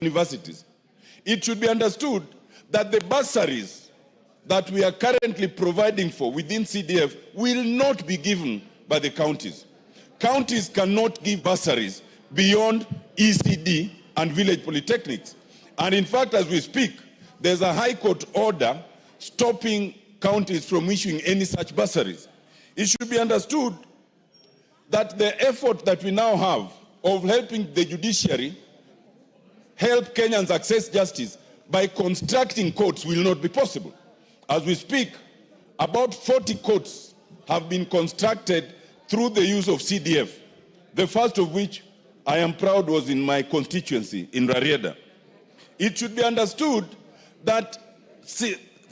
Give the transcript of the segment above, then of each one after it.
universities. It should be understood that the bursaries that we are currently providing for within CDF will not be given by the counties. Counties cannot give bursaries beyond ECD and village polytechnics. And in fact, as we speak, there's a High Court order stopping counties from issuing any such bursaries. It should be understood that the effort that we now have of helping the judiciary help Kenyans access justice by constructing courts will not be possible. As we speak, about 40 courts have been constructed through the use of CDF, the first of which I am proud was in my constituency in Rarieda. It should be understood that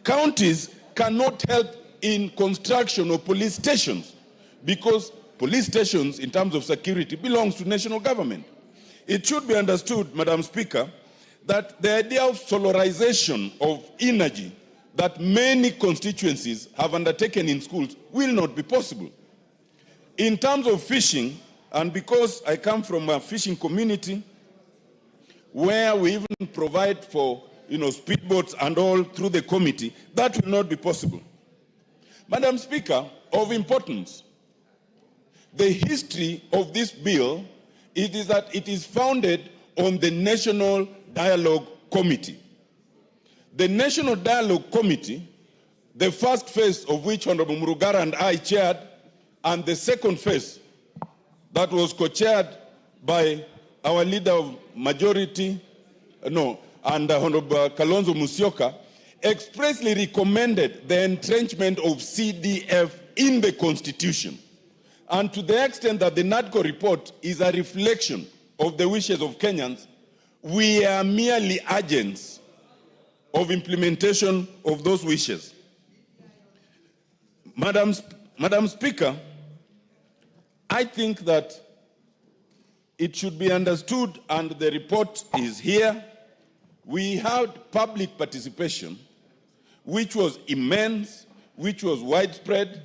counties cannot help in construction of police stations because police stations, in terms of security, belongs to national government. It should be understood, Madam Speaker, that the idea of solarization of energy that many constituencies have undertaken in schools will not be possible. In terms of fishing, and because I come from a fishing community where we even provide for speedboats and all through the committee, that will not be possible. Madam Speaker, of importance, the history of this bill is that it is founded on the National Dialogue Committee. The National Dialogue Committee, the first phase of which Honorable Murugara and I chaired, and the second phase that was co-chaired by our leader of majority, and Honorable Kalonzo Musyoka, expressly recommended the entrenchment of CDF in the Constitution. And to the extent that the NADCO report is a reflection of the wishes of Kenyans, we are merely agents of implementation of those wishes. Madam Speaker, I think that it should be understood, and the report is here, we had public participation, which was immense, which was widespread,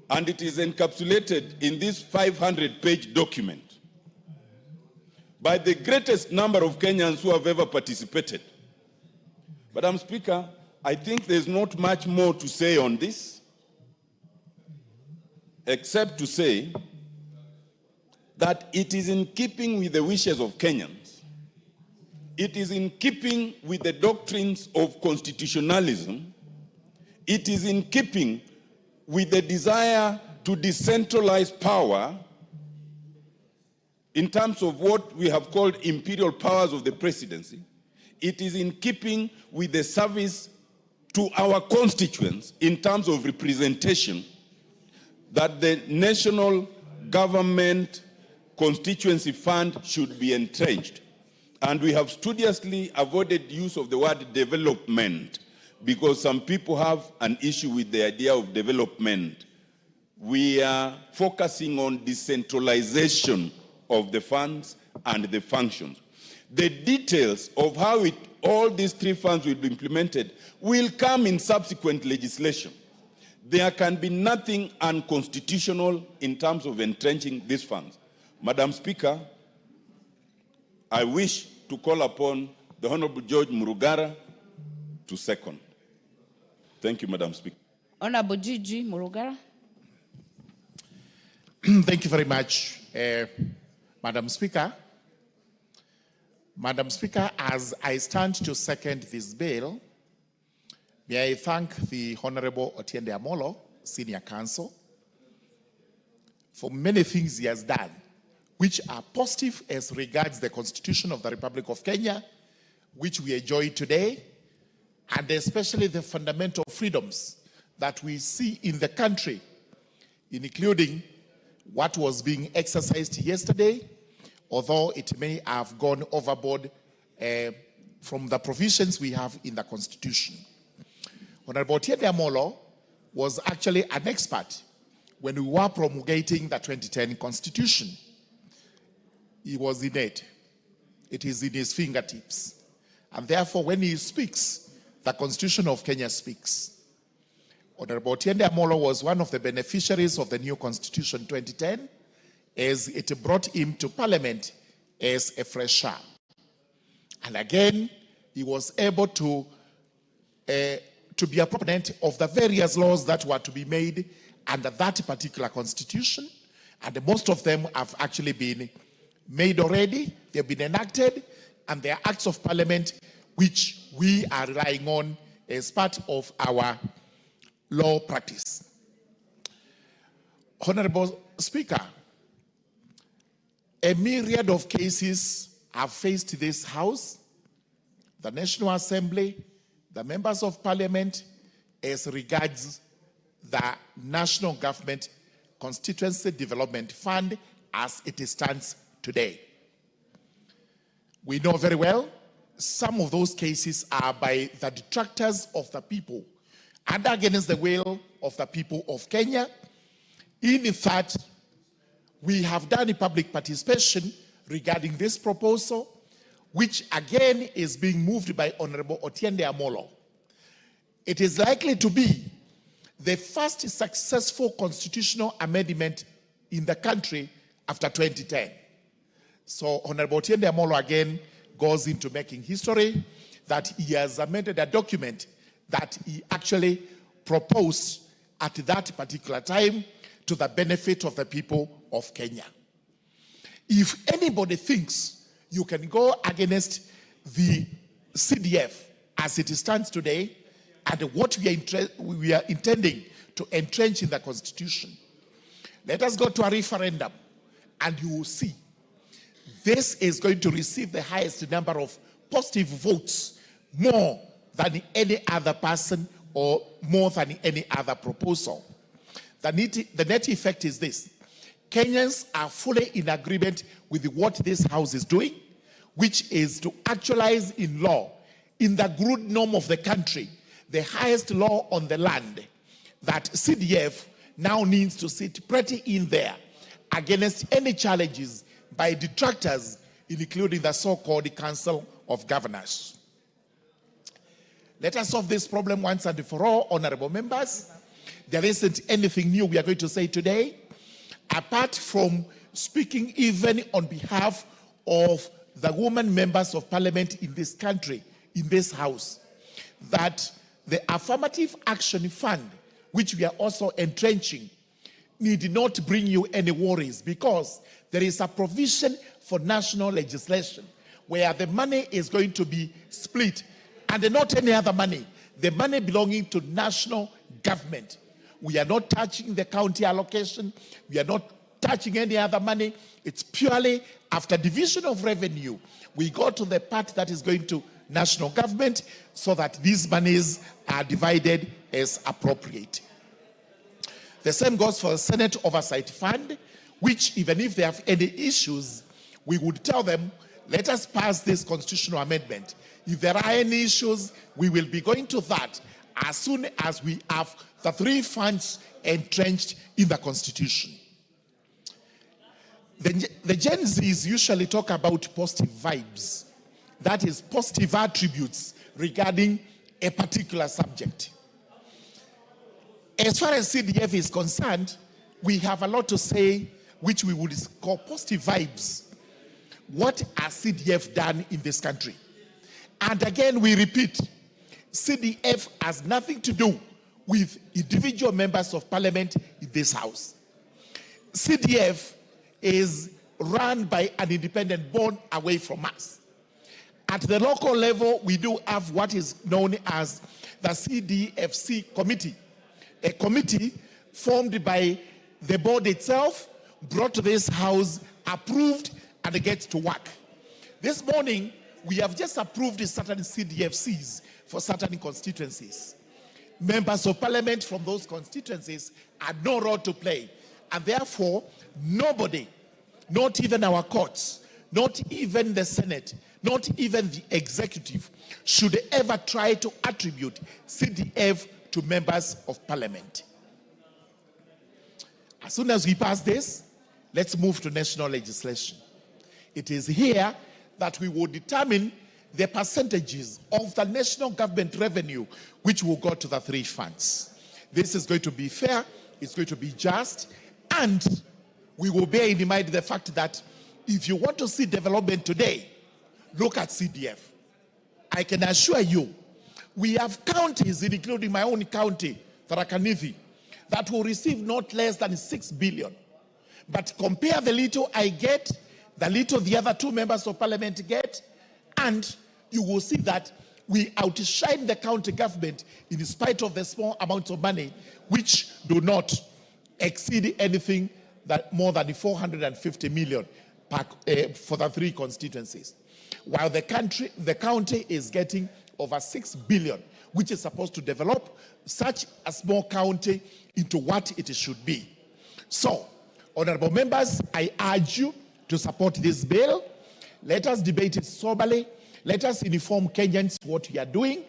and it is encapsulated in this 500-page document by the greatest number of Kenyans who have ever participated. Madam Speaker, I think there's not much more to say on this, except to say that it is in keeping with the wishes of Kenyans. It is in keeping with the doctrines of constitutionalism. It is in keeping with the desire to decentralize power in terms of what we have called imperial powers of the presidency. It is in keeping with the service to our constituents in terms of representation that the national government constituency fund should be entrenched. And we have studiously avoided use of the word development because some people have an issue with the idea of development. We are focusing on decentralization of the funds and the functions. The details of how all these three funds will be implemented will come in subsequent legislation. There can be nothing unconstitutional in terms of entrenching these funds. Madam Speaker, I wish to call upon the Honorable George Murugara to second. Thank you, Madam Speaker. Honorable Gigi Murugara. Thank you very much, Madam Speaker. Madam Speaker, as I stand to second this bill, may I thank the Honorable Otiende Amolo, Senior Counsel, for many things he has done, which are positive as regards the Constitution of the Republic of Kenya, which we enjoy today, and especially the fundamental freedoms that we see in the country, including what was being exercised yesterday, although it may have gone overboard from the provisions we have in the Constitution. Honorable Otiende Amolo was actually an expert when we were promulgating the 2010 Constitution. He was in it. It is in his fingertips. And therefore, when he speaks, the Constitution of Kenya speaks. Honorable Otiende Amolo was one of the beneficiaries of the new Constitution 2010, as it brought him to Parliament as a fresher. And again, he was able to be a proponent of the various laws that were to be made under that particular constitution. And most of them have actually been made already. They've been enacted, and they are acts of parliament which we are relying on as part of our law practice. Honorable Speaker, a myriad of cases have faced this House, the National Assembly, the members of parliament, as regards the National Government Constituency Development Fund as it stands today. We know very well some of those cases are by the detractors of the people and against the will of the people of Kenya. In fact, we have done a public participation regarding this proposal, which again is being moved by Honorable Otiende Amolo. It is likely to be the first successful constitutional amendment in the country after 2010. So Honorable Otiende Amolo again goes into making history that he has amended a document that he actually proposed at that particular time to the benefit of the people of Kenya. If anybody thinks you can go against the CDF as it stands today and what we are intending to entrench in the Constitution, let us go to a referendum and you will see this is going to receive the highest number of positive votes, more than any other person or more than any other proposal. The net effect is this: Kenyans are fully in agreement with what this House is doing, which is to actualize in law, in the good norm of the country, the highest law on the land, that CDF now needs to sit pretty in there against any challenges by detractors, including the so-called Council of Governors. Let us solve this problem once and for all, honorable members. There isn't anything new we are going to say today, apart from speaking even on behalf of the women members of parliament in this country, in this House, that the Affirmative Action Fund, which we are also entrenching, need not bring you any worries, because there is a provision for national legislation where the money is going to be split, and not any other money, the money belonging to national government. We are not touching the county allocation. We are not touching any other money. It's purely after division of revenue. We go to the part that is going to national government so that these monies are divided as appropriate. The same goes for the Senate Oversight Fund, which even if they have any issues, we would tell them, let us pass this constitutional amendment. If there are any issues, we will be going to that as soon as we have the three funds entrenched in the Constitution. The Gen Zs usually talk about positive vibes. That is, positive attributes regarding a particular subject. As far as CDF is concerned, we have a lot to say, which we would call positive vibes. What has CDF done in this country? And again, we repeat, CDF has nothing to do with individual members of parliament in this House. CDF is run by an independent board away from us. At the local level, we do have what is known as the CDFC committee, a committee formed by the board itself, brought to this House, approved, and gets to work. This morning, we have just approved certain CDFCs for certain constituencies. Members of parliament from those constituencies had no role to play. And therefore, nobody, not even our courts, not even the Senate, not even the executive, should ever try to attribute CDF to members of parliament. As soon as we pass this, let's move to national legislation. It is here that we will determine the percentages of the national government revenue which will go to the three funds. This is going to be fair, it's going to be just, and we will bear in mind the fact that if you want to see development today, look at CDF. I can assure you, we have counties, including my own county, Tharaka Nithi, that will receive not less than 6 billion. But compare the little I get, the little the other two members of parliament get, and you will see that we outshine the county government in spite of the small amounts of money, which do not exceed anything that more than 450 million for the 3 constituencies. While the county is getting over 6 billion, which is supposed to develop such a small county into what it should be. So, honorable members, I urge you to support this bill. Let us debate it soberly. Let us inform Kenyans what we are doing.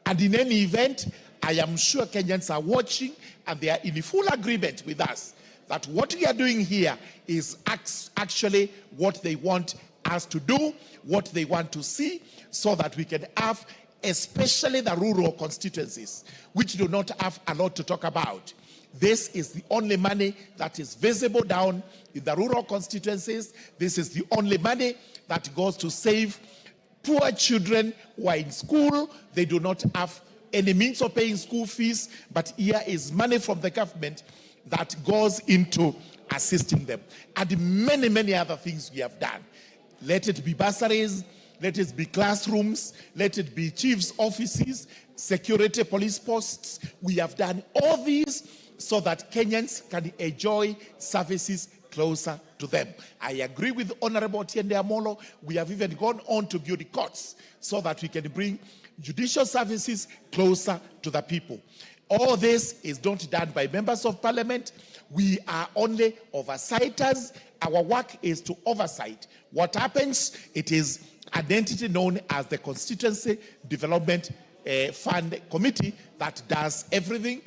And in any event, I am sure Kenyans are watching and they are in full agreement with us that what we are doing here is actually what they want us to do, what they want to see, so that we can have, especially the rural constituencies, which do not have a lot to talk about. This is the only money that is visible down in the rural constituencies. This is the only money that goes to save poor children who are in school. They do not have any means of paying school fees, but here is money from the government that goes into assisting them. And many, many other things we have done. Let it be bursaries, let it be classrooms, let it be chief's offices, security police posts. We have done all these so that Kenyans can enjoy services closer to them. I agree with Honorable Otiende Amolo. We have even gone on to build courts so that we can bring judicial services closer to the people. All this is not done by members of parliament. We are only oversights. Our work is to oversight what happens. It is an entity known as the Constituency Development Fund Committee that does everything.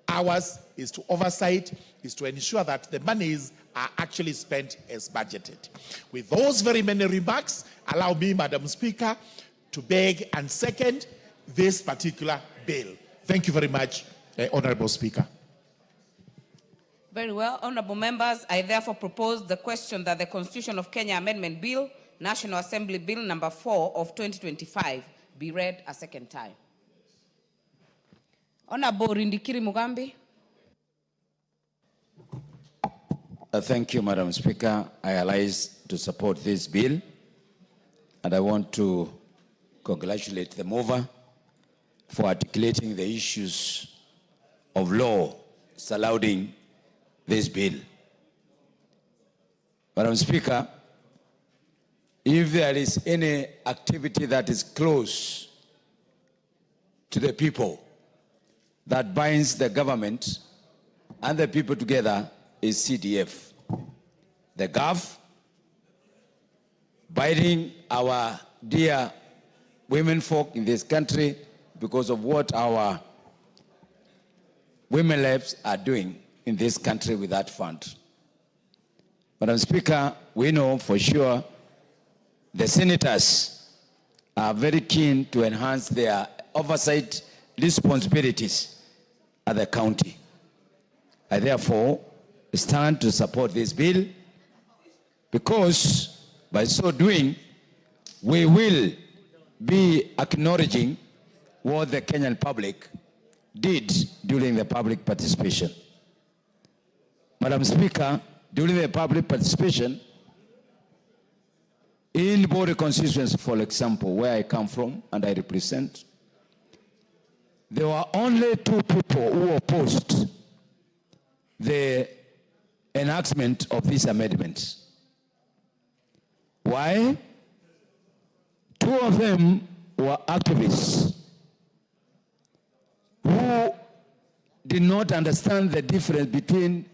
Ours is to oversight, is to ensure that the monies are actually spent as budgeted. With those very many remarks, allow me, Madam Speaker, to beg and second this particular bill. Thank you very much, Honorable Speaker. Very well. Honorable members, I therefore propose the question that the Constitution of Kenya Amendment Bill, National Assembly Bill number 4 of 2025, be read a second time. Honorable Rindikiri Mugambi. Thank you, Madam Speaker. I rise to support this bill, and I want to congratulate the mover for articulating the issues of law surrounding this bill. Madam Speaker, if there is any activity that is close to the people, that binds the government and the people together, is CDF. The Gov, binding our dear women folk in this country because of what our women labs are doing in this country with that fund. Madam Speaker, we know for sure the senators are very keen to enhance their oversight responsibilities at the county. I therefore stand to support this bill because by so doing, we will be acknowledging what the Kenyan public did during the public participation. Madam Speaker, during the public participation, in Bode constituency, for example, where I come from and I represent, there were only 2 people who opposed the enactment of these amendments. Why? 2 of them were activists who did not understand the difference between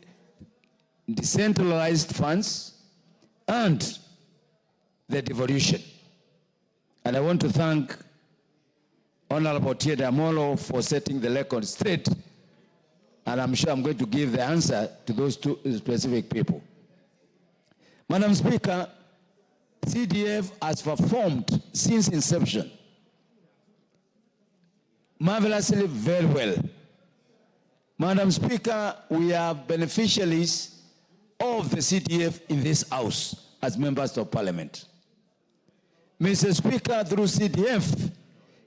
decentralized funds and the devolution. And I want to thank Honorable Otiende Amolo for setting the record straight, and I'm sure I'm going to give the answer to those 2 specific people. Madam Speaker, CDF has performed since inception marvelously very well. Madam Speaker, we are beneficiaries of the CDF in this House as members of Parliament. Mr. Speaker, through CDF,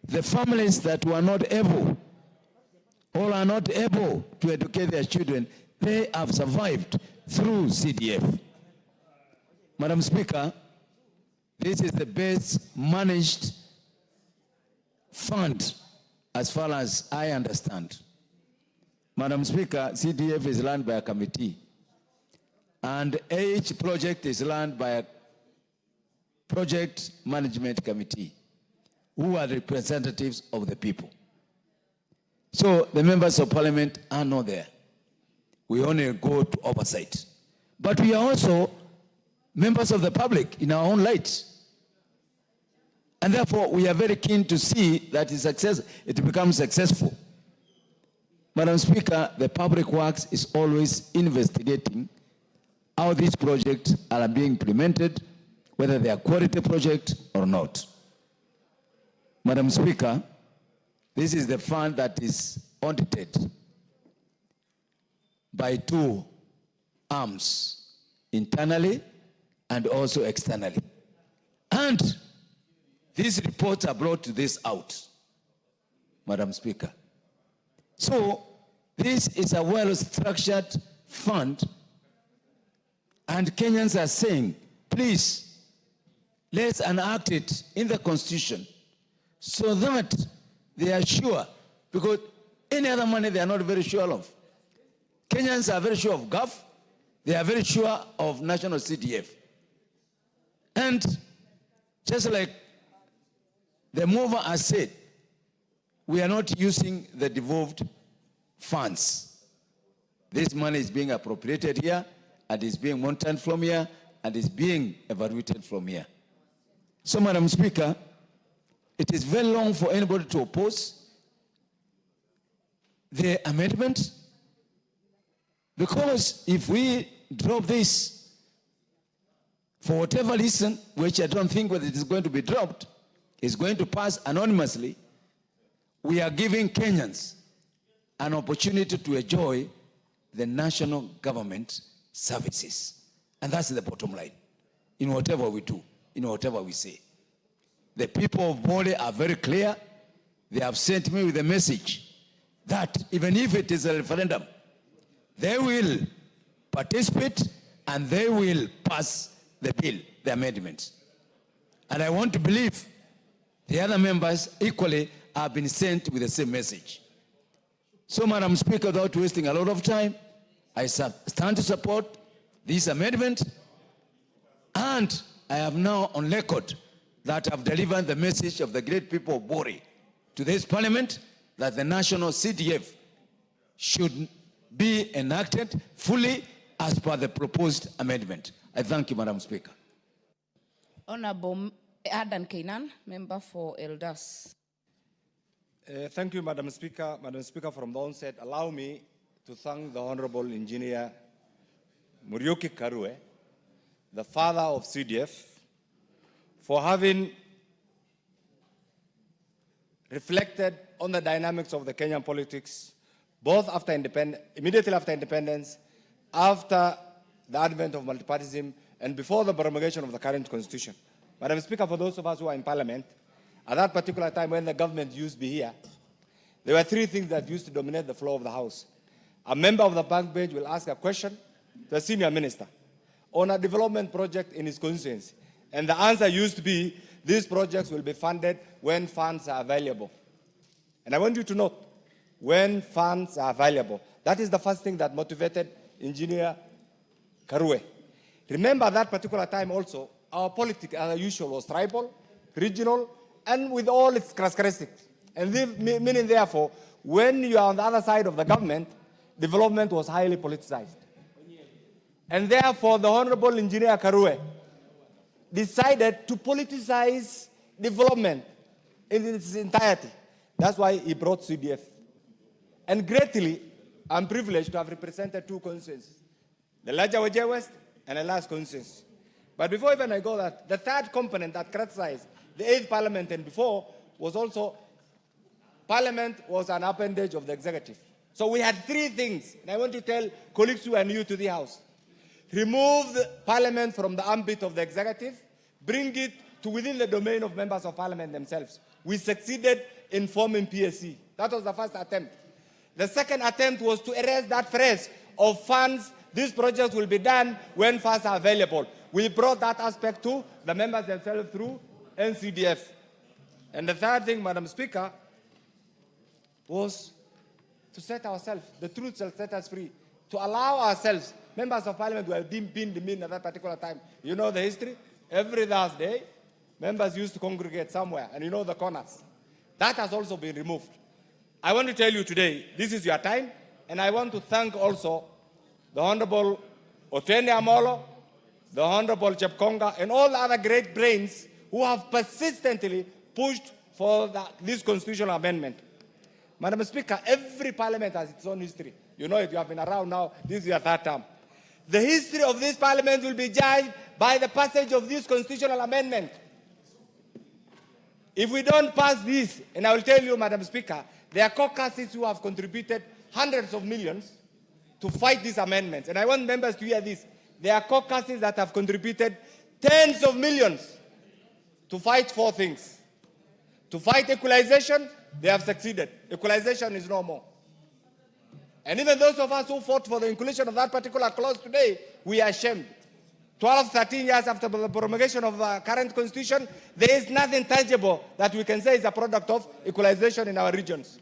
the families that were not able or are not able to educate their children, they have survived through CDF. Madam Speaker, this is the best managed fund as far as I understand. Madam Speaker, CDF is run by a committee, and each project is run by a project management committee who are representatives of the people. So the members of parliament are not there. We only go to oversight. But we are also members of the public in our own light. And therefore, we are very keen to see that it becomes successful. Madam Speaker, the Public Works is always investigating how these projects are being implemented, whether they are quality projects or not. Madam Speaker, this is the fund that is audited by two arms, internally and also externally. And these reports are brought to this out, Madam Speaker. So this is a well-structured fund, and Kenyans are saying, please, let's enact it in the Constitution so that they are sure, because any other money they are not very sure of. Kenyans are very sure of GAF, they are very sure of national CDF. And just like the mover has said, we are not using the devolved funds. This money is being appropriated here, and is being monitored from here, and is being evaluated from here. So, Madam Speaker, it is very long for anybody to oppose the amendment, because if we drop this for whatever reason, which I don't think whether it is going to be dropped, is going to pass anonymously, we are giving Kenyans an opportunity to enjoy the national government services. And that's the bottom line, in whatever we do, in whatever we say. The people of Mole are very clear. They have sent me with a message that even if it is a referendum, they will participate and they will pass the bill, the amendments. And I want to believe the other members equally have been sent with the same message. So, Madam Speaker, without wasting a lot of time, I stand to support this amendment, and I have now on record that I've delivered the message of the great people of Bori to this parliament that the national CDF should be enacted fully as per the proposed amendment. I thank you, Madam Speaker. Honorable Adan Kainan, member for Eldas. Thank you, Madam Speaker. Madam Speaker, from the onset, allow me to thank the Honorable Engineer Muriuki Karue, the father of CDF, for having reflected on the dynamics of the Kenyan politics, both after immediately after independence, after the advent of multipartyism, and before the promulgation of the current constitution. Madam Speaker, for those of us who are in Parliament, at that particular time when the government used to be here, there were three things that used to dominate the flow of the House. A member of the back bench will ask a question to a senior minister on a development project in his constituency. And the answer used to be, these projects will be funded when funds are available. And I want you to note, when funds are available. That is the first thing that motivated Engineer Karue. Remember that particular time also, our politics, as usual, was tribal, regional, and with all its characteristics. And meaning, therefore, when you are on the other side of the government, development was highly politicized. And therefore, the Honorable Engineer Karue decided to politicize development in its entirety. That's why he brought CDF. And greatly, I'm privileged to have represented two constituencies, the larger Wajir West and the last constituency. But before even I go that, the third component that criticized the 8th Parliament and before was also, Parliament was an appendage of the executive. So we had three things, and I want to tell colleagues who are new to the House. Remove the Parliament from the ambit of the executive, bring it to within the domain of members of Parliament themselves. we succeeded in forming PSC. That was the first attempt. The second attempt was to erase that phrase of funds. These projects will be done when funds are available. We brought that aspect to the members themselves through NCDF. And the third thing, Madam Speaker, was to set ourselves, the truth shall set us free, to allow ourselves, members of parliament who have been demeaned at that particular time. You know the history? Every Thursday, members used to congregate somewhere, and you know the corners. That has also been removed. I want to tell you today, this is your time, and I want to thank also the Honorable Otiende Amolo, the Honorable Chepkonga, and all the other great brains who have persistently pushed for this constitutional amendment. Madam Speaker, every parliament has its own history. You know it, you have been around now, this is your third term. The history of this parliament will be judged by the passage of this constitutional amendment. If we don't pass this, and I will tell you, Madam Speaker, there are caucuses who have contributed hundreds of millions to fight these amendments. And I want members to hear this. There are caucuses that have contributed tens of millions to fight four things. To fight equalization, they have succeeded. Equalization is no more. And even those of us who fought for the inclusion of that particular clause today, we are ashamed. 12, 13 years after the promulgation of the current constitution, there is nothing tangible that we can say is a product of equalization in our regions.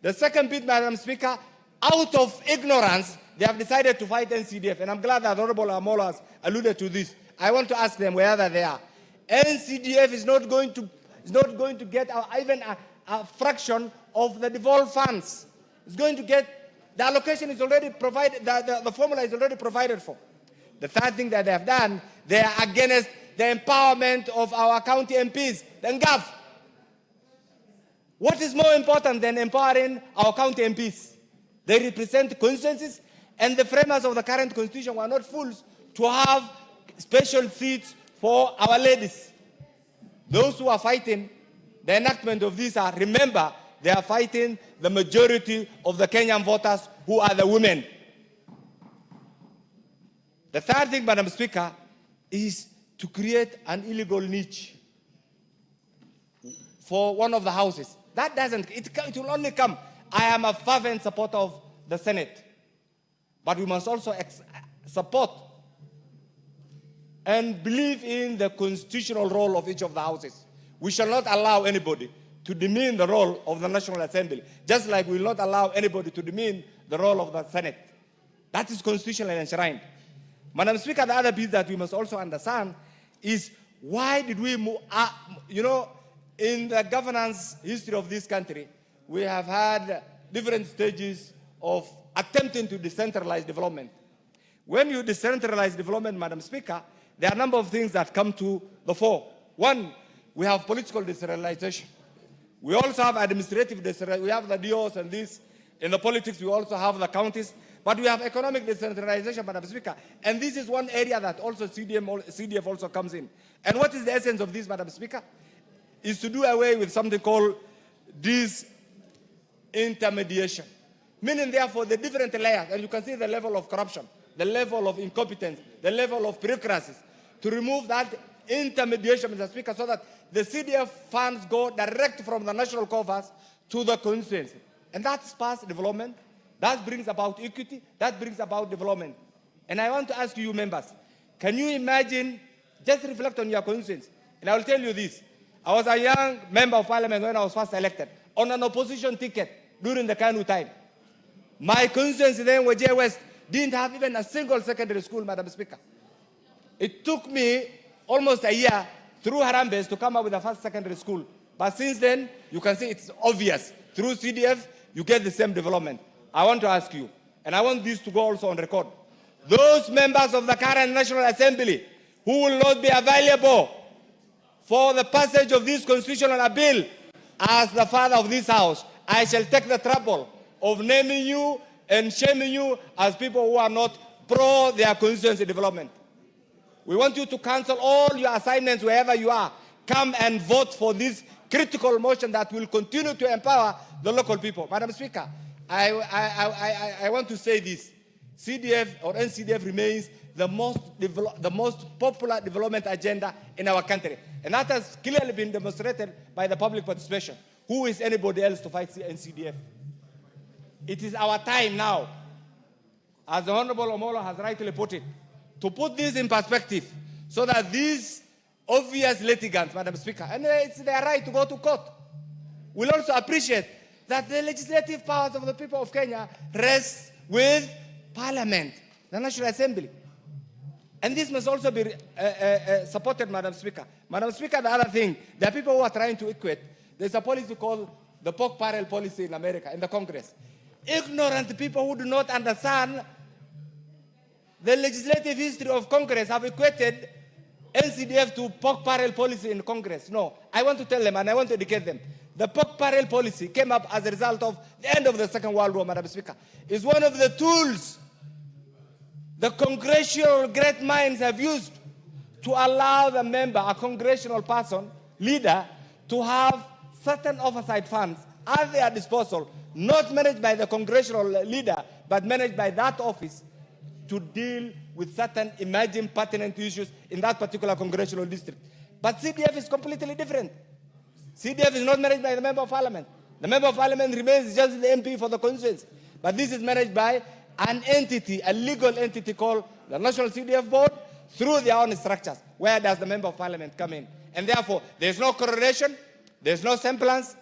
The second bit, Madam Speaker, out of ignorance, they have decided to fight NCDF. And I'm glad that Honorable Amolo has alluded to this. I want to ask them wherever they are. NCDF is not going to get even a fraction of the devolved funds. It's going to get, the allocation is already provided, the formula is already provided for. The third thing that they have done, they are against the empowerment of our county MPs, the NGAF. What is more important than empowering our county MPs? They represent constituencies, and the framers of the current constitution were not fools to have special seats for our ladies. Those who are fighting the enactment of this are, remember, they are fighting the majority of the Kenyan voters who are the women. The third thing, Madam Speaker, is to create an illegal niche for one of the houses. That doesn't, it will only come. I am a fervent supporter of the Senate. But we must also support and believe in the constitutional role of each of the houses. We shall not allow anybody to demean the role of the National Assembly, just like we will not allow anybody to demean the role of the Senate. That is constitutionally enshrined. Madam Speaker, the other piece that we must also understand is why did we move, in the governance history of this country, we have had different stages of attempting to decentralize development. When you decentralize development, Madam Speaker, there are a number of things that come to the fore. One, we have political decentralization. We also have administrative decentralization. We have the DOs and this. In the politics, we also have the counties. But we have economic decentralization, Madam Speaker. And this is one area that also CDF also comes in. And what is the essence of this, Madam Speaker? Is to do away with something called disintermediation. Meaning, therefore, the different layers, and you can see the level of corruption, the level of incompetence, the level of bureaucracies, to remove that intermediation, Mr. Speaker, so that the CDF funds go direct from the national coffers to the constituency. And that spurs development. That brings about equity. That brings about development. And I want to ask you members, can you imagine, just reflect on your constituency. And I will tell you this. I was a young member of parliament when I was first elected on an opposition ticket during the Kanu time. My constituency then, Wajir West, didn't have even a single secondary school, Madam Speaker. It took me almost a year through Harambes to come up with a first secondary school. But since then, you can see it's obvious. Through CDF, you get the same development. I want to ask you, and I want this to go also on record, those members of the current National Assembly who will not be available for the passage of this constitutional bill, as the father of this house, I shall take the trouble of naming you and shaming you as people who are not pro their constituency development. We want you to cancel all your assignments wherever you are. Come and vote for this critical motion that will continue to empower the local people. Madam Speaker, I want to say this. CDF or NCDF remains the most popular development agenda in our country. And that has clearly been demonstrated by the public participation. Who is anybody else to fight NCDF? It is our time now, as the Honorable Omolo has rightly put it, to put this in perspective so that these obvious litigants, Madam Speaker, and it's their right to go to court, will also appreciate that the legislative powers of the people of Kenya rest with Parliament, the National Assembly. And this must also be supported, Madam Speaker. Madam Speaker, the other thing, there are people who are trying to equate. There's a policy called the pork barrel policy in America, in the Congress. Ignorant people who do not understand the legislative history of Congress have equated NCDF to pork barrel policy in Congress. No, I want to tell them and I want to educate them. The pork barrel policy came up as a result of the end of the Second World War, Madam Speaker. It's one of the tools the congressional great minds have used to allow the member, a congressional person, leader, to have certain oversight funds at their disposal, not managed by the congressional leader, but managed by that office to deal with certain emerging pertinent issues in that particular congressional district. But CDF is completely different. CDF is not managed by the Member of Parliament. The Member of Parliament remains just the MP for the constituency. But this is managed by an entity, a legal entity called the National CDF Board, through their own structures. Where does the Member of Parliament come in? And therefore, there's no correlation, there's no semblance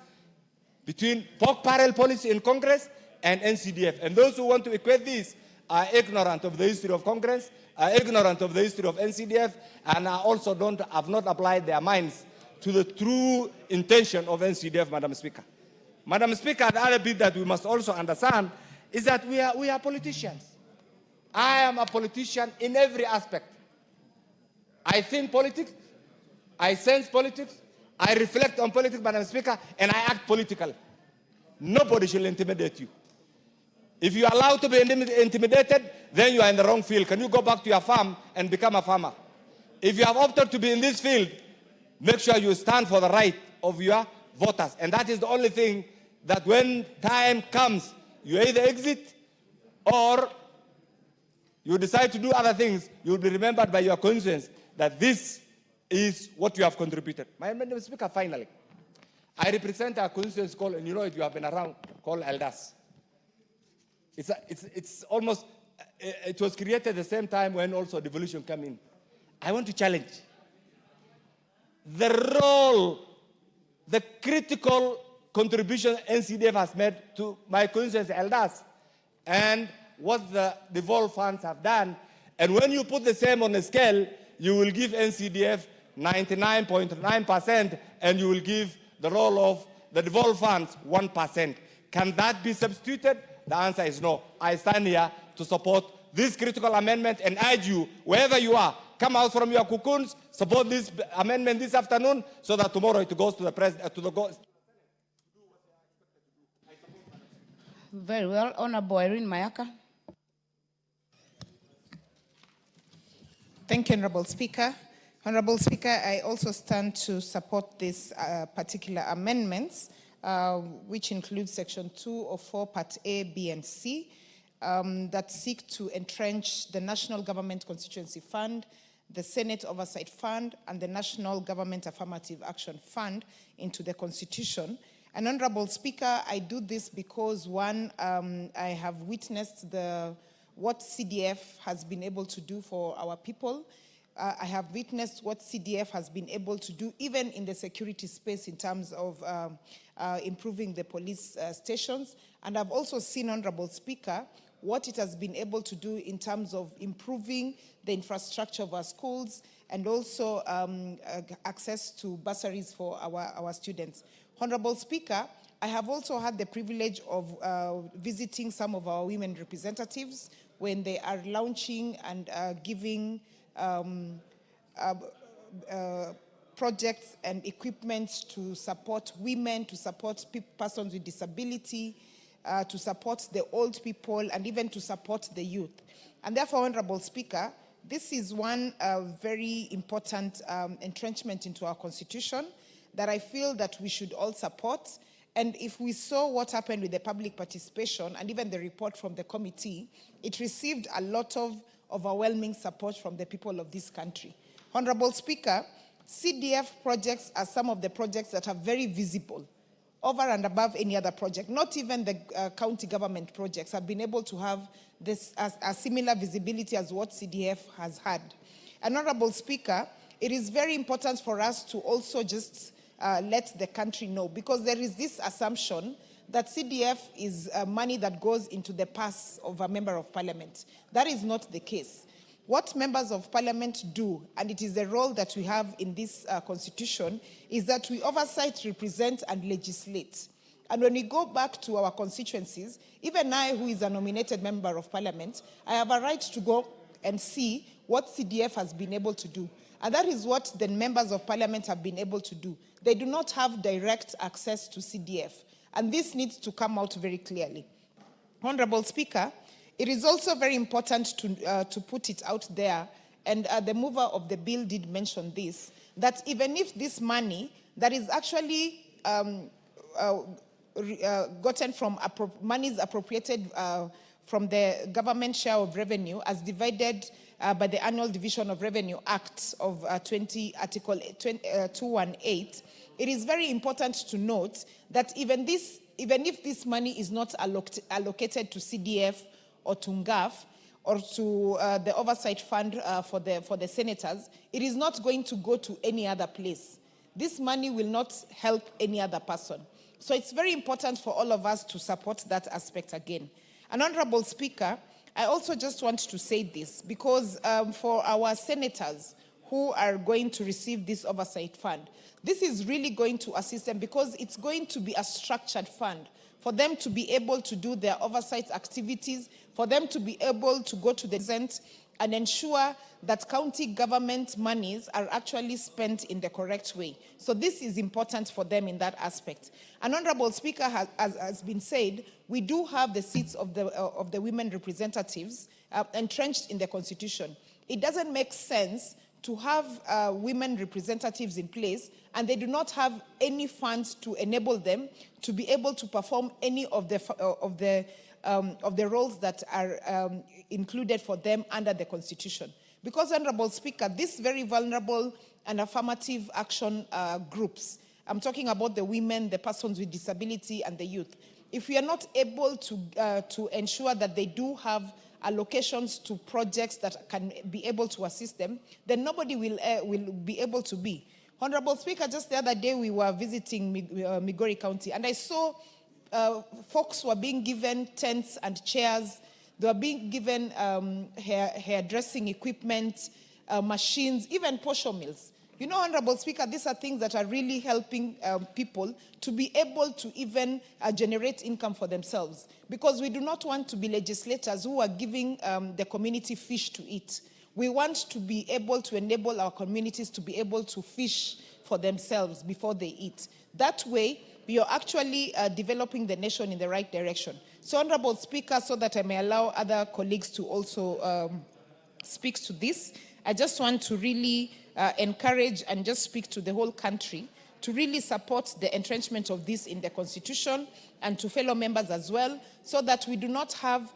between pork barrel policy in Congress and NCDF. And those who want to equate this are ignorant of the history of Congress, are ignorant of the history of NCDF, and are also have not applied their minds to the true intention of NCDF, Madam Speaker. Madam Speaker, the other bit that we must also understand is that we are politicians. I am a politician in every aspect. I think politics, I sense politics, I reflect on politics, Madam Speaker, and I act politically. Nobody shall intimidate you. If you are allowed to be intimidated, then you are in the wrong field. Can you go back to your farm and become a farmer? If you have opted to be in this field, make sure you stand for the right of your voters. And that is the only thing that when time comes, you either exit or you decide to do other things, you will be remembered by your conscience that this is what you have contributed. Madam Speaker, finally, I represent a constituency called, and you know it, you have been around, called Eldas. It's almost, it was created at the same time when also devolution came in. I want to challenge the role, the critical contribution NCDF has made to my constituency Eldas and what the devolved funds have done. And when you put the same on a scale, you will give NCDF 99.9% and you will give the role of the devolved funds 1%. Can that be substituted? The answer is no. I stand here to support this critical amendment and urge you, wherever you are, come out from your cocoons, support this amendment this afternoon so that tomorrow it goes to the president, Very well. Honorable Irene Mayaka. Thank you, Honorable Speaker. Honorable Speaker, I also stand to support this particular amendments, which includes Section 204, Part A, B, and C, that seek to entrench the National Government Constituency Fund, the Senate Oversight Fund, and the National Government Affirmative Action Fund into the Constitution. And Honorable Speaker, I do this because, one, I have witnessed what CDF has been able to do for our people. I have witnessed what CDF has been able to do even in the security space in terms of improving the police stations. And I've also seen, Honorable Speaker, what it has been able to do in terms of improving the infrastructure of our schools and also access to bursaries for our students. Honorable Speaker, I have also had the privilege of visiting some of our women representatives when they are launching and giving projects and equipment to support women, to support persons with disability, to support the old people, and even to support the youth. And therefore, Honorable Speaker, this is one very important entrenchment into our Constitution that I feel that we should all support. And if we saw what happened with the public participation and even the report from the committee, it received a lot of overwhelming support from the people of this country. Honorable Speaker, CDF projects are some of the projects that are very visible over and above any other project. Not even the county government projects have been able to have this a similar visibility as what CDF has had. And Honorable Speaker, it is very important for us to also just let the country know, because there is this assumption that CDF is money that goes into the purse of a member of parliament. That is not the case. What members of parliament do, and it is the role that we have in this constitution, is that we oversight, represent, and legislate. And when we go back to our constituencies, even I, who is a nominated member of parliament, I have a right to go and see what CDF has been able to do. And that is what the members of parliament have been able to do. They do not have direct access to CDF. And this needs to come out very clearly. Honorable Speaker, it is also very important to put it out there, and the mover of the bill did mention this, that even if this money that is actually gotten from monies appropriated from the government share of revenue as divided by the Annual Division of Revenue Act of Article 218, it is very important to note that even if this money is not allocated to CDF or to NGAF or to the oversight fund for the senators, it is not going to go to any other place. This money will not help any other person. So it's very important for all of us to support that aspect again. And Honorable Speaker, I also just want to say this, because for our senators who are going to receive this oversight fund, this is really going to assist them, because it's going to be a structured fund for them to be able to do their oversight activities, for them to be able to go to the present and ensure that county government monies are actually spent in the correct way. So this is important for them in that aspect. And Honorable Speaker, has been said, we do have the seats of the women representatives entrenched in the Constitution. It doesn't make sense to have women representatives in place and they do not have any funds to enable them to be able to perform any of the roles that are included for them under the Constitution. Because, Honorable Speaker, these very vulnerable and affirmative action groups, I'm talking about the women, the persons with disability, and the youth, if we are not able to ensure that they do have allocations to projects that can be able to assist them, then nobody will be able to be. Honorable Speaker, just the other day we were visiting Migori County, and I saw folks were being given tents and chairs. They were being given hairdressing equipment, machines, even posho mills. You know, Honorable Speaker, these are things that are really helping people to be able to even generate income for themselves. Because we do not want to be legislators who are giving the community fish to eat. We want to be able to enable our communities to be able to fish for themselves before they eat. That way, we are actually developing the nation in the right direction. So, Honorable Speaker, so that I may allow other colleagues to also speak to this, I just want to really encourage and just speak to the whole country to really support the entrenchment of this in the Constitution and to fellow members as well, so that we do not have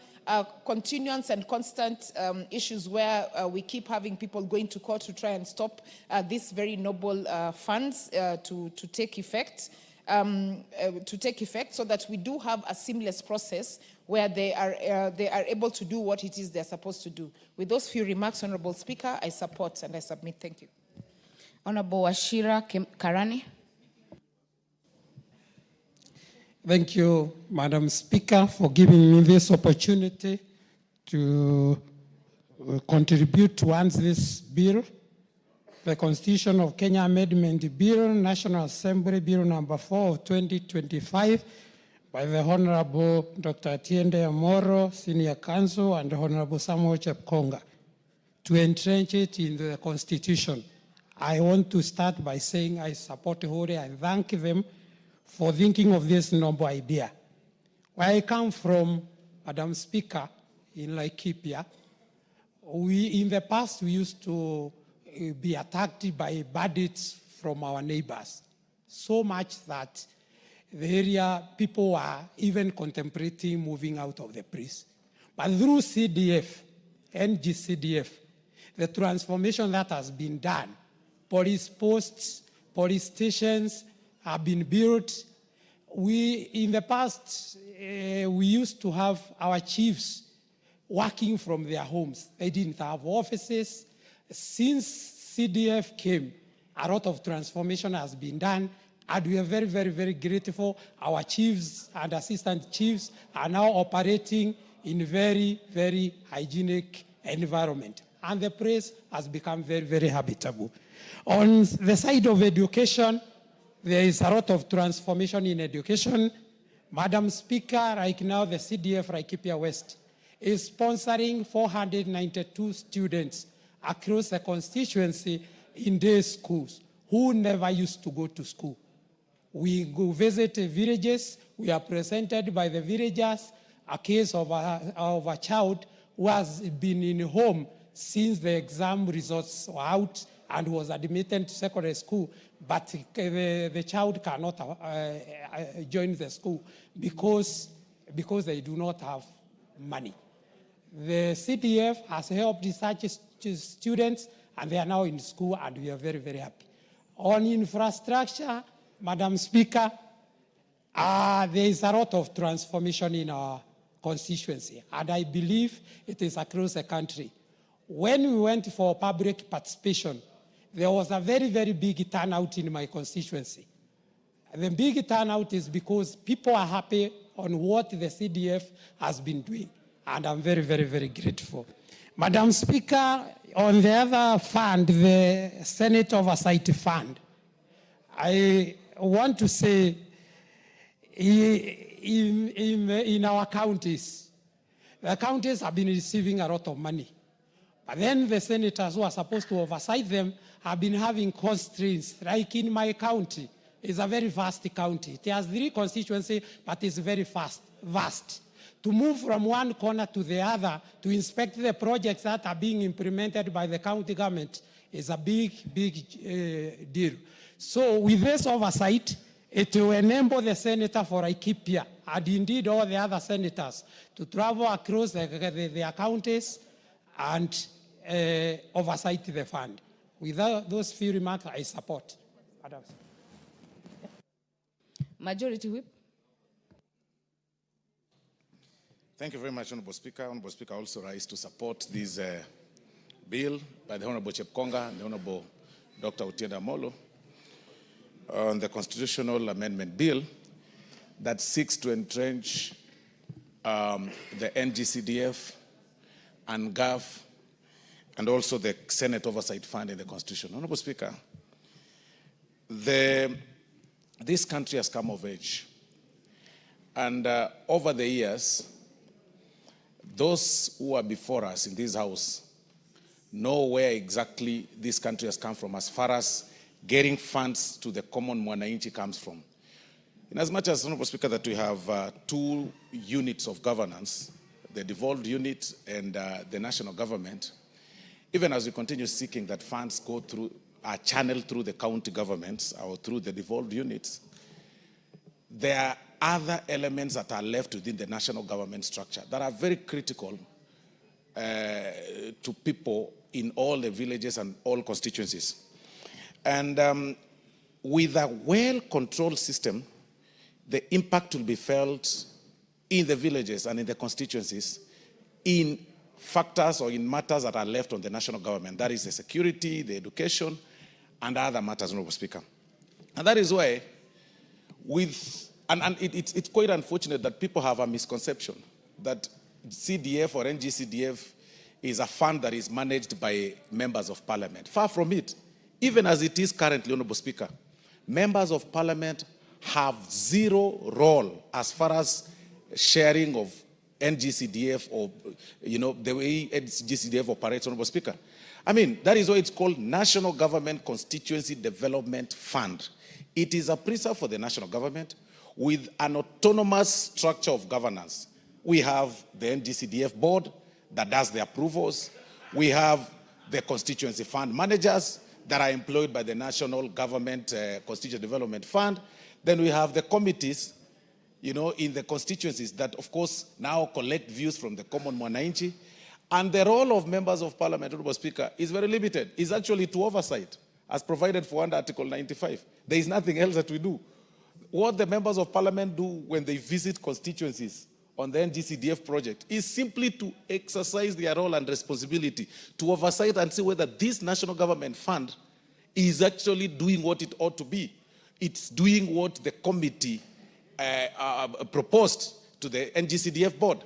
continuance and constant issues where we keep having people going to court to try and stop these very noble funds to take effect. So that we do have a seamless process where they are able to do what it is they're supposed to do. With those few remarks, Honorable Speaker, I support and I submit. Thank you. Honorable Wachira Karani. Thank you, Madam Speaker, for giving me this opportunity to contribute towards this bill. The Constitution of Kenya Amendment Bill, National Assembly Bill number 4 of 2025 by the Honorable Dr. Atiende Amolo, Senior Counsel, and Honorable Samuel Chepkonga to entrench it in the Constitution. I want to start by saying I support wholly and thank them for thinking of this noble idea. Where I come from, Madam Speaker, in Laikipia, in the past we used to be attacked by bandits from our neighbors, so much that the area people were even contemplating moving out of the place. But through CDF, NGCDF, the transformation that has been done, police posts, police stations have been built. In the past, we used to have our chiefs working from their homes. They didn't have offices. Since CDF came, a lot of transformation has been done, and we are very, very, very grateful. Our chiefs and assistant chiefs are now operating in very, very hygienic environment. And the place has become very, very habitable. On the side of education, there is a lot of transformation in education. Madam Speaker, right now the CDF Laikipia West is sponsoring 492 students across the constituency in day schools who never used to go to school. We go visit villages. We are presented by the villagers a case of a child who has been in home since the exam results were out and was admitted to secondary school, but the child cannot join the school because they do not have money. The CDF has helped such students, and they are now in school, and we are very, very happy. On infrastructure, Madam Speaker, there is a lot of transformation in our constituency, and I believe it is across the country. When we went for public participation, there was a very, very big turnout in my constituency. The big turnout is because people are happy on what the CDF has been doing, and I'm very, very, very grateful. Madam Speaker, on the other fund, the Senate Oversight Fund, I want to say in our counties, the counties have been receiving a lot of money. But then the senators who are supposed to oversight them have been having constraints. Like in my county, it's a very vast county. It has 3 constituencies, but it's very vast. To move from one corner to the other to inspect the projects that are being implemented by the county government is a big, big deal. So with this oversight, it will enable the senator for Laikipia, and indeed all the other senators, to travel across their counties and oversight the fund. Without those few remarks, I support. Madam. Majority Whip. Thank you very much, Honorable Speaker. Honorable Speaker, I also rise to support this bill by the Honorable Chepkonga and the Honorable Dr. Otiende Amolo on the constitutional amendment bill that seeks to entrench the NGCDF and GAF and also the Senate Oversight Fund in the Constitution. Honorable Speaker, this country has come of age. And over the years, those who are before us in this house know where exactly this country has come from as far as getting funds to the common mwananchi comes from. In as much as, Honorable Speaker, that we have 2 units of governance, the devolved unit and the national government, even as we continue seeking that funds go through, are channeled through the county governments or through the devolved units, there are other elements that are left within the national government structure that are very critical to people in all the villages and all constituencies. And with a well-controlled system, the impact will be felt in the villages and in the constituencies in factors or in matters that are left on the national government. That is the security, the education, and other matters, Honorable Speaker. And that is why it's quite unfortunate that people have a misconception that CDF or NGCDF is a fund that is managed by members of parliament. Far from it. Even as it is currently, Honorable Speaker, members of parliament have 0 role as far as sharing of NGCDF or, the way NGCDF operates, Honorable Speaker. I mean, that is why it's called National Government Constituency Development Fund. It is a preserve for the national government with an autonomous structure of governance. We have the NGCDF board that does the approvals. We have the constituency fund managers that are employed by the national government constituency development fund. Then we have the committees, in the constituencies that, of course, now collect views from the common mwananchi. And the role of members of parliament, Honorable Speaker, is very limited. It's actually to oversight, as provided for under Article 95. There is nothing else that we do. What the members of parliament do when they visit constituencies on the NGCDF project is simply to exercise their role and responsibility to oversight and see whether this national government fund is actually doing what it ought to be. It's doing what the committee proposed to the NGCDF board.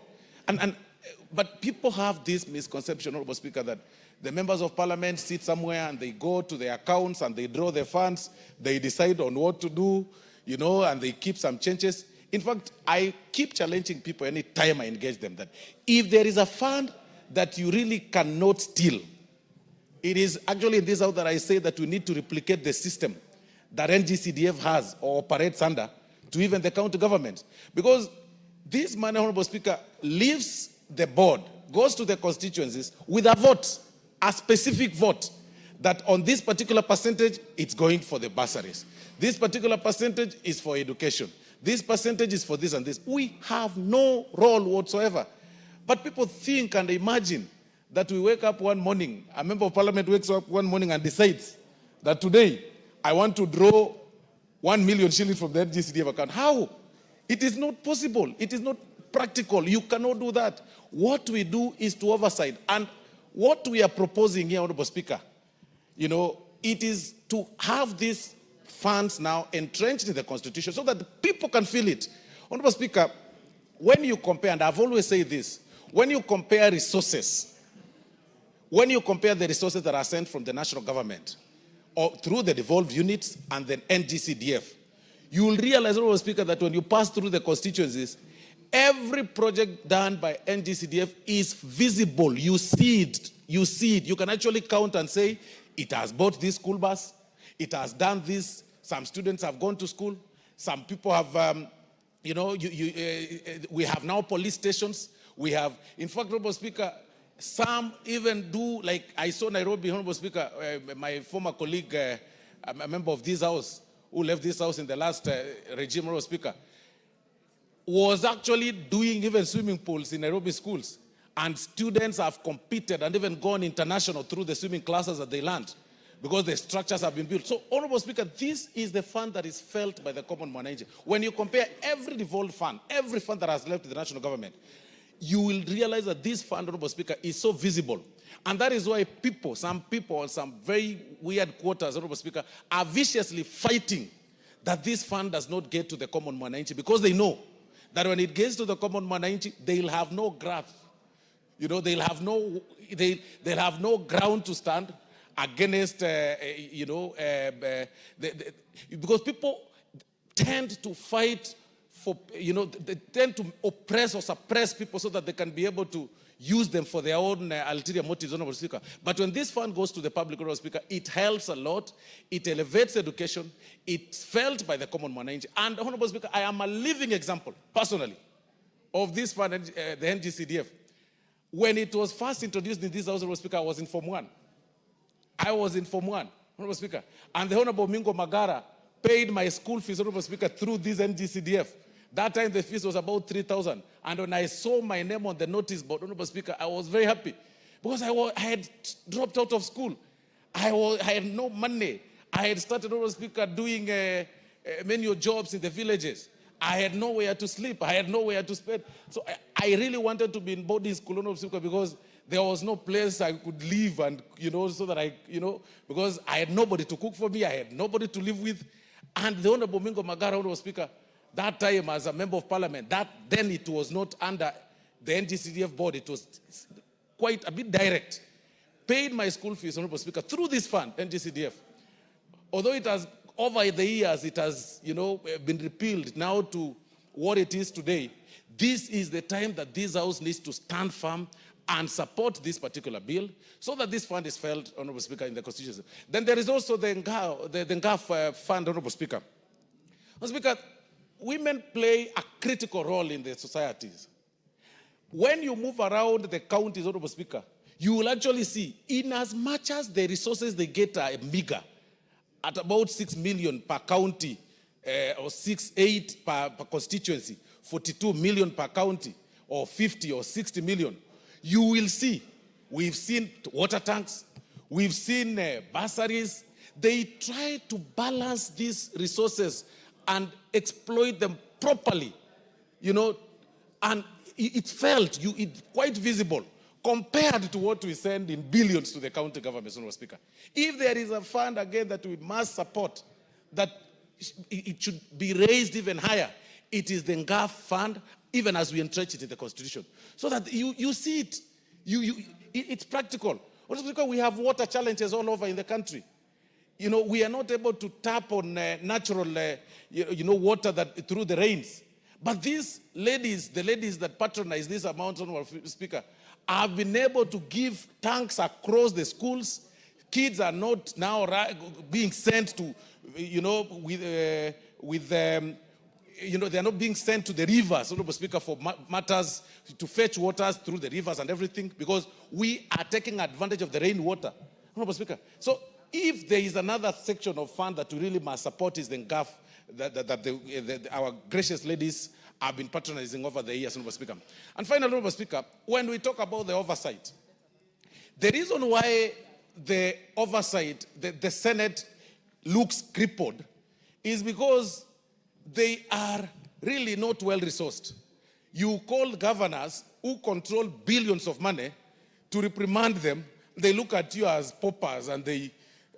But people have this misconception, Honorable Speaker, that the members of parliament sit somewhere and they go to their accounts and they draw their funds, they decide on what to do, you know, and they keep some changes. In fact, I keep challenging people any time I engage them that if there is a fund that you really cannot steal, it is actually in this house that I say that we need to replicate the system that NGCDF has or operates under to even the county government. Because this money, Honorable Speaker, leaves the board, goes to the constituencies with a vote, a specific vote, that on this particular percentage, it's going for the bursaries. This particular percentage is for education. This percentage is for this and this. We have no role whatsoever. But people think and imagine that we wake up one morning, a member of parliament wakes up one morning and decides that today, I want to draw 1 million shillings from the NGCDF account. How? It is not possible. It is not practical. You cannot do that. What we do is to oversight. And what we are proposing here, Honorable Speaker, you know, it is to have these funds now entrenched in the Constitution so that the people can feel it. Honorable Speaker, when you compare, and I've always said this, when you compare resources, when you compare the resources that are sent from the national government or through the devolved units and then NGCDF, you will realize, Honorable Speaker, that when you pass through the constituencies, every project done by NGCDF is visible. You see it. You see it. You can actually count and say, it has bought this school bus. It has done this. Some students have gone to school. Some people have, we have now police stations. We have, in fact, Honorable Speaker, some even do, like I saw Nairobi, Honorable Speaker, my former colleague, a member of this house, who left this house in the last regime, Honorable Speaker, was actually doing even swimming pools in Nairobi schools. And students have competed and even gone international through the swimming classes that they learned because the structures have been built. So, Honorable Speaker, this is the fund that is felt by the common manager. When you compare every devolved fund, every fund that has left the national government, you will realize that this fund, Honorable Speaker, is so visible. And that is why some people, some very weird quarters, Honorable Speaker, are viciously fighting that this fund does not get to the common mwananchi because they know that when it gets to the common mwananchi, they'll have no grasp. You know, they'll have no ground to stand against, because people tend to fight for, they tend to oppress or suppress people so that they can be able to use them for their own ulterior motives, Honorable Speaker. But when this fund goes to the public, Honorable Speaker, it helps a lot. It elevates education. It's felt by the common mwananchi. And, Honorable Speaker, I am a living example, personally, of this fund, the NGCDF. When it was first introduced in this house, Honorable Speaker, I was in Form 1. I was in Form 1, Honorable Speaker. And the Honorable Mingo Magara paid my school fees, Honorable Speaker, through this NGCDF. That time the fees was about 3,000. And when I saw my name on the notice board, Honorable Speaker, I was very happy. Because I had dropped out of school. I had no money. I had started, Honorable Speaker, doing menial jobs in the villages. I had nowhere to sleep. I had nowhere to spend. So I really wanted to be in boarding school, Honorable Speaker, because there was no place I could live and, so that because I had nobody to cook for me. I had nobody to live with. And the Honorable Mingo Magara, Honorable Speaker, that time as a member of parliament, then it was not under the NGCDF board. It was quite a bit direct. Paid my school fees, Honorable Speaker, through this fund, NGCDF. Although it has, over the years, it has, been repealed now to what it is today. This is the time that this house needs to stand firm and support this particular bill so that this fund is felt, Honorable Speaker, in the Constitution. Then there is also the NGAF fund, Honorable Speaker. Honorable Speaker, women play a critical role in the societies. When you move around the counties, Honorable Speaker, you will actually see, in as much as the resources they get are meager, at about 6 million per county, or 8 per constituency, 42 million per county, or 50 or 60 million, you will see we've seen water tanks, we've seen bursaries. They try to balance these resources and exploit them properly, and it's felt, it's quite visible compared to what we send in billions to the county government, Mr. Speaker. If there is a fund, again, that we must support, that it should be raised even higher, it is the NGAF fund, even as we entrench it in the Constitution, so that you see it, it's practical. Also, because we have water challenges all over in the country. We are not able to tap on natural, water that through the rains. But these ladies, the ladies that patronize this amount, Mr. Speaker, have been able to give tanks across the schools. Kids are not now being sent to, they're not being sent to the rivers, Mr. Speaker, for matters to fetch waters through the rivers and everything, because we are taking advantage of the rainwater, Mr. Speaker. So if there is another section of fund that we really must support, is the NGAF, that our gracious ladies have been patronizing over the years, Mr. Speaker. And finally, Mr. Speaker, when we talk about the oversight, the reason why the oversight, the Senate looks crippled, is because they are really not well resourced. You call governors who control billions of money to reprimand them, they look at you as paupers, and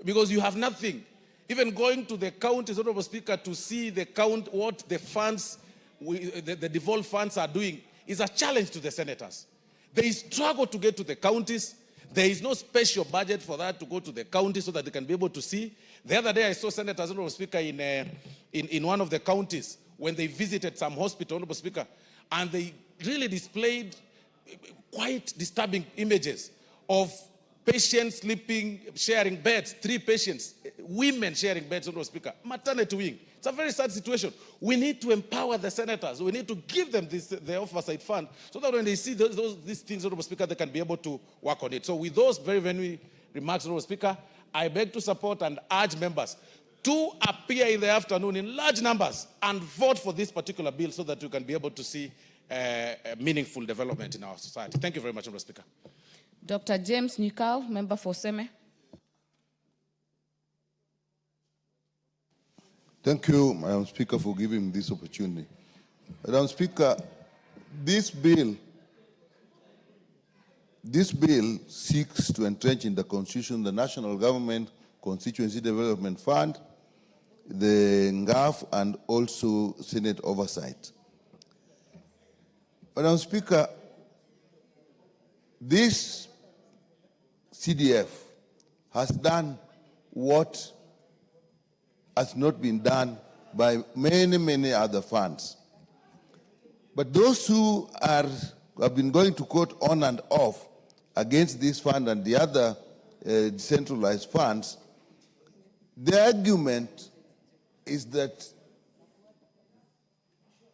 because you have nothing. Even going to the counties, Honorable Speaker, to see what the funds, the devolved funds are doing, is a challenge to the senators. They struggle to get to the counties. There is no special budget for that to go to the counties so that they can be able to see. The other day I saw senators, Honorable Speaker, in one of the counties when they visited some hospital, Honorable Speaker, and they really displayed quite disturbing images of patients sleeping, sharing beds, 3 patients, women sharing beds, Honorable Speaker, maternity wing. It's a very sad situation. We need to empower the senators. We need to give them the oversight fund, so that when they see these things, Honorable Speaker, they can be able to work on it. So with those very, very remarks, Honorable Speaker, I beg to support and urge members to appear in the afternoon in large numbers and vote for this particular bill, so that we can be able to see a meaningful development in our society. Thank you very much, Honorable Speaker. Dr. James Nyikao, member for Seme. Thank you, Madam Speaker, for giving me this opportunity. Madam Speaker, this bill seeks to entrench in the Constitution the National Government Constituency Development Fund, the NGAF, and also Senate oversight. Madam Speaker, this CDF has done what has not been done by many, many other funds. But those who have been going to court on and off against this fund and the other decentralized funds, the argument is that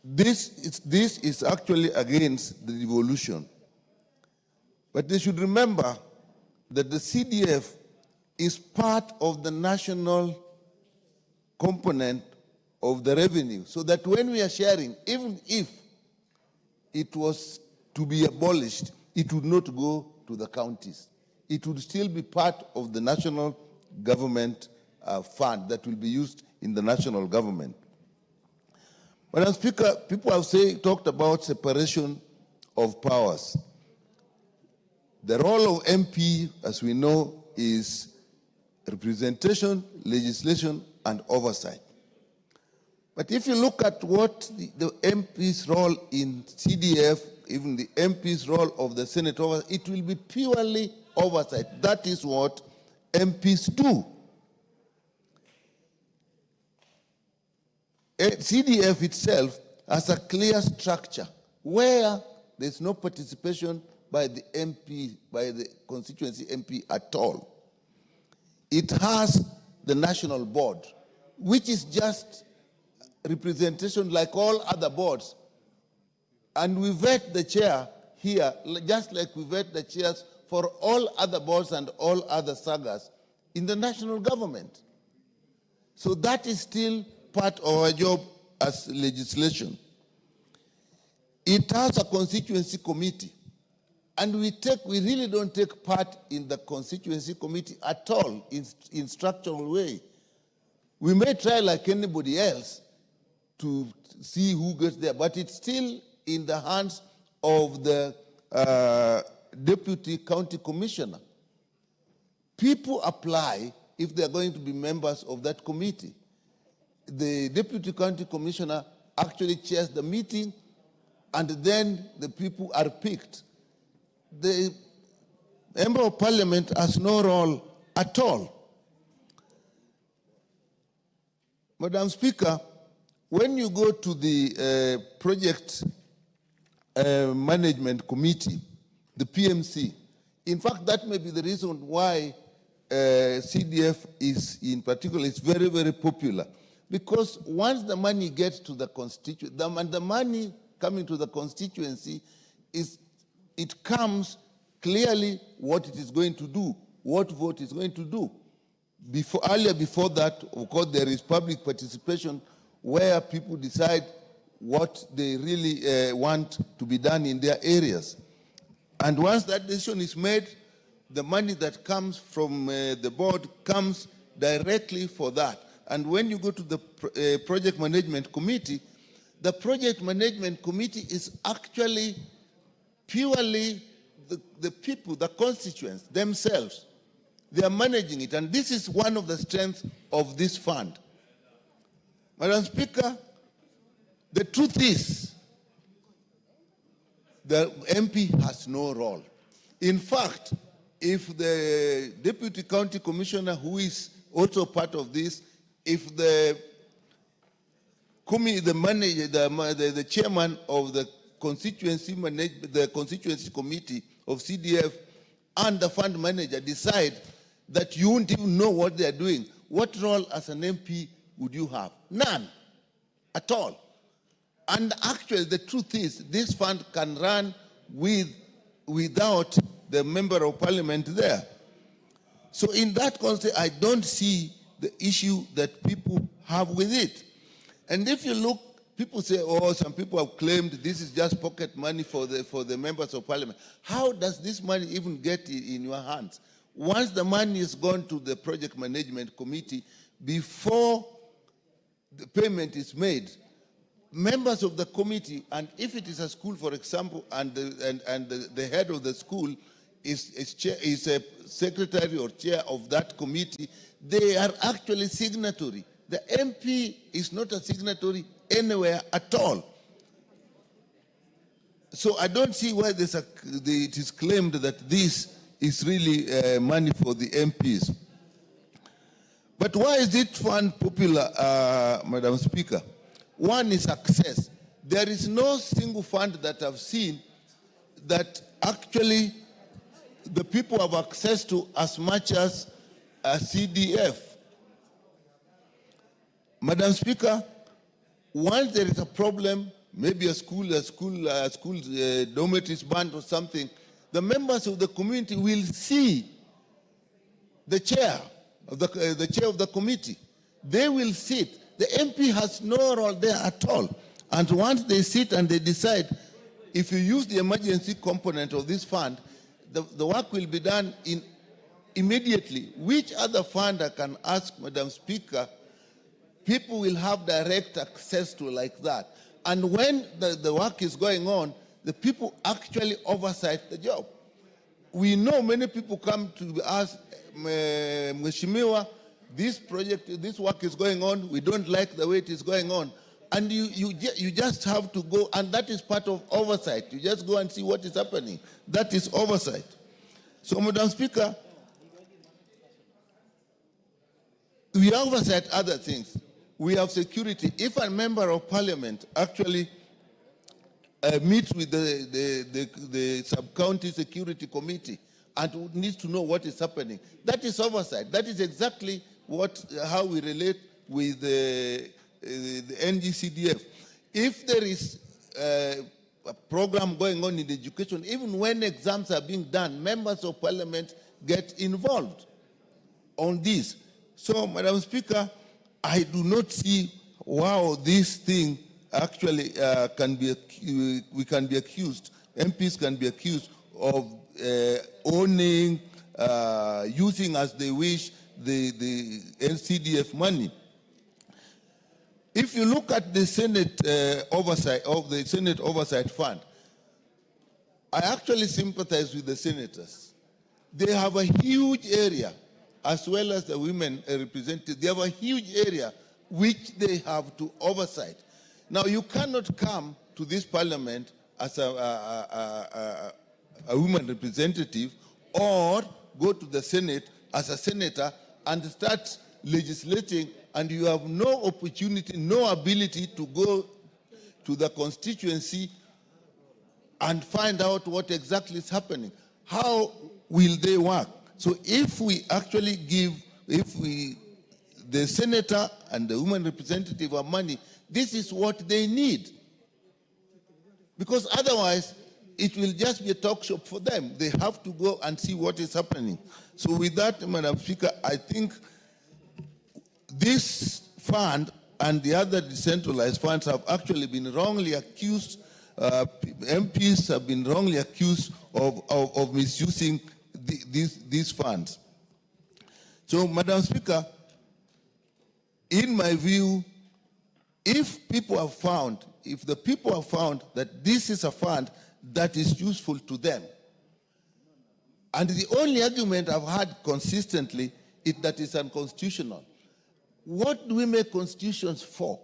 this is actually against the devolution. But they should remember that the CDF is part of the national component of the revenue, so that when we are sharing, even if it was to be abolished, it would not go to the counties. It would still be part of the national government fund that will be used in the national government. Madam Speaker, people have talked about separation of powers. The role of MP, as we know, is representation, legislation, and oversight. But if you look at what the MP's role in CDF, even the MP's role of the Senate, it will be purely oversight. That is what MPs do. CDF itself has a clear structure where there's no participation by the MP, by the constituency MP at all. It has the national board, which is just representation like all other boards. And we vet the chair here, just like we vet the chairs for all other boards and all other sagas in the national government. So that is still part of our job as legislation. It has a constituency committee, And we really don't take part in the constituency committee at all in structural way. We may try like anybody else to see who gets there, but it's still in the hands of the deputy county commissioner. People apply if they're going to be members of that committee. The deputy county commissioner actually chairs the meeting, and then the people are picked. The member of parliament has no role at all. Madam Speaker, when you go to the project management committee, the PMC, in fact, that may be the reason why CDF is in particular is very, very popular. Because once the money gets to the constituency, the money coming to the constituency, it comes clearly what it is going to do, what vote is going to do. Earlier before that, of course, there is public participation where people decide what they really want to be done in their areas. And once that decision is made, the money that comes from the board comes directly for that. And when you go to the project management committee, the project management committee is actually purely the people, the constituents themselves. They are managing it, and this is one of the strengths of this fund. Madam Speaker, the truth is, the MP has no role. In fact, if the deputy county commissioner, who is also part of this, if the manager, the chairman of the constituency committee of CDF and the fund manager decide that you won't even know what they are doing, what role as an MP would you have? None at all. And actually, the truth is, this fund can run without the member of parliament there. So in that context, I don't see the issue that people have with it. And if you look, people say, oh, some people have claimed this is just pocket money for the members of parliament. How does this money even get in your hands? Once the money is gone to the project management committee, before the payment is made, members of the committee, and if it is a school, for example, and the head of the school is a secretary or chair of that committee, they are actually signatory. The MP is not a signatory anywhere at all. So I don't see why it is claimed that this is really money for the MPs. But why is it fund popular, Madam Speaker? One is access. There is no single fund that I've seen that actually the people have access to as much as a CDF. Madam Speaker, once there is a problem, maybe a school dormitory is banned or something, the members of the community will see the chair of the committee. They will sit. The MP has no role there at all. And once they sit and they decide, if you use the emergency component of this fund, the work will be done immediately. Which other fund I can ask, Madam Speaker, people will have direct access to like that. And when the work is going on, the people actually oversight the job. We know many people come to us, Mheshimiwa, this work is going on, we don't like the way it is going on. And you just have to go, and that is part of oversight. You just go and see what is happening. That is oversight. So, Madam Speaker, we oversight other things. We have security. If a member of parliament actually meets with the sub-county security committee and needs to know what is happening, that is oversight. That is exactly how we relate with the NGCDF. If there is a program going on in education, even when exams are being done, members of parliament get involved on this. So, Madam Speaker, I do not see how this thing actually we can be accused, MPs can be accused owning, using as they wish the NCDF money. If you look at the Senate oversight of the Senate Oversight Fund, I actually sympathize with the senators. They have a huge area, as well as the women represented. They have a huge area which they have to oversight. Now, you cannot come to this parliament as a woman representative or go to the Senate as a senator and start legislating, and you have no opportunity, no ability to go to the constituency and find out what exactly is happening. How will they work? So if we actually give, the senator and the woman representative of money, this is what they need. Because otherwise, it will just be a talk shop for them. They have to go and see what is happening. So with that, Madam Speaker, I think this fund and the other decentralized funds have actually been wrongly accused. MPs have been wrongly accused of misusing these funds. So, Madam Speaker, in my view, if the people have found that this is a fund that is useful to them, and the only argument I've had consistently is that it's unconstitutional. What do we make constitutions for?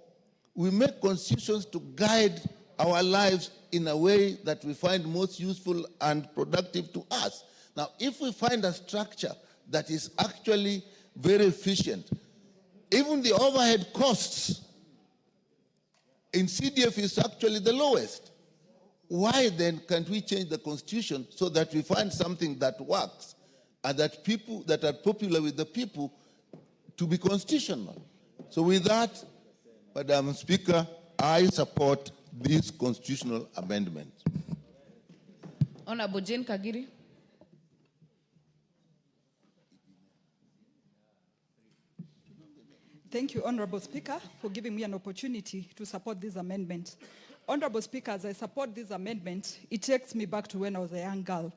We make constitutions to guide our lives in a way that we find most useful and productive to us. Now, if we find a structure that is actually very efficient, even the overhead costs in CDF is actually the lowest. Why then can't we change the constitution so that we find something that works and that people that are popular with the people to be constitutional? So with that, Madam Speaker, I support this constitutional amendment. Honorable Jane Kagiri. Thank you, Honorable Speaker, for giving me an opportunity to support this amendment. Honorable Speaker, as I support this amendment, it takes me back to when I was a young girl.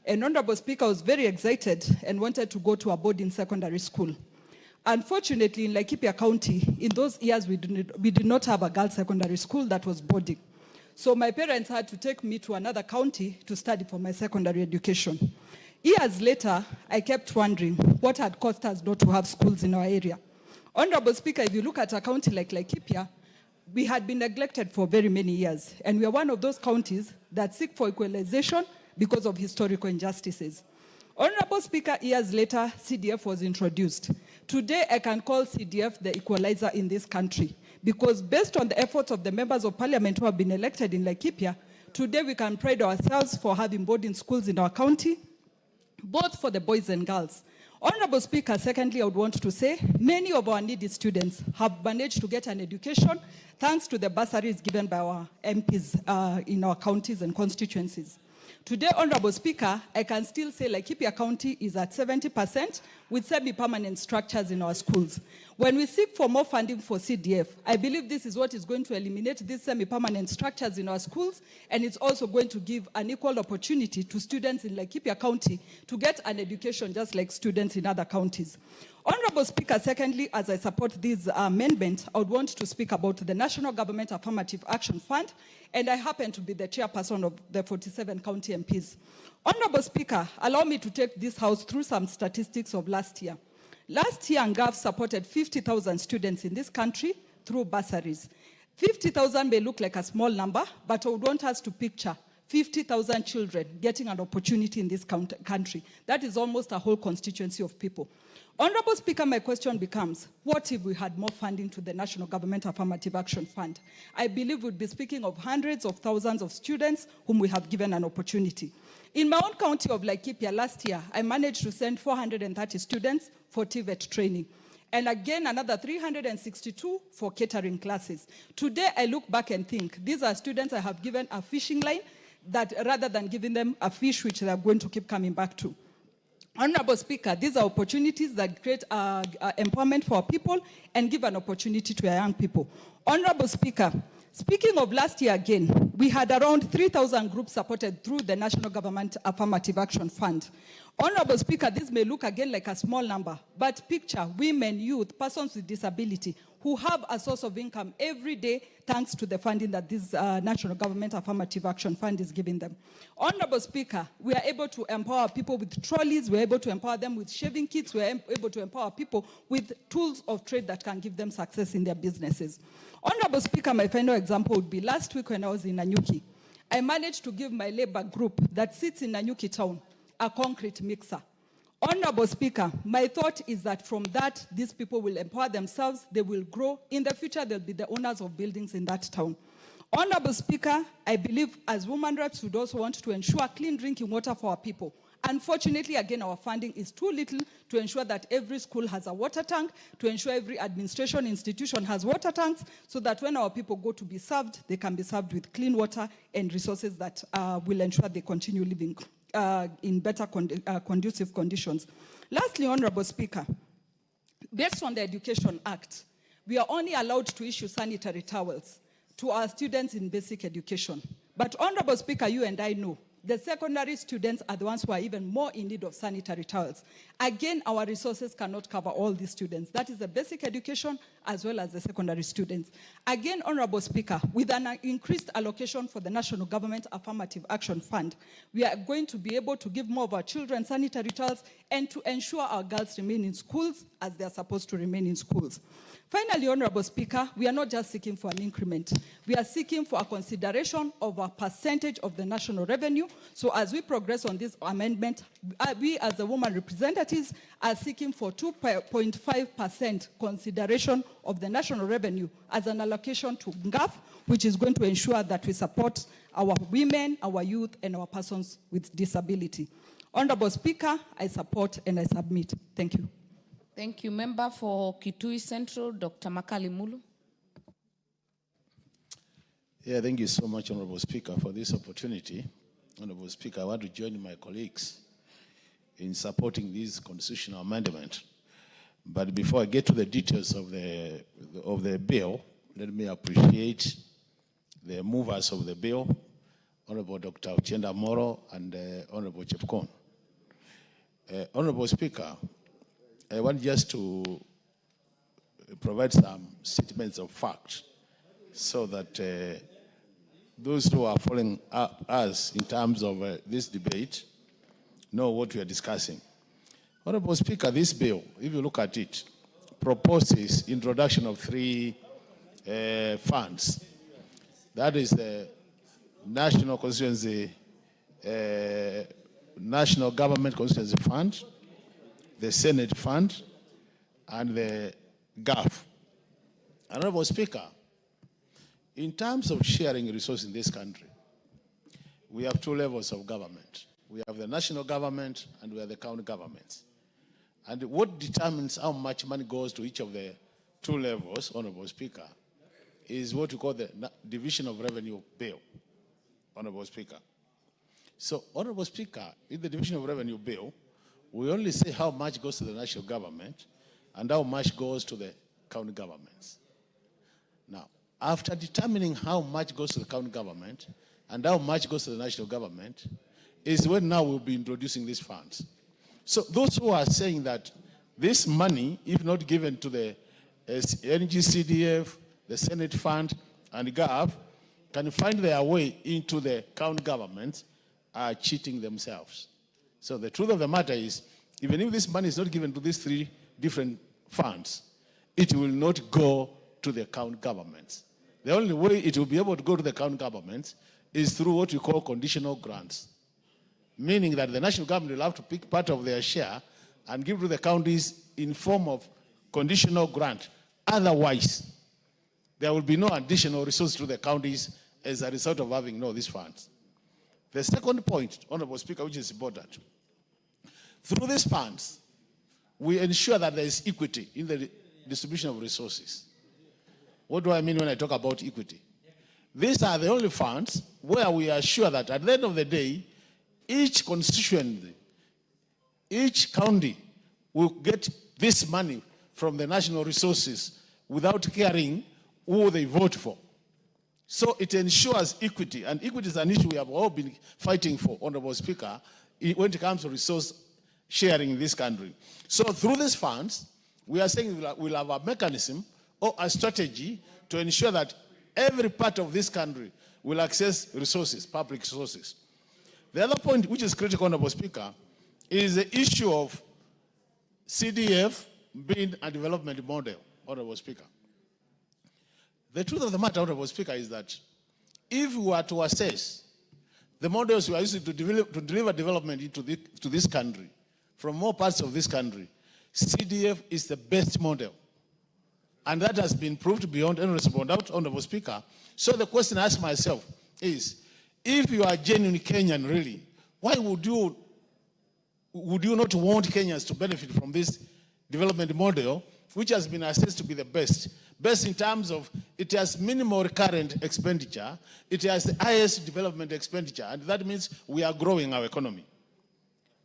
And Honorable Speaker, I was very excited and wanted to go to a boarding secondary school. Unfortunately, in Laikipia County, in those years, we did not have a girls' secondary school that was boarding. So my parents had to take me to another county to study for my secondary education. Years later, I kept wondering what had caused us not to have schools in our area. Honorable Speaker, if you look at a county like Laikipia, we had been neglected for very many years, and we are one of those counties that seek for equalization because of historical injustices. Honorable Speaker, years later, CDF was introduced. Today, I can call CDF the equalizer in this country, because based on the efforts of the members of parliament who have been elected in Laikipia, today we can pride ourselves for having boarding schools in our county, both for the boys and girls. Honorable Speaker, secondly, I would want to say many of our needy students have managed to get an education thanks to the bursaries given by our MPs in our counties and constituencies. Today, Honorable Speaker, I can still say Laikipia County is at 70% with semi-permanent structures in our schools. When we seek for more funding for CDF, I believe this is what is going to eliminate these semi-permanent structures in our schools, and it's also going to give an equal opportunity to students in Laikipia County to get an education just like students in other counties. Honorable Speaker, secondly, as I support this amendment, I would want to speak about the National Government Affirmative Action Fund, and I happen to be the chairperson of the 47 county MPs. Honorable Speaker, allow me to take this House through some statistics of last year. Last year, NGAF supported 50,000 students in this country through bursaries. 50,000 may look like a small number, but I would want us to picture 50,000 children getting an opportunity in this country. That is almost a whole constituency of people. Honorable Speaker, my question becomes, what if we had more funding to the National Government Affirmative Action Fund? I believe we'd be speaking of hundreds of thousands of students whom we have given an opportunity. In my own county of Laikipia last year, I managed to send 430 students for TVET training, and again another 362 for catering classes. Today, I look back and think, these are students I have given a fishing line that rather than giving them a fish which they are going to keep coming back to. Honorable Speaker, these are opportunities that create employment for our people and give an opportunity to our young people. Honorable Speaker, Speaking of last year again, we had around 3,000 groups supported through the National Government Affirmative Action Fund. Honorable Speaker, this may look again like a small number, but picture women, youth, persons with disability who have a source of income every day thanks to the funding that this National Government Affirmative Action Fund is giving them. Honorable Speaker, we are able to empower people with trolleys, we're able to empower them with shaving kits, we're able to empower people with tools of trade that can give them success in their businesses. Honorable Speaker, my final example would be last week when I was in Nanyuki. I managed to give my labor group that sits in Nanyuki town a concrete mixer. Honorable Speaker, my thought is that from that, these people will empower themselves, they will grow. In the future, they'll be the owners of buildings in that town. Honorable Speaker, I believe as women reps, we also want to ensure clean drinking water for our people. Unfortunately, again, our funding is too little to ensure that every school has a water tank, to ensure every administration institution has water tanks, so that when our people go to be served, they can be served with clean water and resources that will ensure they continue living in better conducive conditions. Lastly, Honorable Speaker, based on the Education Act, we are only allowed to issue sanitary towels to our students in basic education. But Honorable Speaker, you and I know the secondary students are the ones who are even more in need of sanitary towels. Again, our resources cannot cover all these students. That is the basic education as well as the secondary students. Again, Honorable Speaker, with an increased allocation for the National Government Affirmative Action Fund, we are going to be able to give more of our children sanitary towels and to ensure our girls remain in schools as they are supposed to remain in schools. Finally, Honorable Speaker, we are not just seeking for an increment. We are seeking for a consideration of a percentage of the national revenue. So as we progress on this amendment, we as the women representatives are seeking for 2.5% consideration of the national revenue as an allocation to NGAF, which is going to ensure that we support our women, our youth, and our persons with disability. Honorable Speaker, I support and I submit. Thank you. Thank you. Member for Kitui Central, Dr. Makali Mulu. Yeah, thank you so much, Honorable Speaker, for this opportunity. Honorable Speaker, I want to join my colleagues in supporting this constitutional amendment. But before I get to the details of the bill, let me appreciate the movers of the bill, Honorable Dr. Uchenda Moro and Honorable Chepkon. Honorable Speaker, I want just to provide some statements of fact so that those who are following us in terms of this debate know what we are discussing. Honorable Speaker, this bill, if you look at it, proposes introduction of 3 funds. That is the National Constituency, National Government Constituency Fund, the Senate Fund, and the GAF. Honorable Speaker, in terms of sharing resources in this country, we have 2 levels of government. We have the national government and we have the county governments. And what determines how much money goes to each of the 2 levels, Honorable Speaker, is what we call the Division of Revenue Bill, Honorable Speaker. So, Honorable Speaker, in the Division of Revenue Bill, we only say how much goes to the national government and how much goes to the county governments. Now, after determining how much goes to the county government and how much goes to the national government, is when now we'll be introducing these funds. So those who are saying that this money, if not given to the NGCDF, the Senate Fund, and GAF, can find their way into the county governments, are cheating themselves. So the truth of the matter is, even if this money is not given to these 3 different funds, it will not go to the county governments. The only way it will be able to go to the county governments is through what we call conditional grants, meaning that the national government will have to pick part of their share and give to the counties in form of conditional grant. Otherwise, there will be no additional resources to the counties as a result of having these funds. The second point, Honorable Speaker, which is important, through these funds, we ensure that there is equity in the distribution of resources. What do I mean when I talk about equity? These are the only funds where we are sure that at the end of the day, each constituency, each county will get this money from the national resources without caring who they vote for. So it ensures equity, and equity is an issue we have all been fighting for, Honorable Speaker, when it comes to resource sharing in this country. So through these funds, we are saying we'll have a mechanism or a strategy to ensure that every part of this country will access resources, public resources. The other point which is critical, Honorable Speaker, is the issue of CDF being a development model, Honorable Speaker. The truth of the matter, Honorable Speaker, is that if we were to assess the models we are using to deliver development to this country, from more parts of this country, CDF is the best model. And that has been proved beyond any reasonable doubt, Honorable Speaker. So the question I ask myself is, if you are genuine Kenyan, really, why would you not want Kenyans to benefit from this development model, which has been assessed to be the best? Best in terms of it has minimal recurrent expenditure, it has the highest development expenditure, and that means we are growing our economy.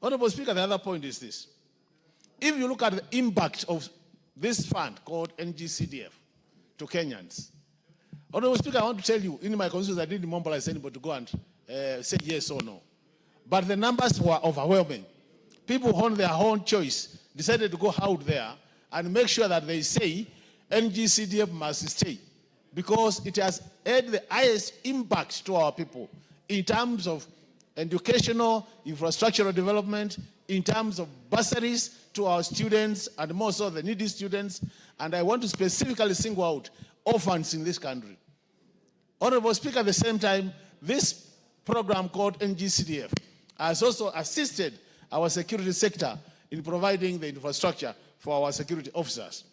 Honorable Speaker, the other point is this. If you look at the impact of this fund called NGCDF to Kenyans, Honorable Speaker, I want to tell you, in my constituency, I didn't mobilize anybody to go and say yes or no. But the numbers were overwhelming. People on their own choice decided to go out there and make sure that they say NGCDF must stay, because it has had the highest impact to our people in terms of educational, infrastructural development, in terms of bursaries to our students, and more so the needy students. And I want to specifically single out orphans in this country. Honorable Speaker, at the same time, this program called NGCDF has also assisted our security sector in providing the infrastructure for our security officers.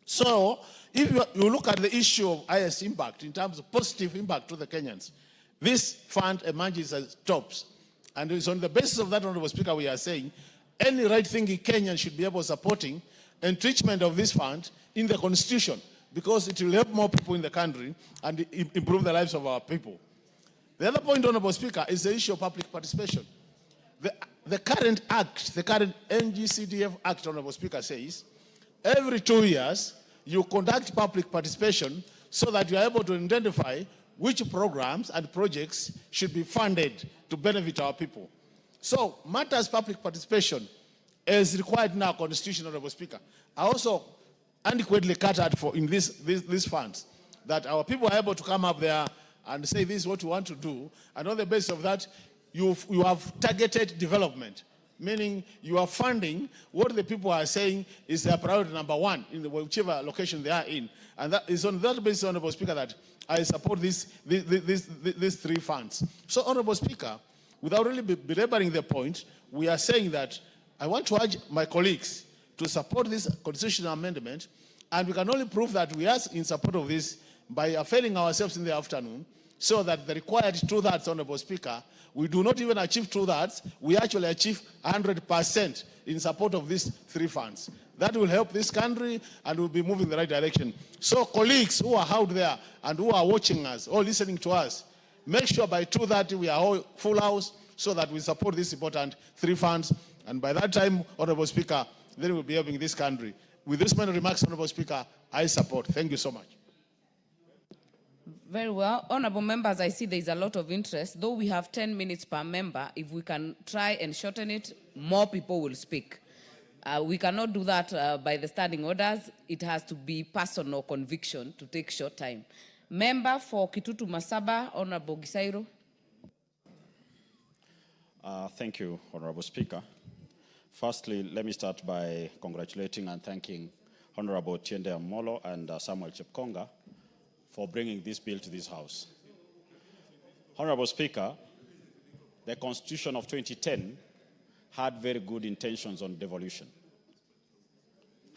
So, if you look at the issue of highest impact in terms of positive impact to the Kenyans, this fund emerges as tops. And it's on the basis of that, Honorable Speaker, we are saying any right-thinking Kenyan should be able to supporting enrichment of this fund in the Constitution, because it will help more people in the country and improve the lives of our people. The other point, Honorable Speaker, is the issue of public participation. The current act, the current NGCDF Act, Honorable Speaker, says every 2 years you conduct public participation so that you are able to identify which programs and projects should be funded to benefit our people. So, matters public participation is required in our Constitution, Honorable Speaker. I also adequately catered for in these funds that our people are able to come up there and say this is what we want to do, and on the basis of that, you have targeted development, meaning you are funding what the people are saying is their priority number one in whichever location they are in. And that is on that basis, Honorable Speaker, that I support these three funds. So, Honorable Speaker, without really belaboring the point, we are saying that I want to urge my colleagues to support this constitutional amendment, and we can only prove that we are in support of this by availing ourselves in the afternoon, so that the required 2/3, Honorable Speaker, we do not even achieve 2/3, we actually achieve 100% in support of these three funds. That will help this country and will be moving in the right direction. So colleagues who are out there and who are watching us or listening to us, make sure by 2:30 we are all full house so that we support these important three funds. And by that time, Honorable Speaker, then we'll be helping this country. With this many remarks, Honorable Speaker, I support. Thank you so much. Very well. Honorable members, I see there is a lot of interest. Though we have 10 minutes per member, if we can try and shorten it, more people will speak. We cannot do that by the standing orders. It has to be personal conviction to take short time. Member for Kitutu Masaba, Honorable Gisairo. Thank you, Honorable Speaker. Firstly, let me start by congratulating and thanking Honorable Tiende Amolo and Samuel Chepkonga for bringing this bill to this House. Honorable Speaker, the Constitution of 2010 had very good intentions on devolution.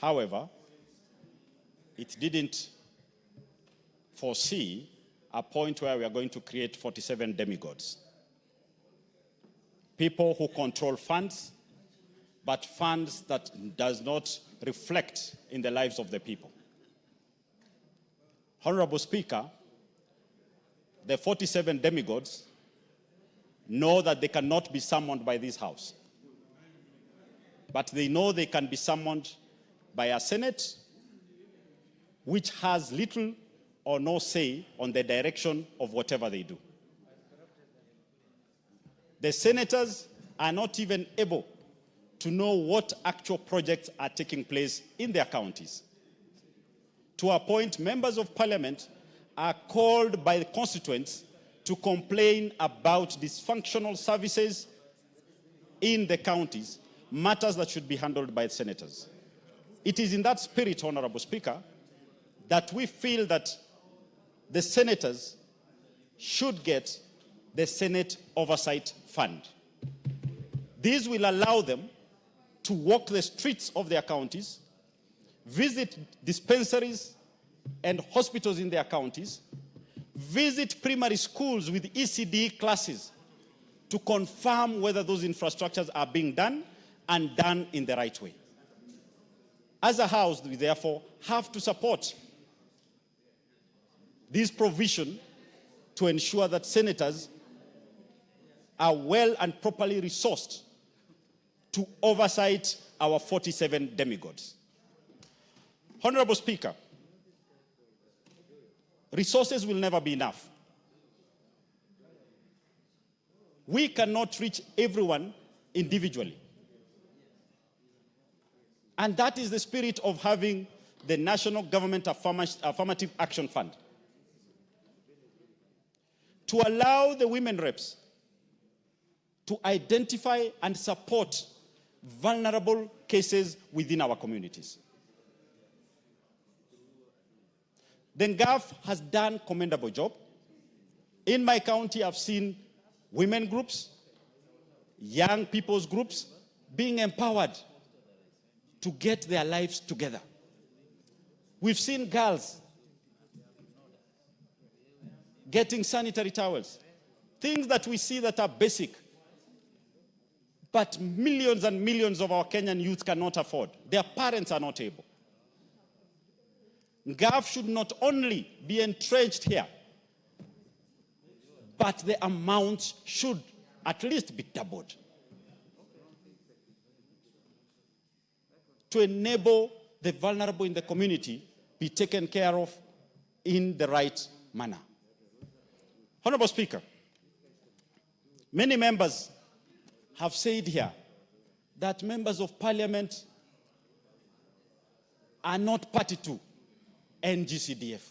However, it didn't foresee a point where we are going to create 47 demigods. People who control funds, but funds that does not reflect in the lives of the people. Honorable Speaker, the 47 demigods know that they cannot be summoned by this House. But they know they can be summoned by a Senate which has little or no say on the direction of whatever they do. The senators are not even able to know what actual projects are taking place in their counties. To a point, members of parliament are called by the constituents to complain about dysfunctional services in the counties, matters that should be handled by the senators. It is in that spirit, Honorable Speaker, that we feel that the senators should get the Senate Oversight Fund. This will allow them to walk the streets of their counties, visit dispensaries and hospitals in their counties, visit primary schools with ECD classes to confirm whether those infrastructures are being done and done in the right way. As a House, we therefore have to support this provision to ensure that senators are well and properly resourced to oversight our 47 demigods. Honorable Speaker, resources will never be enough. We cannot reach everyone individually. And that is the spirit of having the National Government Affirmative Action Fund, to allow the women reps to identify and support vulnerable cases within our communities. The NGAF has done a commendable job. In my county, I've seen women groups, young people's groups being empowered to get their lives together. We've seen girls getting sanitary towels, things that we see that are basic, but millions and millions of our Kenyan youth cannot afford. Their parents are not able. NGAF should not only be entrenched here, but the amount should at least be doubled to enable the vulnerable in the community be taken care of in the right manner. Honorable Speaker, many members have said here that members of parliament are not party to NGCDF.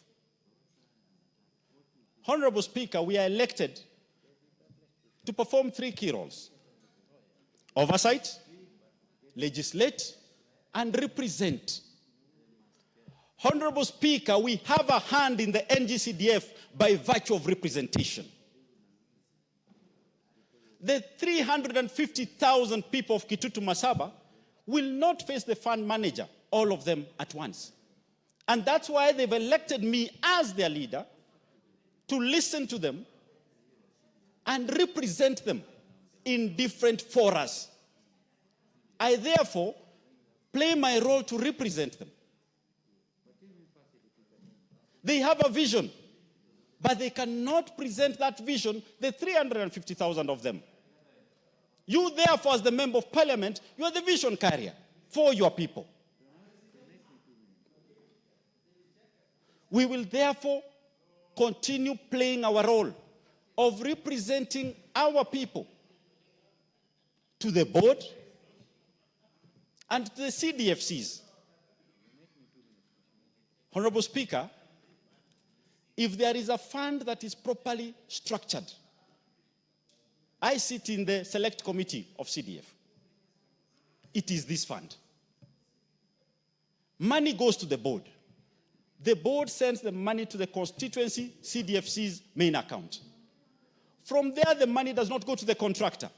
Honorable Speaker, we are elected to perform 3 key roles: oversight, legislate, and represent. Honorable Speaker, we have a hand in the NGCDF by virtue of representation. The 350,000 people of Kitutu Masaba will not face the fund manager, all of them at once. And that's why they've elected me as their leader to listen to them and represent them in different forums. I therefore play my role to represent them. They have a vision, but they cannot present that vision, the 350,000 of them. You therefore, as the member of parliament, you are the vision carrier for your people. We will therefore continue playing our role of representing our people to the board and to the CDFCs. Honorable Speaker, if there is a fund that is properly structured, I sit in the select committee of CDF. It is this fund. Money goes to the board. The board sends the money to the constituency CDFC's main account. From there, the money does not go to the contractor.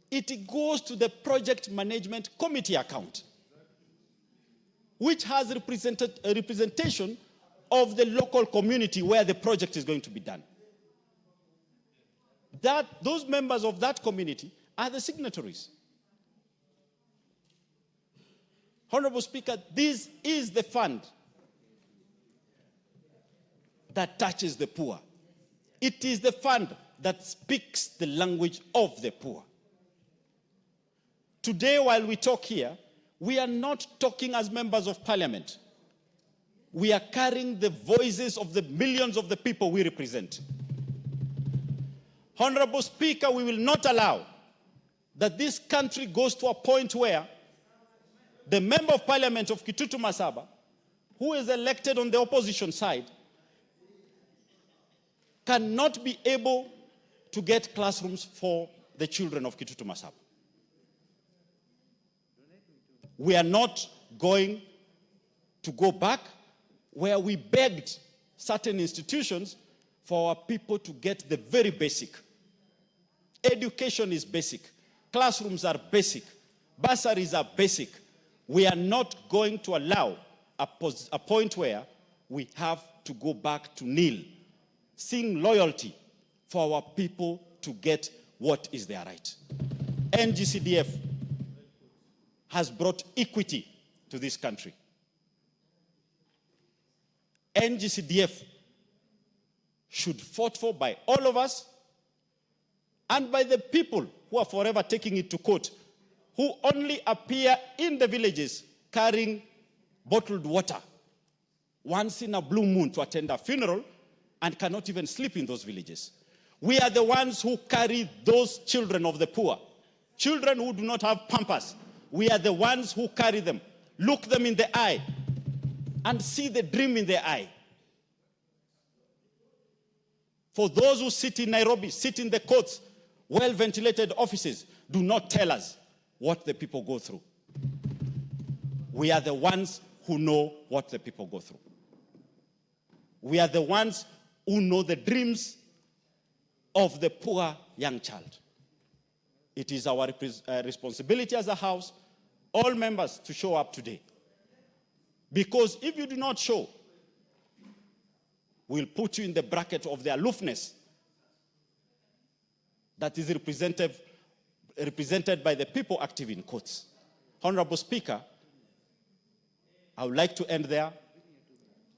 It goes to the project management committee account, which has a representation of the local community where the project is going to be done. Those members of that community are the signatories. Honorable Speaker, this is the fund that touches the poor. It is the fund that speaks the language of the poor. Today, while we talk here, we are not talking as members of parliament. we are carrying the voices of the millions of the people we represent. Honorable Speaker, we will not allow that this country goes to a point where the Member of Parliament of Kitutu Masaba, who is elected on the opposition side, cannot be able to get classrooms for the children of Kitutu Masaba. We are not going to go back where we begged certain institutions for our people to get the very basic. Education is basic. Classrooms are basic. Bursaries are basic. We are not going to allow a point where we have to go back to nil, seeing loyalty for our people to get what is their right. NGCDF has brought equity to this country. NGCDF should fought for by all of us and by the people who are forever taking it to court, who only appear in the villages carrying bottled water once in a blue moon to attend a funeral and cannot even sleep in those villages. We are the ones who carry those children of the poor, children who do not have pampers. We are the ones who carry them, look them in the eye, and see the dream in their eye. For those who sit in Nairobi, sit in the courts, well-ventilated offices, do not tell us what the people go through. We are the ones who know what the people go through. We are the ones who know the dreams of the poor young child. It is our responsibility as a House, all members, to show up today. Because if you do not show, we'll put you in the bracket of the aloofness that is represented by the people active in courts. Honorable Speaker, I would like to end there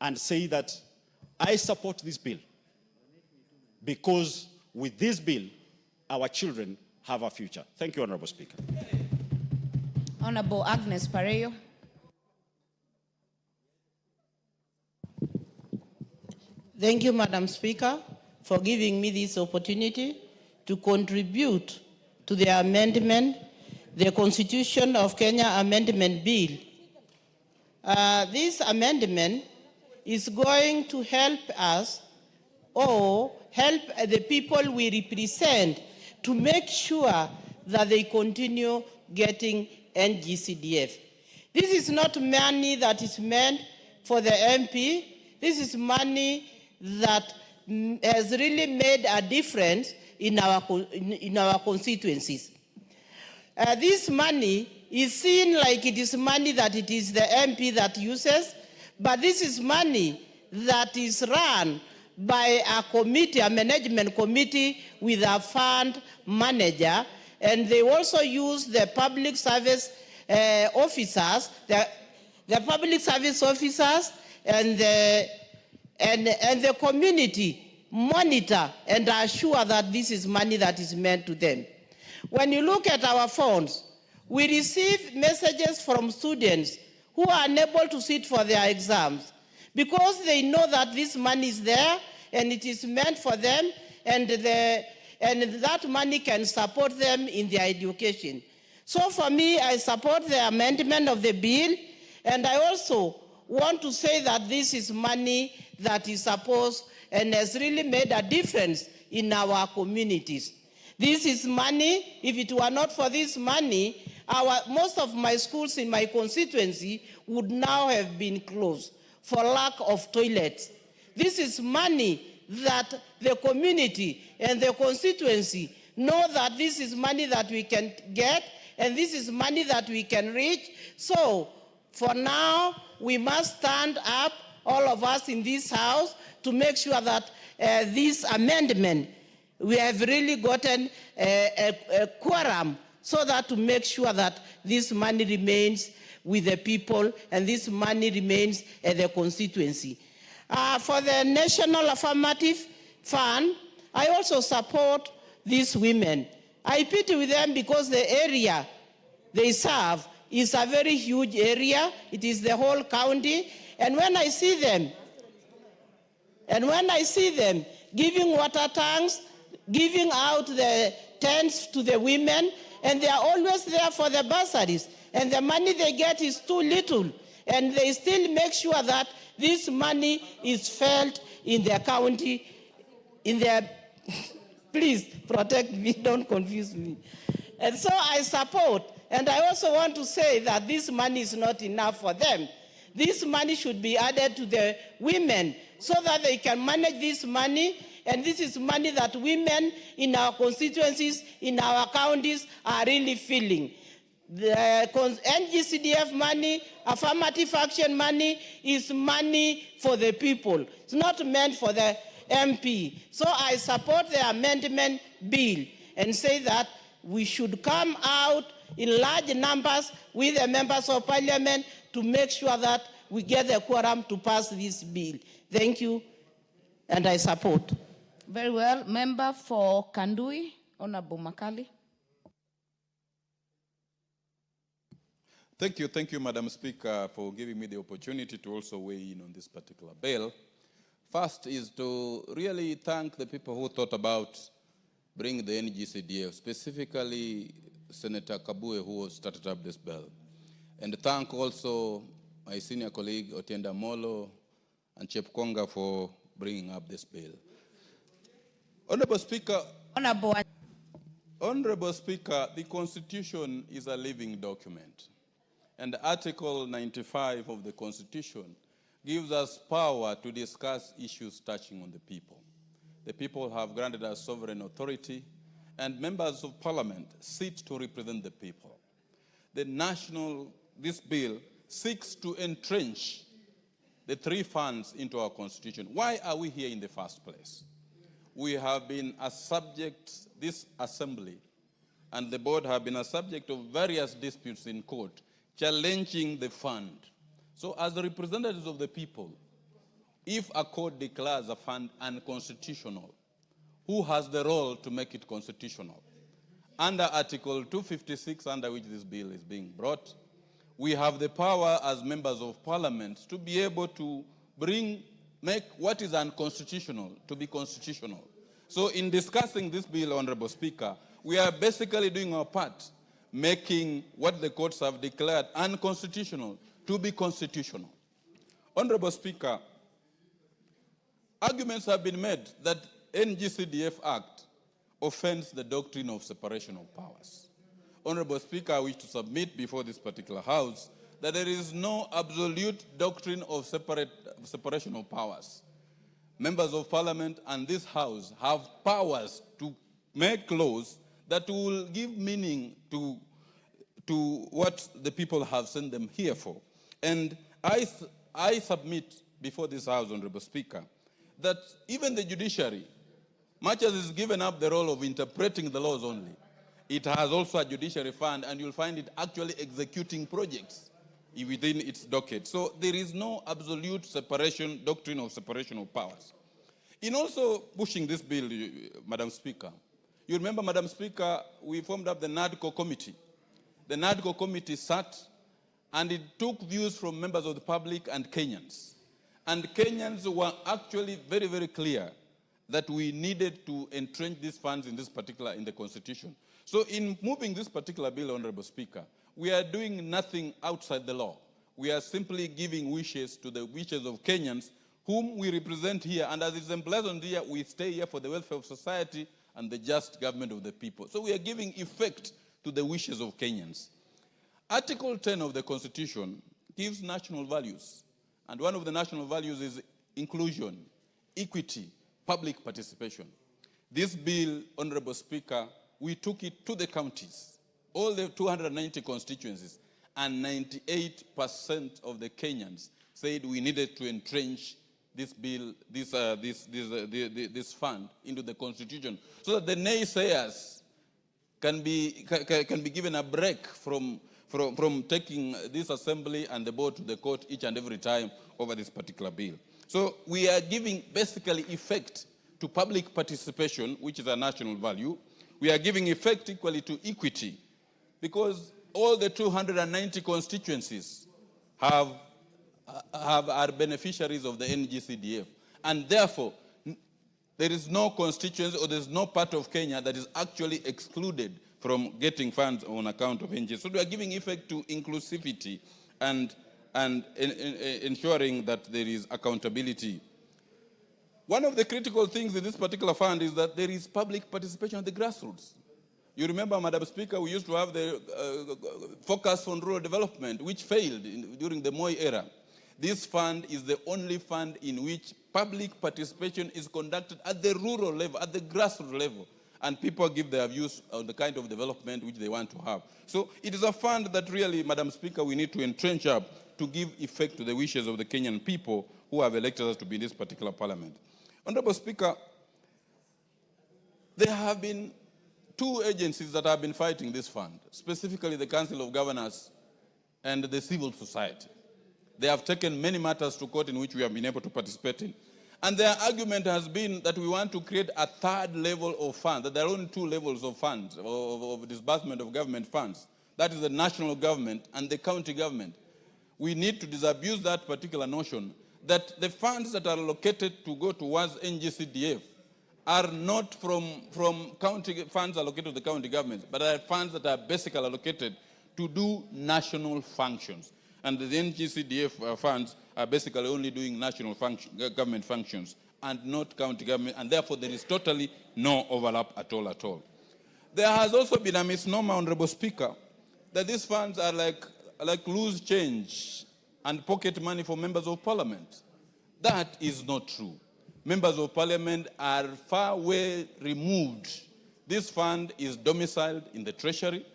and say that I support this bill because with this bill, our children have a future. Thank you, Honorable Speaker. Honorable Agnes Pareyo. Thank you, Madam Speaker, for giving me this opportunity to contribute to the amendment, the Constitution of Kenya Amendment Bill. This amendment is going to help us or help the people we represent to make sure that they continue getting NGCDF. This is not money that is meant for the MP. This is money that has really made a difference in our constituencies. This money is seen like it is money that it is the MP that uses, but this is money that is run by a committee, a management committee with a fund manager, and they also use the public service officers, the public service officers and the community monitor and assure that this is money that is meant to them. When you look at our phones, we receive messages from students who are unable to sit for their exams because they know that this money is there and it is meant for them, and that money can support them in their education. So for me, I support the amendment of the bill, and I also want to say that this is money that is supposed and has really made a difference in our communities. This is money. If it were not for this money, most of my schools in my constituency would now have been closed for lack of toilets. This is money that the community and the constituency know that this is money that we can get, and this is money that we can reach. So for now, we must stand up, all of us in this House, to make sure that this amendment, we have really gotten a quorum so that to make sure that this money remains with the people and this money remains at the constituency. For the National Affirmative Fund, I also support these women. I pity with them because the area they serve is a very huge area. It is the whole county, And when I see them, giving water tanks, giving out the tents to the women, and they are always there for the bursaries, and the money they get is too little, and they still make sure that this money is felt in their county, in their, please protect me, don't confuse me. And so I support, and I also want to say that this money is not enough for them. This money should be added to the women so that they can manage this money, and this is money that women in our constituencies, in our counties are really feeling. The NGCDF money, affirmative action money, is money for the people. It's not meant for the MP. So I support the amendment bill and say that we should come out in large numbers with the members of parliament to make sure that we get the quorum to pass this bill. Thank you, and I support. Very well. Member for Kandui, Honorable Makali. Thank you, Madam Speaker, for giving me the opportunity to also weigh in on this particular bill. First is to really thank the people who thought about bringing the NGCDF, specifically Senator Kabue, who started up this bill. And thank also my senior colleague, Otiende Amolo, and Chepkonga for bringing up this bill. Honorable Speaker, the Constitution is a living document. And Article 95 of the Constitution gives us power to discuss issues touching on the people. The people have granted us sovereign authority, and members of parliament sit to represent the people. This bill seeks to entrench the three funds into our constitution. Why are we here in the first place? We have been a subject, this assembly and the board have been a subject of various disputes in court, challenging the fund. So as the representatives of the people, if a court declares a fund unconstitutional, who has the role to make it constitutional? Under Article 256, under which this bill is being brought, we have the power as members of parliament to be able to make what is unconstitutional to be constitutional. So in discussing this bill, Honorable Speaker, we are basically doing our part, making what the courts have declared unconstitutional to be constitutional. Honorable Speaker, arguments have been made that NGCDF Act offends the doctrine of separation of powers. Honorable Speaker, I wish to submit before this particular House that there is no absolute doctrine of separation of powers. Members of Parliament and this House have powers to make laws that will give meaning to what the people have sent them here for. And I submit before this House, Honorable Speaker, that even the judiciary, much as it's given up the role of interpreting the laws only, it has also a judiciary fund, and you'll find it actually executing projects within its docket. So there is no absolute doctrine of separation of powers. In also pushing this bill, Madam Speaker, you remember, Madam Speaker, we formed up the NADCO committee. The NADCO committee sat, and it took views from members of the public and Kenyans. And Kenyans were actually very, very clear that we needed to entrench these funds in the Constitution. So in moving this particular bill, Honorable Speaker, we are doing nothing outside the law. We are simply giving wishes to the wishes of Kenyans whom we represent here. And as it's emblazoned here, we stay here for the welfare of society and the just government of the people. So we are giving effect to the wishes of Kenyans. Article 10 of the Constitution gives national values. And one of the national values is inclusion, equity, public participation. This bill, Honorable Speaker, we took it to the counties, all the 290 constituencies, and 98% of the Kenyans said we needed to entrench this bill, this fund into the Constitution, so that the naysayers can be given a break from taking this assembly and the board to the court each and every time over this particular bill. So we are giving basically effect to public participation, which is a national value. We are giving effect equally to equity, because all the 290 constituencies have are beneficiaries of the NGCDF. And therefore, there is no constituency or there's no part of Kenya that is actually excluded from getting funds on account of NGCDF. So we are giving effect to inclusivity and ensuring that there is accountability. One of the critical things in this particular fund is that there is public participation at the grassroots. You remember, Madam Speaker, we used to have the focus on rural development, which failed during the Moi era. This fund is the only fund in which public participation is conducted at the rural level, at the grassroots level, and people give their views on the kind of development which they want to have. So it is a fund that really, Madam Speaker, we need to entrench up to give effect to the wishes of the Kenyan people who have elected us to be in this particular parliament. Honorable Speaker, there have been two agencies that have been fighting this fund, specifically the Council of Governors and the civil society. They have taken many matters to court in which we have been able to participate in. And their argument has been that we want to create a third level of funds, that there are only two levels of funds, of disbursement of government funds. That is the national government and the county government. We need to disabuse that particular notion that the funds that are allocated to go towards NGCDF are not from county funds allocated to the county governments, but are funds that are basically allocated to do national functions. And the NGCDF funds are basically only doing national government functions and not county government, and therefore there is totally no overlap at all. There has also been a misnomer, Honorable Speaker, that these funds are like loose change and pocket money for members of parliament. That is not true. Members of parliament are far way removed. This fund is domiciled in the treasury.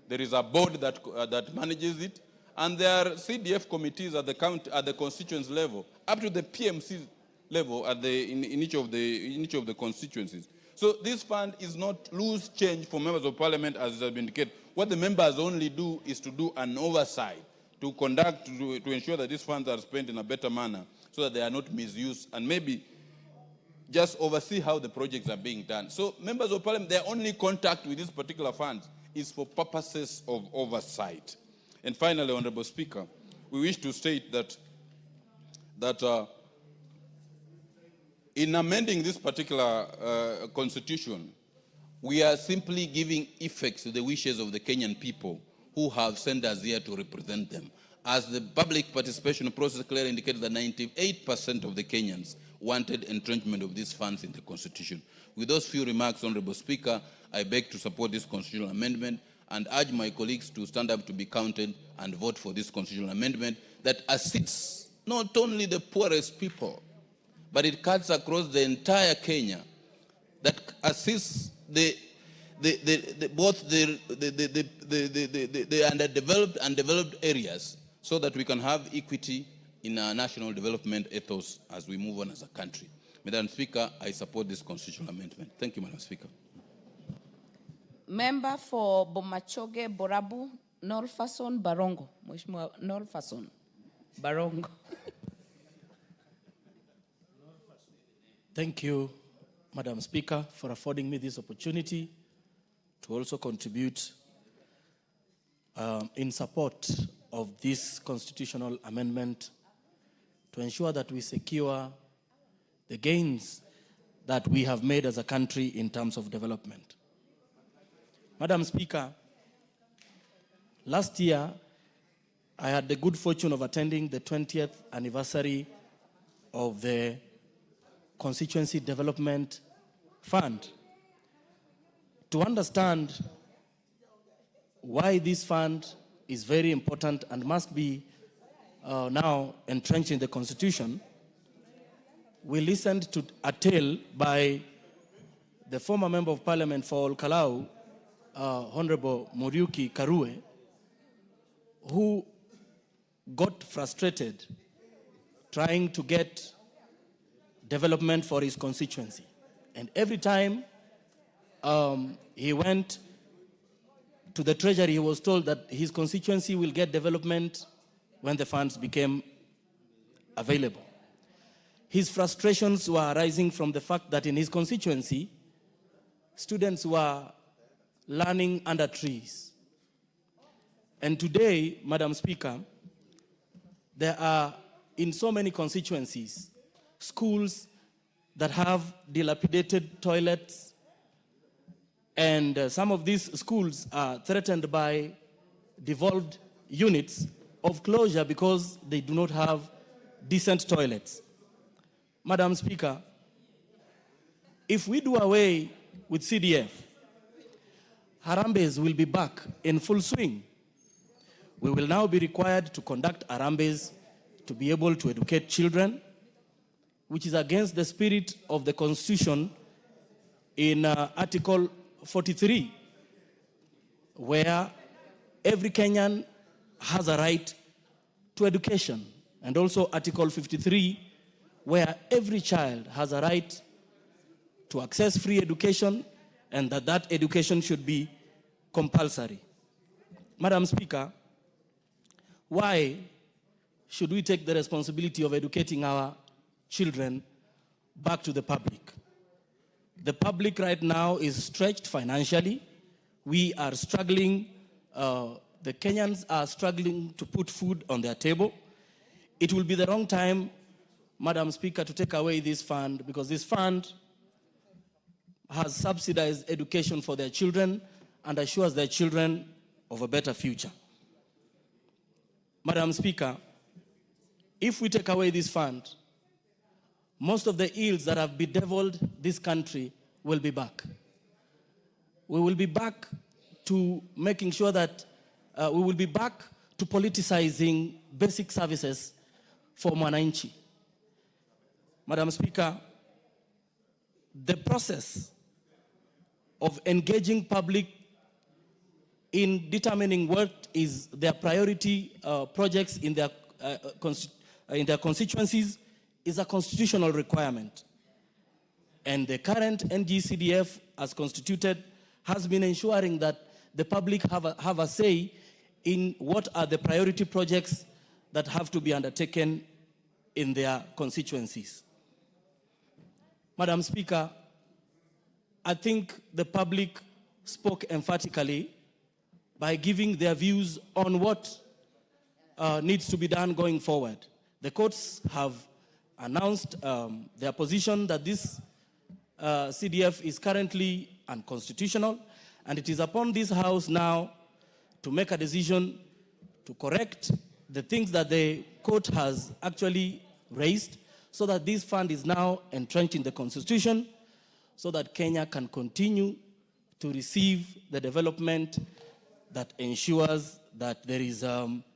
There is a board that manages it. And there are CDF committees at the constituency level, up to the PMC level in each of the constituencies. So this fund is not loose change for members of parliament, as has been indicated. What the members only do is to do an oversight, to ensure that these funds are spent in a better manner, so that they are not misused, and maybe just oversee how the projects are being done. So members of parliament, their only contact with these particular funds is for purposes of oversight. And finally, Honorable Speaker, we wish to state that in amending this particular constitution, we are simply giving effect to the wishes of the Kenyan people who have sent us here to represent them. As the public participation process clearly indicated that 98% of the Kenyans wanted entrenchment of these funds in the Constitution. With those few remarks, Honorable Speaker, I beg to support this constitutional amendment and urge my colleagues to stand up to be counted and vote for this constitutional amendment that assists not only the poorest people, but it cuts across the entire Kenya, that assists both the underdeveloped and developed areas, so that we can have equity in our national development ethos as we move on as a country. Madam Speaker, I support this constitutional amendment. Thank you, Madam Speaker. Member for Bomachoge, Borabu, Nolfason, Barongo. Mheshimiwa Nolfason, Barongo. Thank you, Madam Speaker, for affording me this opportunity to also contribute in support of this constitutional amendment to ensure that we secure the gains that we have made as a country in terms of development. Madam Speaker, last year, I had the good fortune of attending the 20th anniversary of the Constituency Development Fund. To understand why this fund is very important and must be now entrenched in the Constitution, we listened to a tale by the former Member of Parliament for Olkalau, Honorable Muriuki Karue, who got frustrated trying to get development for his constituency. And every time he went to the treasury, he was told that his constituency will get development when the funds became available. His frustrations were arising from the fact that in his constituency, students were learning under trees. And today, Madam Speaker, there are in so many constituencies, schools that have dilapidated toilets, and some of these schools are threatened by devolved units of closure because they do not have decent toilets. Madam Speaker, if we do away with CDF, Harambes will be back in full swing. We will now be required to conduct Harambes to be able to educate children, which is against the spirit of the Constitution in Article 43, where every Kenyan has a right to education, and also Article 53, where every child has a right to access free education, and that education should be compulsory. Madam Speaker, why should we take the responsibility of educating our children back to the public? The public right now is stretched financially. We are struggling, the Kenyans are struggling to put food on their table. It will be the wrong time, Madam Speaker, to take away this fund, because this fund has subsidized education for their children and assures their children of a better future. Madam Speaker, if we take away this fund, most of the ills that have bedeviled this country will be back. We will be back to making sure that we will be back to politicizing basic services for Mwananchi. Madam Speaker, the process of engaging public in determining what is their priority projects in their constituencies is a constitutional requirement. And the current NGCDF, as constituted, has been ensuring that the public have a say in what are the priority projects that have to be undertaken in their constituencies. Madam Speaker, I think the public spoke emphatically by giving their views on what needs to be done going forward. The courts have announced their position that this CDF is currently unconstitutional, and it is upon this House now to make a decision to correct the things that the court has actually raised, so that this fund is now entrenched in the Constitution, so that Kenya can continue to receive the development that ensures that there is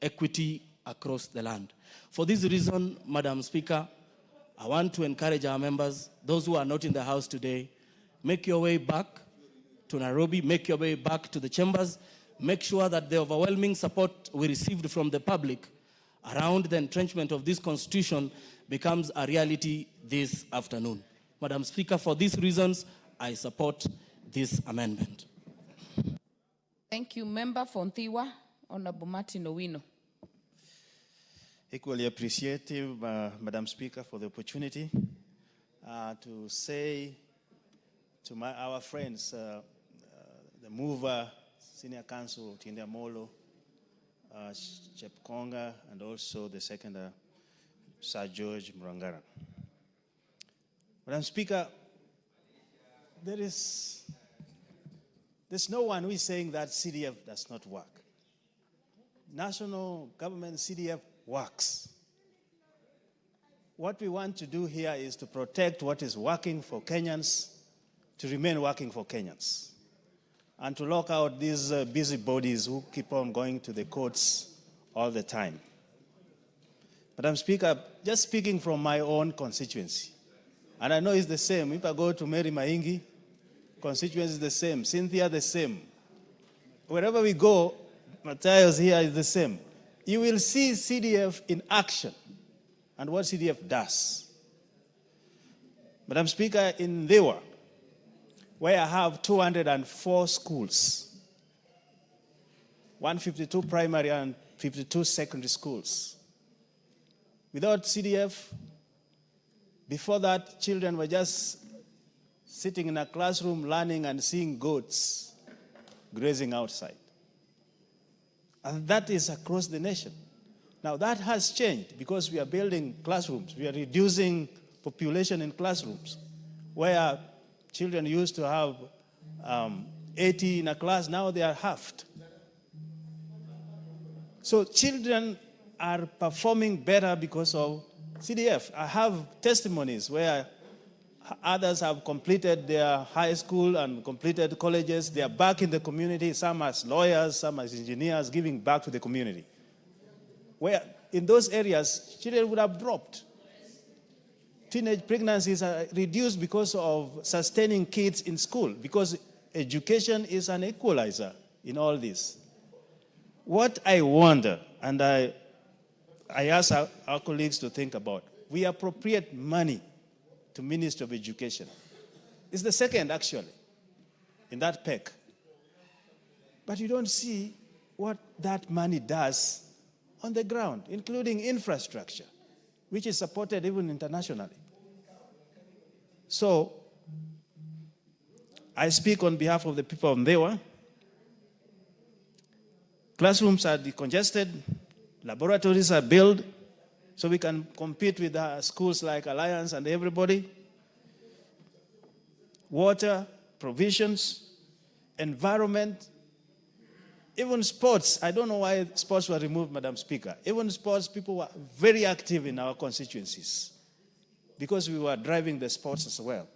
equity across the land. For this reason, Madam Speaker, I want to encourage our members, those who are not in the House today, make your way back to Nairobi, make your way back to the chambers, make sure that the overwhelming support we received from the public around the entrenchment of this Constitution becomes a reality this afternoon. Madam Speaker, for these reasons, I support this amendment. Thank you. Member for Nthiwa, Honorable Martin Owino. Equally appreciative, Madam Speaker, for the opportunity to say to our friends, the mover, Senior Counsel Otiende Amolo, Chepkonga, and also the second, Sir George Murangara. Madam Speaker, there's no one who is saying that CDF does not work. National government CDF works. What we want to do here is to protect what is working for Kenyans, to remain working for Kenyans, and to lock out these busybodies who keep on going to the courts all the time. Madam Speaker, just speaking from my own constituency, and I know it's the same. If I go to Mary Maingi, constituency is the same. Cynthia, the same. Wherever we go, Matthias here is the same. You will see CDF in action and what CDF does. Madam Speaker, in Dewa, where I have 204 schools, 152 primary and 52 secondary schools. Without CDF, before that, children were just sitting in a classroom learning and seeing goats grazing outside. And that is across the nation. Now that has changed because we are building classrooms. We are reducing population in classrooms. Where children used to have 80 in a class, now they are halved. So children are performing better because of CDF. I have testimonies where others have completed their high school and completed colleges. They are back in the community, some as lawyers, some as engineers, giving back to the community. Where in those areas, children would have dropped. Teenage pregnancies are reduced because of sustaining kids in school, because education is an equalizer in all this. What I wonder, and I ask our colleagues to think about, we appropriate money to Ministry of Education. It's the second, actually, in that pack. But you don't see what that money does on the ground, including infrastructure, which is supported even internationally. So, I speak on behalf of the people of Mbewa. Classrooms are decongested, laboratories are built, so we can compete with schools like Alliance and everybody. Water, provisions, environment, even sports. I don't know why sports were removed, Madam Speaker. Even sports, people were very active in our constituencies because we were driving the sports as well.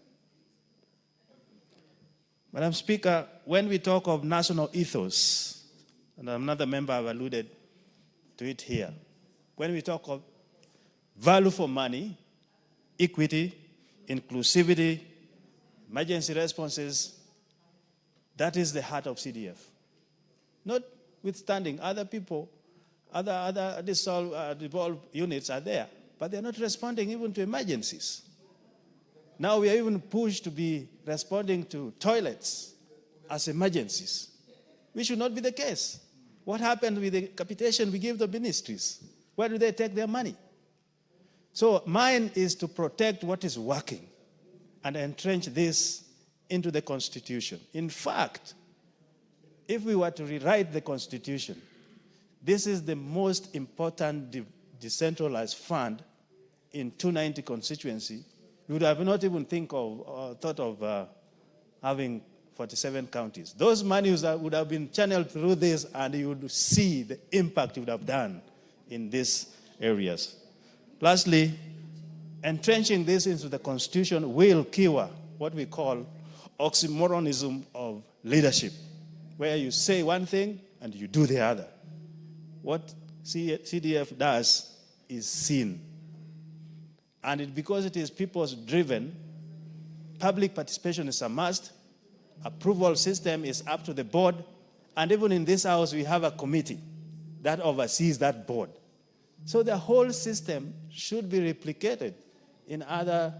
Madam Speaker, when we talk of national ethos, and another member have alluded to it here, when we talk of value for money, equity, inclusivity, emergency responses, that is the heart of CDF. Notwithstanding, other people, other devolved units are there, but they're not responding even to emergencies. Now we are even pushed to be responding to toilets as emergencies, which should not be the case. What happened with the capitation we give the ministries? Where do they take their money? So mine is to protect what is working and entrench this into the Constitution. In fact, if we were to rewrite the Constitution, this is the most important decentralized fund in 290 constituency. We would have not even thought of having 47 counties. Those monies would have been channeled through this, and you would see the impact it would have done in these areas. Lastly, entrenching this into the Constitution will cure what we call oxymoronism of leadership, where you say one thing and you do the other. What CDF does is seen. And because it is people's driven, public participation is a must, approval system is up to the board, and even in this house we have a committee that oversees that board. So the whole system should be replicated in other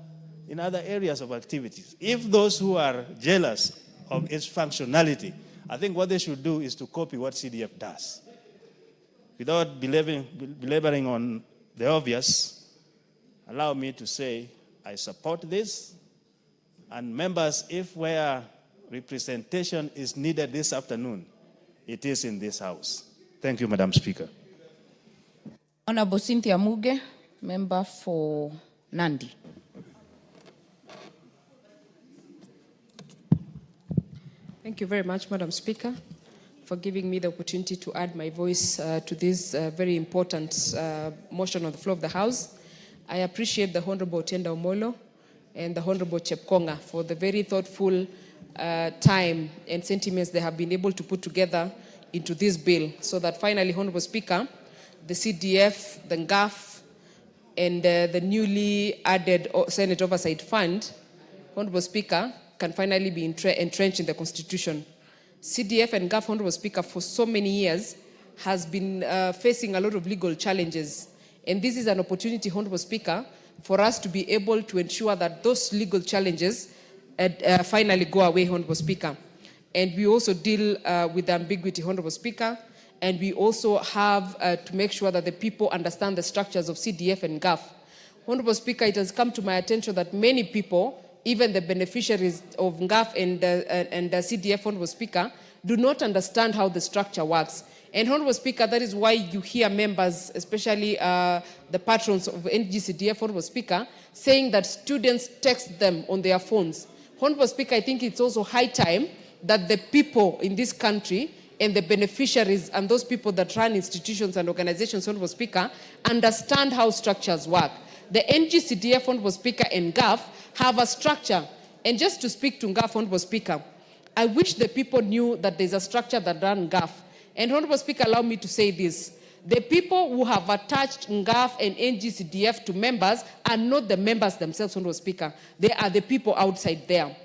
areas of activities. If those who are jealous of its functionality, I think what they should do is to copy what CDF does. Without belaboring on the obvious, allow me to say I support this. And members, if where representation is needed this afternoon, it is in this house. Thank you, Madam Speaker. Honorable Cynthia Muge, member for Nandi. Thank you very much, Madam Speaker, for giving me the opportunity to add my voice to this very important motion on the floor of the House. I appreciate the Honorable Otiende Amollo and the Honorable Chepkonga for the very thoughtful time and sentiments they have been able to put together into this bill, so that finally, Honorable Speaker, the CDF, the NGAF, and the newly added Senate Oversight Fund, Honorable Speaker, can finally be entrenched in the Constitution. CDF and NGAF, Honorable Speaker, for so many years has been facing a lot of legal challenges. And this is an opportunity, Honorable Speaker, for us to be able to ensure that those legal challenges finally go away, Honorable Speaker. And we also deal with the ambiguity, Honorable Speaker, and we also have to make sure that the people understand the structures of CDF and NGAF. Honorable Speaker, it has come to my attention that many people even the beneficiaries of NGAF and the CDF, Honorable Speaker, do not understand how the structure works. And Honorable Speaker, that is why you hear members, especially the patrons of NGCDF, Honorable Speaker, saying that students text them on their phones. Honorable Speaker, I think it's also high time that the people in this country and the beneficiaries and those people that run institutions and organizations, Honorable Speaker, understand how structures work. The NGCDF, Honorable Speaker, and GAF have a structure. And just to speak to GAF, Honorable Speaker, I wish the people knew that there's a structure that runs GAF. And Honorable Speaker, allow me to say this. The people who have attached NGAF and NGCDF to members are not the members themselves, Honorable Speaker. They are the people outside there.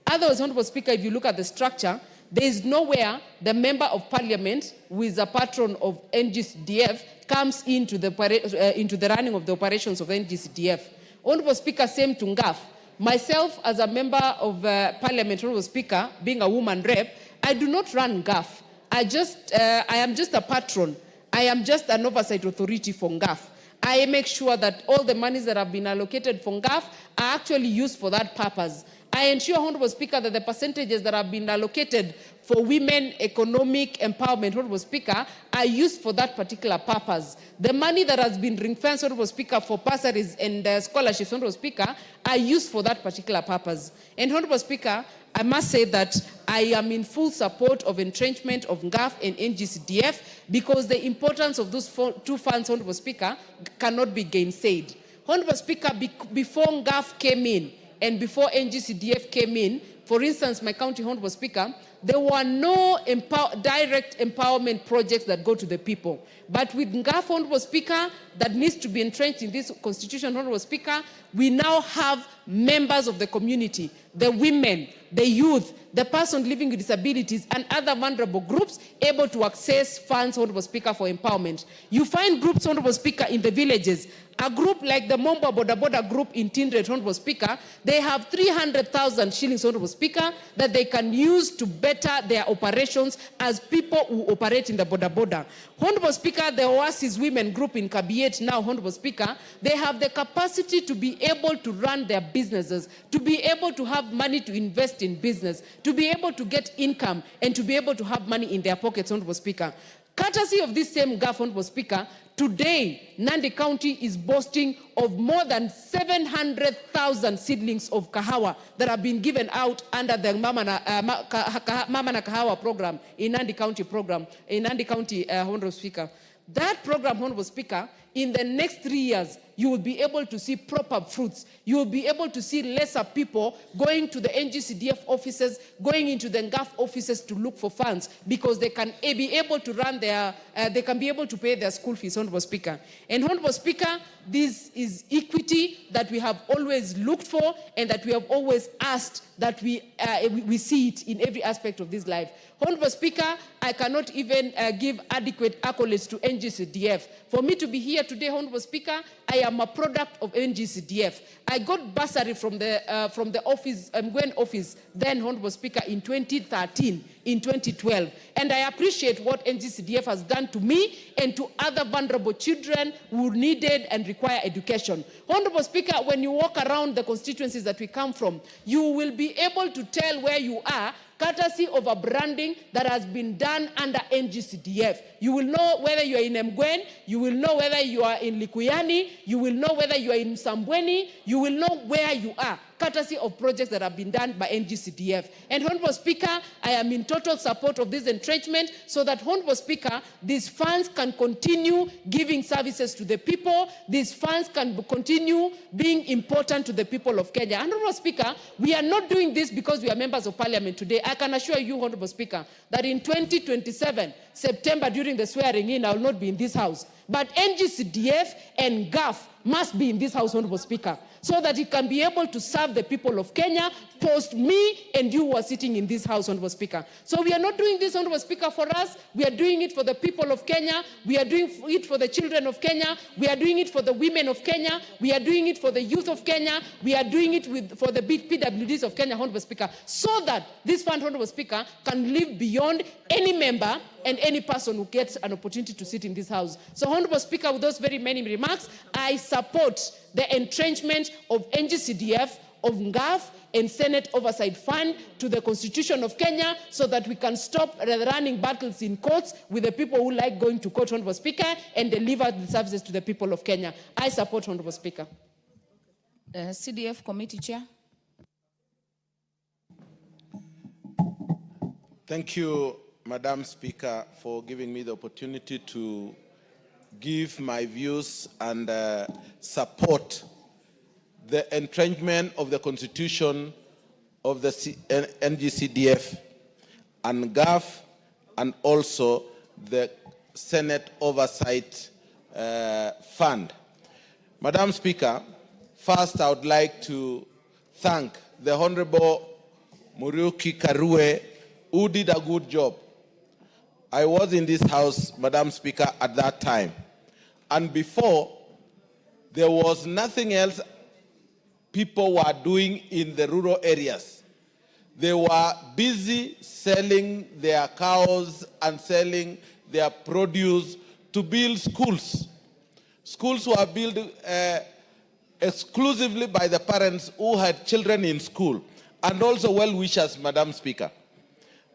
Otherwise, Honorable Speaker, if you look at the structure, there is nowhere the member of parliament who is a patron of NGCDF comes into the running of the operations of NGCDF. Honorable Speaker, same to NGAF. Myself, as a member of parliament, Honorable Speaker, being a woman rep, I do not run NGAF. I am just a patron. I am just an oversight authority for NGAF. I make sure that all the monies that have been allocated for NGAF are actually used for that purpose. I ensure, Honorable Speaker, that the percentages that have been allocated for women economic empowerment, Honorable Speaker, are used for that particular purpose. The money that has been ring-fenced, Honorable Speaker, for bursaries and scholarships, Honorable Speaker, are used for that particular purpose. And Honorable Speaker, I must say that I am in full support of entrenchment of NGAF and NGCDF because the importance of those two funds, Honorable Speaker, cannot be gainsaid. Honorable Speaker, before NGAF came in and before NGCDF came in, for instance, my county, Honorable Speaker, there were no direct empowerment projects that go to the people. But with NGAF, Honorable Speaker, that needs to be entrenched in this constitution, Honorable Speaker, we now have members of the community, the women, the youth, the persons living with disabilities, and other vulnerable groups able to access funds, Honorable Speaker, for empowerment. You find groups, Honorable Speaker, in the villages. A group like the Momba Boda Boda group in Tindred, Honorable Speaker, they have 300,000 shillings, Honorable Speaker, that they can use to better their operations as people who operate in the Boda Boda. Honorable Speaker, the Oasis Women group in Kabiet now, Honorable Speaker, they have the capacity to be able to run their businesses, to be able to have money to invest in business, to be able to get income, and to be able to have money in their pockets, Honorable Speaker. Courtesy of this same GAF, Honorable Speaker, today, Nandi County is boasting of more than 700,000 seedlings of kahawa that have been given out under the Mama na Kahawa program in Nandi County Honorable Speaker. That program, Honorable Speaker, in the next 3 years, you will be able to see proper fruits. You will be able to see lesser people going to the NGCDF offices, going into the NGAF offices to look for funds because they can be able to run they can be able to pay their school fees, Honorable Speaker. And Honorable Speaker, this is equity that we have always looked for and that we have always asked that we see it in every aspect of this life. Honorable Speaker, I cannot even give adequate accolades to NGCDF. For me to be here today, Honorable Speaker, I am a product of NGCDF. I got bursary from the office, Gwen office, then Honorable Speaker, in 2013, in 2012. And I appreciate what NGCDF has done to me and to other vulnerable children who needed and require education. Honorable Speaker, when you walk around the constituencies that we come from, you will be able to tell where you are courtesy of a branding that has been done under NGCDF. You will know whether you are in Mgwen, you will know whether you are in Likuyani, you will know whether you are in Sambweni, you will know where you are, courtesy of projects that have been done by NGCDF. And Honorable Speaker, I am in total support of this entrenchment so that, Honorable Speaker, these funds can continue giving services to the people, these funds can continue being important to the people of Kenya. Honorable Speaker, we are not doing this because we are members of parliament today. I can assure you, Honorable Speaker, that in 2027, September, during the swearing in, I will not be in this house. But NGCDF and GAF must be in this house, Honorable Speaker, so that it can be able to serve the people of Kenya post me and you who are sitting in this house, Honorable Speaker. So we are not doing this, Honorable Speaker, for us. We are doing it for the people of Kenya. We are doing it for the children of Kenya. We are doing it for the women of Kenya. We are doing it for the youth of Kenya. We are doing it for the big PWDs of Kenya, Honorable Speaker, so that this fund, Honorable Speaker, can live beyond any member and any person who gets an opportunity to sit in this house. So, Honorable Speaker, with those very many remarks, I support the entrenchment of NGCDF, of NGAF and Senate Oversight Fund to the Constitution of Kenya so that we can stop running battles in courts with the people who like going to court, Honorable Speaker, and deliver the services to the people of Kenya. I support, Honorable Speaker. CDF Committee Chair. Thank you, Madam Speaker, for giving me the opportunity to give my views and support the entrenchment of the Constitution of the NGCDF and GAF, and also the Senate Oversight Fund. Madam Speaker, first I would like to thank the Honorable Muriuki Karue, who did a good job. I was in this house, Madam Speaker, at that time. And before, there was nothing else people were doing in the rural areas. They were busy selling their cows and selling their produce to build schools. Schools were built exclusively by the parents who had children in school, and also well-wishers, Madam Speaker.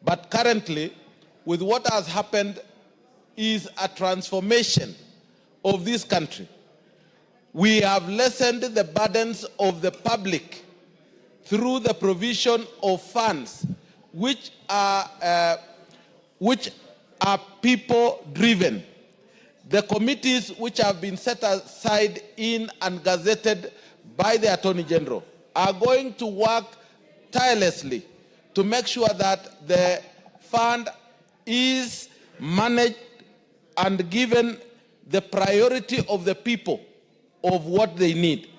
But currently, with what has happened is a transformation of this country. We have lessened the burdens of the public through the provision of funds which are people-driven. The committees which have been set aside in and gazetted by the Attorney General are going to work tirelessly to make sure that the fund is managed and given the priority of the people of what they need.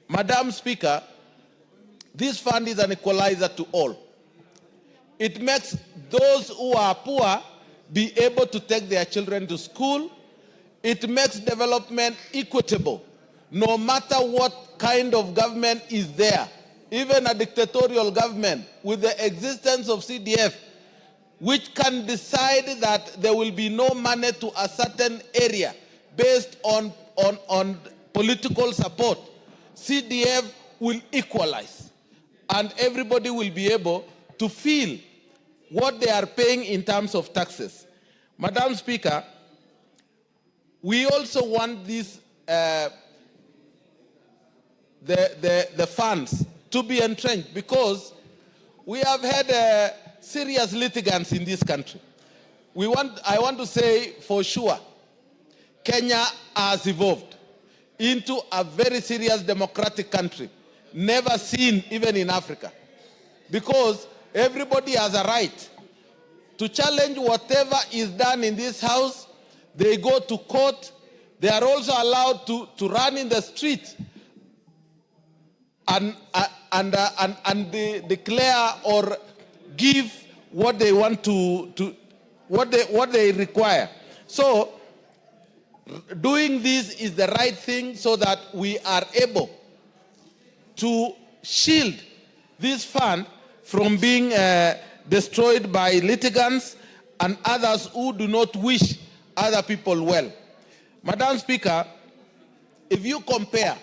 Madam Speaker, this fund is an equalizer to all. It makes those who are poor be able to take their children to school. It makes development equitable, no matter what kind of government is there. Even a dictatorial government with the existence of CDF, which can decide that there will be no money to a certain area based on political support, CDF will equalize. And everybody will be able to feel what they are paying in terms of taxes. Madam Speaker, we also want this, the funds to be entrenched, because we have had serious litigants in this country. I want to say for sure, Kenya has evolved into a very serious democratic country, never seen even in Africa, because everybody has a right to challenge whatever is done in this house. They go to court. They are also allowed to run in the street and declare or give what they want what they require. So doing this is the right thing so that we are able to shield this fund from being destroyed by litigants and others who do not wish other people well. Madam Speaker, if you compare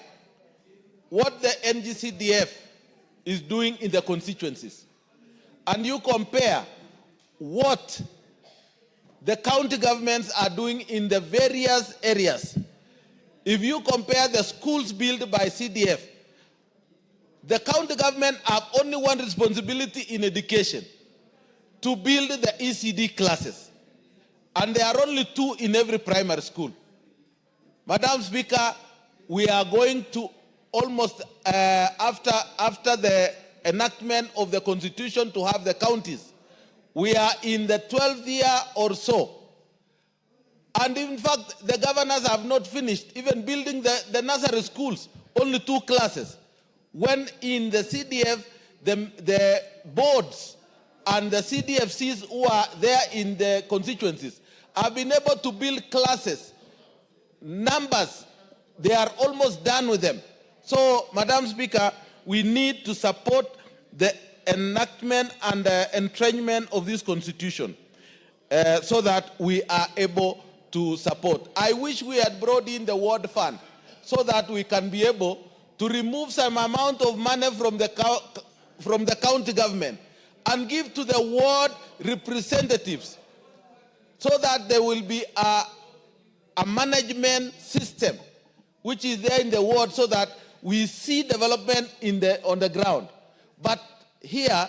what the NGCDF is doing in the constituencies, and you compare what the county governments are doing in the various areas, if you compare the schools built by CDF, the county government have only one responsibility in education: to build the ECD classes. And there are only 2 in every primary school. Madam Speaker, we are going to almost, after the enactment of the Constitution, to have the counties. We are in the 12th year or so. And in fact, the governors have not finished even building the nursery schools, only 2 classes. When in the CDF, the boards and the CDFCs who are there in the constituencies have been able to build classes, numbers. They are almost done with them. So, Madam Speaker, we need to support the enactment and the entrenchment of this constitution so that we are able to support. I wish we had brought in the ward fund so that we can be able to remove some amount of money from the county government and give to the ward representatives so that there will be a management system which is there in the ward so that we see development on the ground. But here,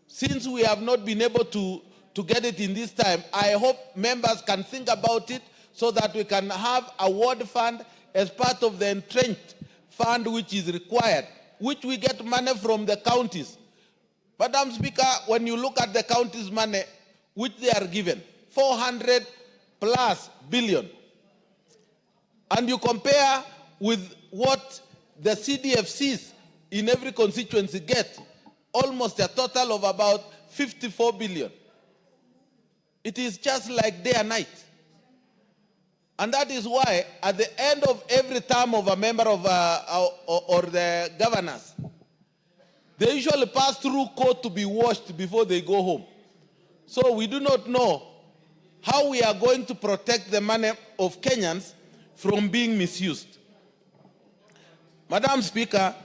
since we have not been able to get it in this time, I hope members can think about it so that we can have a ward fund as part of the entrenched fund which is required, which we get money from the counties. Madam Speaker, when you look at the counties' money which they are given, 400+ billion, and you compare with what the CDFCs in every constituency get, almost a total of about 54 billion. It is just like day and night. And that is why at the end of every term of a member of or the governors, they usually pass through court to be washed before they go home. So we do not know how we are going to protect the money of Kenyans from being misused. Madam Speaker,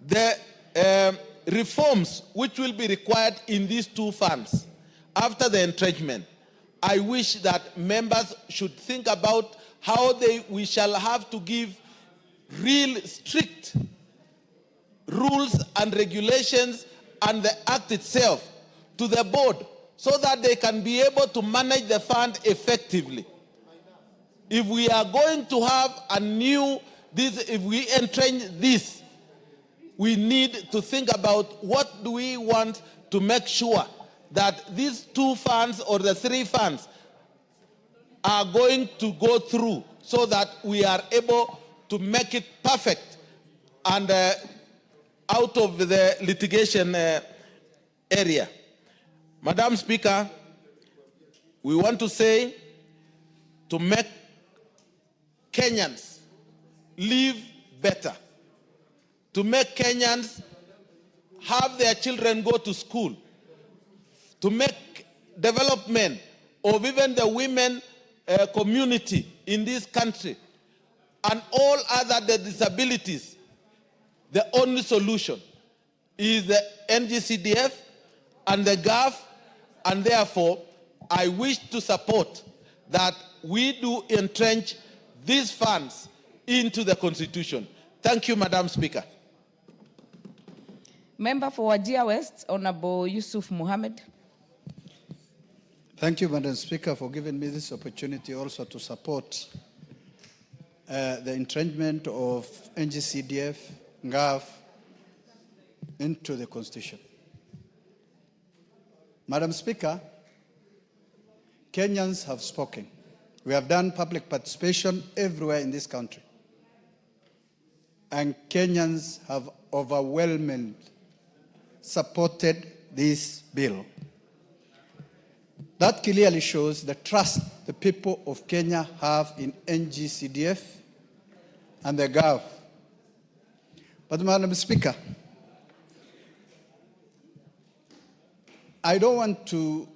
the reforms which will be required in these two funds after the entrenchment, I wish that members should think about how we shall have to give real strict rules and regulations and the act itself to the board so that they can be able to manage the fund effectively. If we are going to have if we entrench this, we need to think about what do we want to make sure that these two funds or the three funds are going to go through so that we are able to make it perfect and out of the litigation area. Madam Speaker, we want to say to make Kenyans live better, to make Kenyans have their children go to school, to make development of even the women community in this country and all other disabilities, the only solution is the NGCDF and the GAF, and therefore I wish to support that we do entrench these funds into the Constitution. Thank you, Madam Speaker. Member for Wajir West, Honorable Yusuf Mohammed. Thank you, Madam Speaker, for giving me this opportunity also to support the entrenchment of NGCDF, GAF, into the Constitution. Madam Speaker, Kenyans have spoken. We have done public participation everywhere in this country. And Kenyans have overwhelmingly supported this bill. That clearly shows the trust the people of Kenya have in NGCDF and the GAF. But Madam Speaker, I don't want to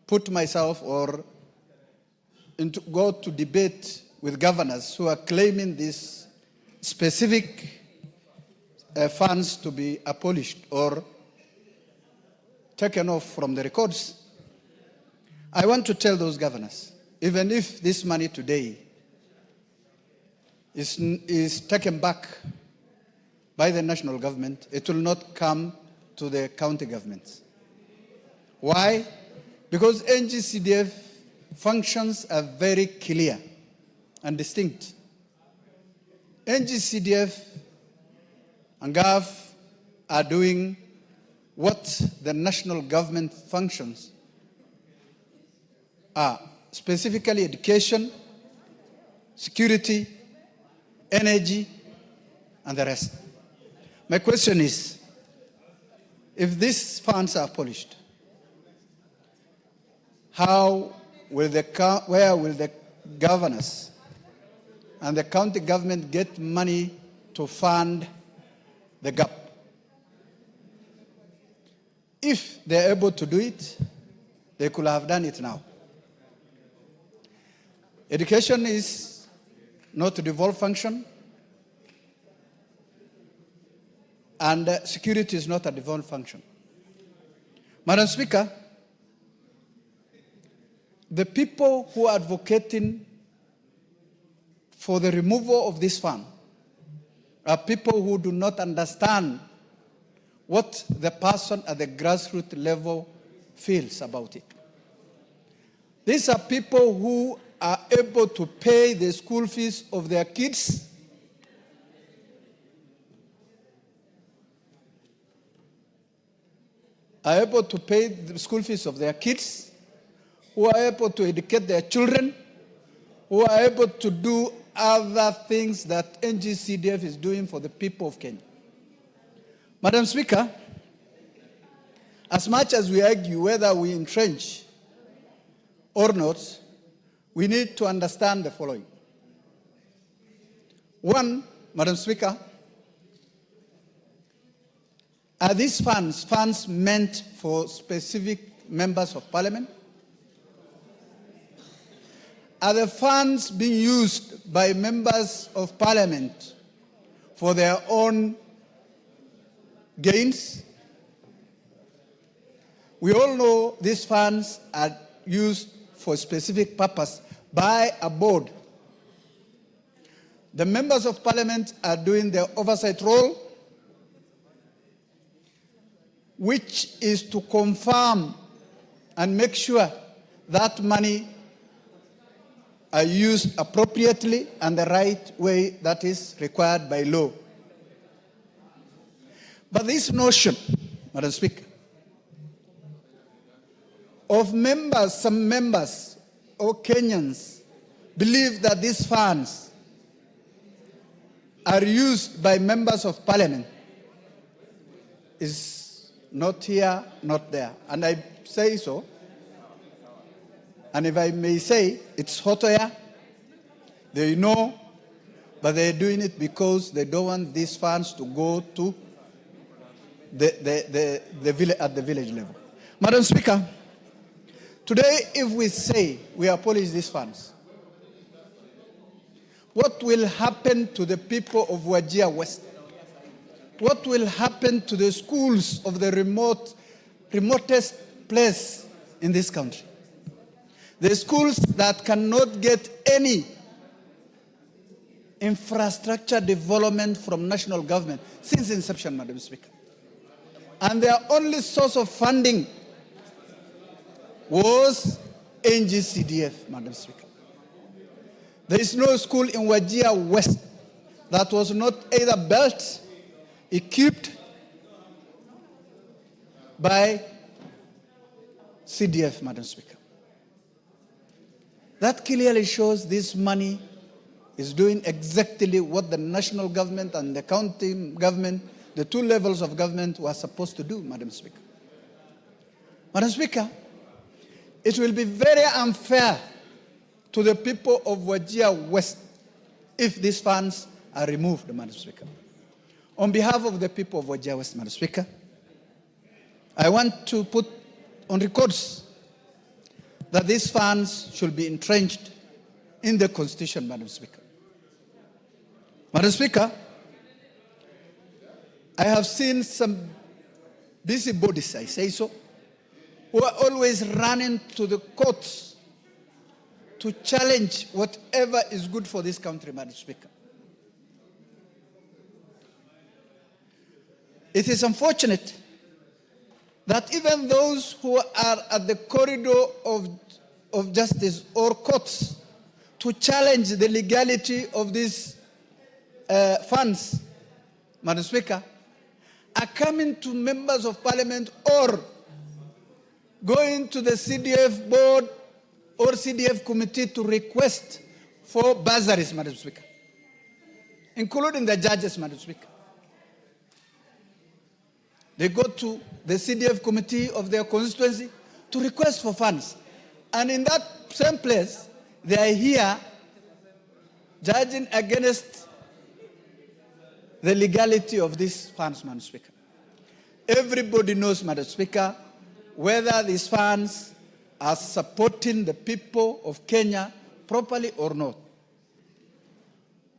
put myself or go to debate with governors who are claiming these specific funds to be abolished or taken off from the records. I want to tell those governors, even if this money today is taken back by the national government, it will not come to the county governments. Why? Because NGCDF functions are very clear and distinct. NGCDF and GAF are doing what the national government functions are, specifically education, security, energy, and the rest. My question is, if these funds are abolished, where will the governors and the county government get money to fund the gap? If they're able to do it, they could have done it now. Education is not devolved function, and security is not a devolved function. Madam Speaker, the people who are advocating for the removal of this fund are people who do not understand what the person at the grassroots level feels about it. These are people who are able to pay the school fees of their kids, who are able to educate their children, who are able to do other things that NGCDF is doing for the people of Kenya. Madam Speaker, as much as we argue whether we entrench or not, we need to understand the following. One, Madam Speaker, are these funds meant for specific members of parliament? Are the funds being used by members of parliament for their own gains? We all know these funds are used for a specific purpose by a board. The members of parliament are doing their oversight role, which is to confirm and make sure that money are used appropriately and the right way that is required by law. But this notion, Madam Speaker, of some members or Kenyans believe that these funds are used by members of parliament is not here, not there. And I say so. And if I may say, it's hot air. They know, but they're doing it because they don't want these funds to go to the village, at the village level. Madam Speaker, today if we say we abolish these funds, what will happen to the people of Wajir West? What will happen to the schools of the remotest place in this country? The schools that cannot get any infrastructure development from national government since inception, Madam Speaker. And their only source of funding was NGCDF, Madam Speaker. There is no school in Wajir West that was not either built, equipped by CDF, Madam Speaker. That clearly shows this money is doing exactly what the national government and the county government, the two levels of government, were supposed to do, Madam Speaker. Madam Speaker, it will be very unfair to the people of Wajir West if these funds are removed, Madam Speaker. On behalf of the people of Wajir West, Madam Speaker, I want to put on records that these funds should be entrenched in the Constitution, Madam Speaker. Madam Speaker, I have seen some busybodies, I say so, who are always running to the courts to challenge whatever is good for this country, Madam Speaker. It is unfortunate that even those who are at the corridor of justice or courts to challenge the legality of these funds, Madam Speaker, are coming to members of parliament or going to the CDF board or CDF committee to request for bursaries, Madam Speaker, including the judges, Madam Speaker. They go to the CDF committee of their constituency to request for funds. And in that same place, they are here judging against the legality of these funds, Madam Speaker. Everybody knows, Madam Speaker, whether these funds are supporting the people of Kenya properly or not.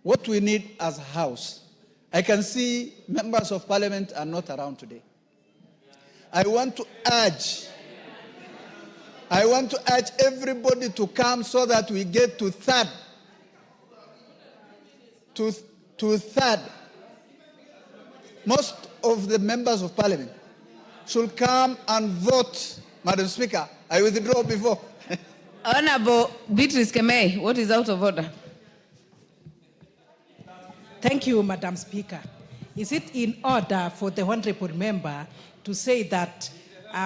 what we need as a house. I can see members of parliament are not around today. I want to urge everybody to come so that we get to third. To third. Most of the members of parliament should come and vote. Madam Speaker, I withdraw before. Honorable Beatrice Kemei, what is out of order? Thank you, Madam Speaker. Is it in order for the honorable member to say that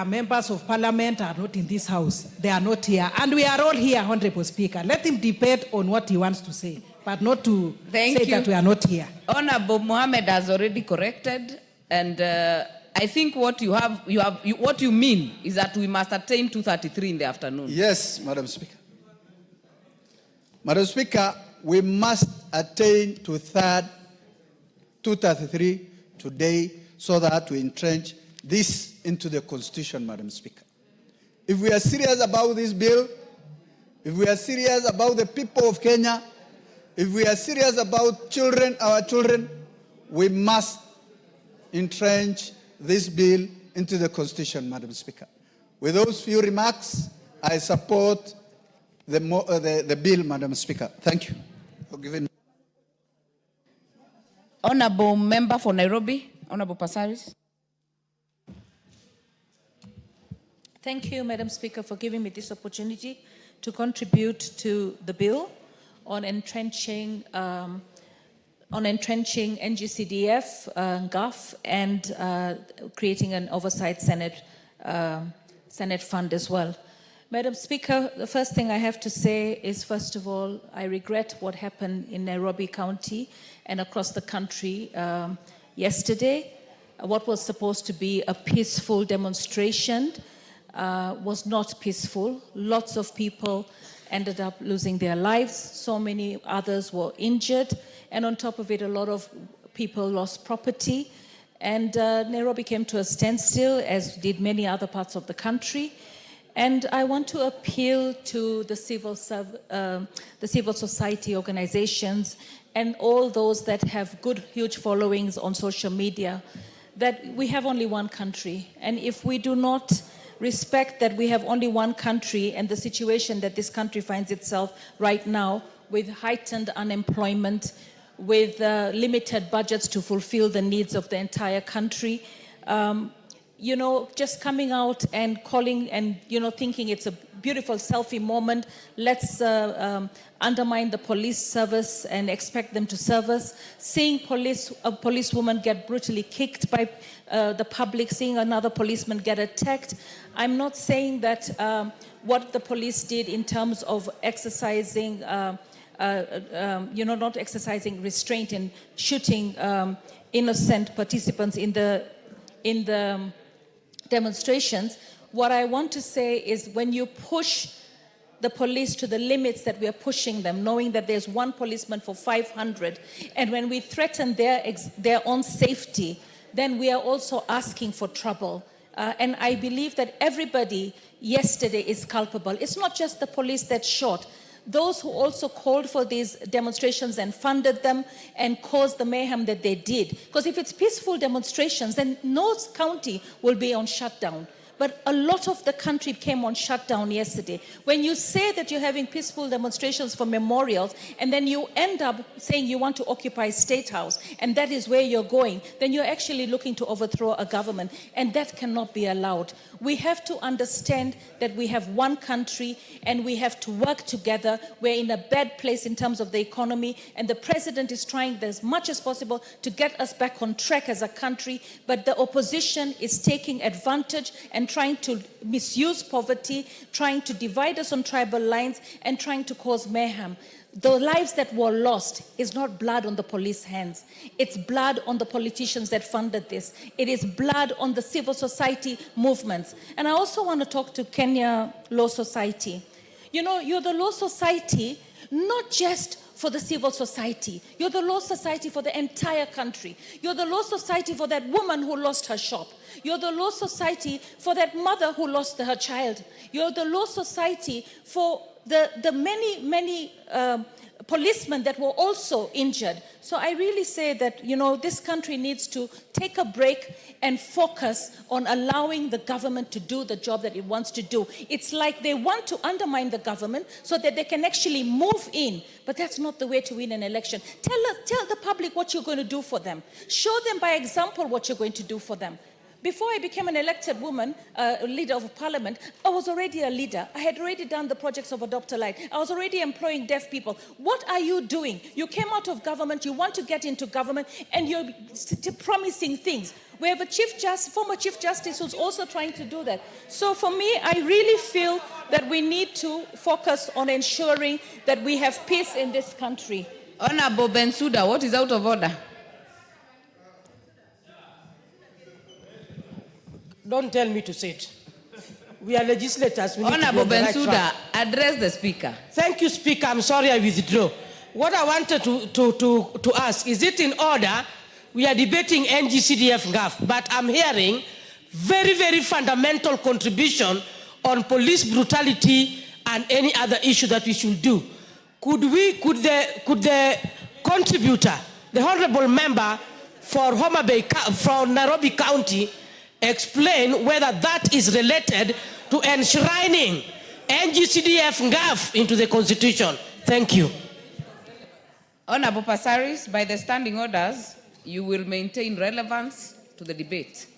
members of parliament are not in this house? They are not here. And we are all here, Honorable Speaker. Let him debate on what he wants to say, but not to say that we are not here. Honorable Mohammed has already corrected, and I think what what you mean is that we must attain 2:33 in the afternoon. Yes, Madam Speaker. Madam Speaker, we must attain to third 2:33 today so that we entrench this into the Constitution, Madam Speaker. If we are serious about this bill, if we are serious about the people of Kenya, if we are serious about children, our children, we must entrench this bill into the Constitution, Madam Speaker. With those few remarks, I support the bill, Madam Speaker. Thank you for giving me. Honorable member for Nairobi, Honorable Passaris. Thank you, Madam Speaker, for giving me this opportunity to contribute to the bill on entrenching NGCDF, GAF, and creating an oversight Senate fund as well. Madam Speaker, the first thing I have to say is, first of all, I regret what happened in Nairobi County and across the country yesterday. What was supposed to be a peaceful demonstration was not peaceful. Lots of people ended up losing their lives. So many others were injured. And on top of it, a lot of people lost property. And Nairobi came to a standstill, as did many other parts of the country. And I want to appeal to the civil society organizations and all those that have good, huge followings on social media, that we have only one country. And if we do not respect that we have only one country and the situation that this country finds itself right now, with heightened unemployment, with limited budgets to fulfill the needs of the entire country, you know, just coming out and calling and, you know, thinking it's a beautiful selfie moment, let's undermine the police service and expect them to serve us. Seeing a policewoman get brutally kicked by the public, seeing another policeman get attacked. I'm not saying that what the police did in terms of exercising, you know, not exercising restraint and shooting innocent participants in the demonstrations. What I want to say is, when you push the police to the limits that we are pushing them, knowing that there's one policeman for 500, and when we threaten their own safety, then we are also asking for trouble. And I believe that everybody yesterday is culpable. It's not just the police that shot. Those who also called for these demonstrations and funded them and caused the mayhem that they did. Because if it's peaceful demonstrations, then no county will be on shutdown. But a lot of the country came on shutdown yesterday. When you say that you're having peaceful demonstrations for memorials, and then you end up saying you want to occupy State House, and that is where you're going, then you're actually looking to overthrow a government, and that cannot be allowed. We have to understand that we have one country, and we have to work together. We're in a bad place in terms of the economy, and the president is trying as much as possible to get us back on track as a country, but the opposition is taking advantage and trying to misuse poverty, trying to divide us on tribal lines, and trying to cause mayhem. The lives that were lost is not blood on the police hands. It's blood on the politicians that funded this. It is blood on the civil society movements. And I also want to talk to Kenya Law Society. You know, you're the law society, not just for the civil society. You're the law society for the entire country. You're the law society for that woman who lost her shop. You're the law society for that mother who lost her child. You're the law society for the many policemen that were also injured. So I really say that, you know, this country needs to take a break and focus on allowing the government to do the job that it wants to do. It's like they want to undermine the government so that they can actually move in, but that's not the way to win an election. Tell the public what you're going to do for them. Show them by example what you're going to do for them. Before I became an elected woman, leader of parliament, I was already a leader. I had already done the projects of Adopt a Light. I was already employing deaf people. What are you doing? You came out of government, you want to get into government, and you're promising things. We have a former Chief Justice who's also trying to do that. So for me, I really feel that we need to focus on ensuring that we have peace in this country. Honorable Bensouda, what is out of order? Don't tell me to say it. We are legislators. We Honorable Bensouda, right, address the Speaker. Thank you, Speaker. I'm sorry I withdraw. What I wanted to ask, is it in order? We are debating NGCDF GAF, but I'm hearing very, very fundamental contribution on police brutality and any other issue that we should do. Could the contributor, the honorable member for from Nairobi County, explain whether that is related to enshrining NGCDF GAF into the Constitution? Thank you. Honorable Passaris, by the standing orders, you will maintain relevance to the debate.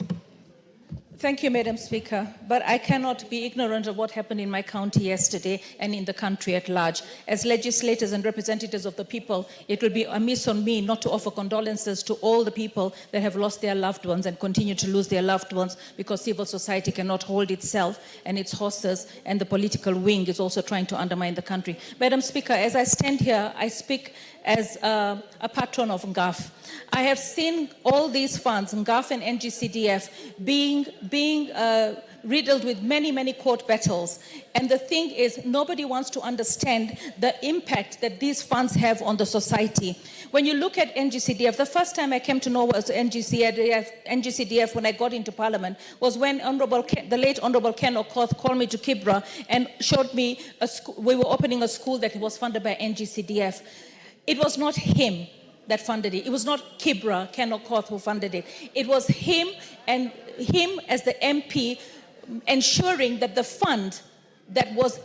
Thank you, Madam Speaker. But I cannot be ignorant of what happened in my county yesterday and in the country at large. As legislators and representatives of the people, it will be amiss on me not to offer condolences to all the people that have lost their loved ones and continue to lose their loved ones because civil society cannot hold itself and its horses, and the political wing is also trying to undermine the country. Madam Speaker, as I stand here, I speak as a patron of GAF. I have seen all these funds, GAF and NGCDF, being riddled with many, many court battles. And the thing is, nobody wants to understand the impact that these funds have on the society. When you look at NGCDF, the first time I came to know what was NGCDF when I got into Parliament was when the late Honorable Ken Okoth called me to Kibra and showed me we were opening a school that was funded by NGCDF. It was not him that funded it. It was not Kibra, Ken Okoth, who funded it. It was him, and him as the MP ensuring that the fund that was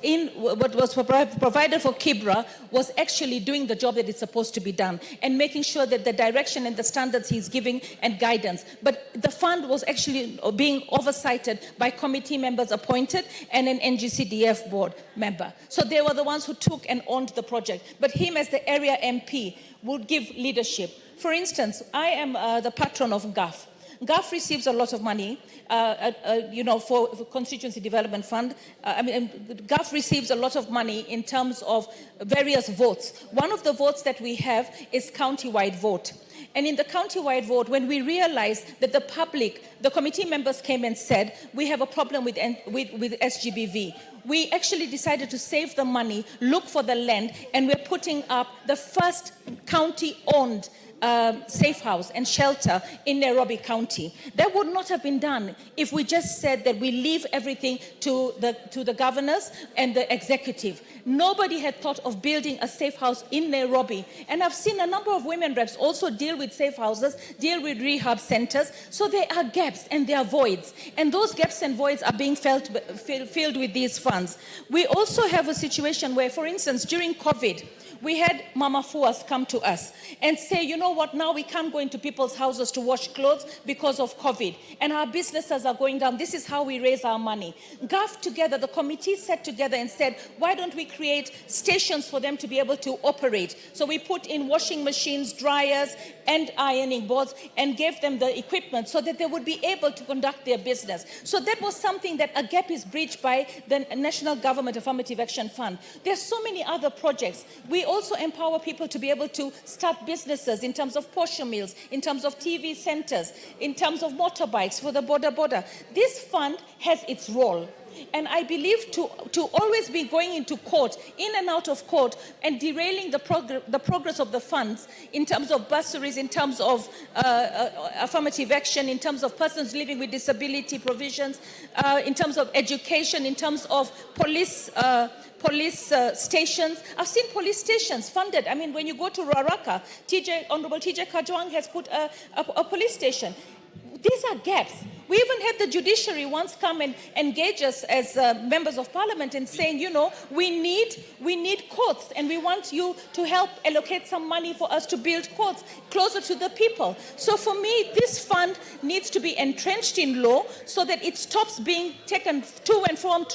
provided for Kibra was actually doing the job that it's supposed to be done, and making sure that the direction and the standards he's giving and guidance. But the fund was actually being oversighted by committee members appointed and an NGCDF board member. So they were the ones who took and owned the project. But him as the area MP would give leadership. For instance, I am the patron of GAF. GAF receives a lot of money, for Constituency Development Fund. GAF receives a lot of money in terms of various votes. One of the votes that we have is county-wide vote. And in the county-wide vote, when we realized that the committee members came and said, we have a problem with SGBV, we actually decided to save the money, look for the land, and we're putting up the first county-owned safe house and shelter in Nairobi County. That would not have been done if we just said that we leave everything to the governors and the executive. Nobody had thought of building a safe house in Nairobi. And I've seen a number of women reps also deal with safe houses, deal with rehab centers. So there are gaps and there are voids. And those gaps and voids are being filled with these funds. We also have a situation where, for instance, during COVID, we had Mama Fuas come to us and say, you know what, now we can't go into people's houses to wash clothes because of COVID. And our businesses are going down. This is how we raise our money. GAF together, the committee sat together and said, why don't we create stations for them to be able to operate? So we put in washing machines, dryers, and ironing boards and gave them the equipment so that they would be able to conduct their business. So that was something that a gap is bridged by the National Government Affirmative Action Fund. There's so many other projects. We also empower people to be able to start businesses in terms of portion meals, in terms of TV centers, in terms of motorbikes for the border. This fund has its role. And I believe to always be going into court, in and out of court, and derailing the progress of the funds in terms of bursaries, in terms of affirmative action, in terms of persons living with disability provisions, in terms of education, in terms of police stations. I've seen police stations funded. I mean, when you go to Ruaraka, Honorable TJ Kajwang has put a police station. These are gaps. We even had the judiciary once come and engage us as members of parliament and saying, you know, we need courts and we want you to help allocate some money for us to build courts closer to the people. So for me, this fund needs to be entrenched in law so that it stops being taken to and from,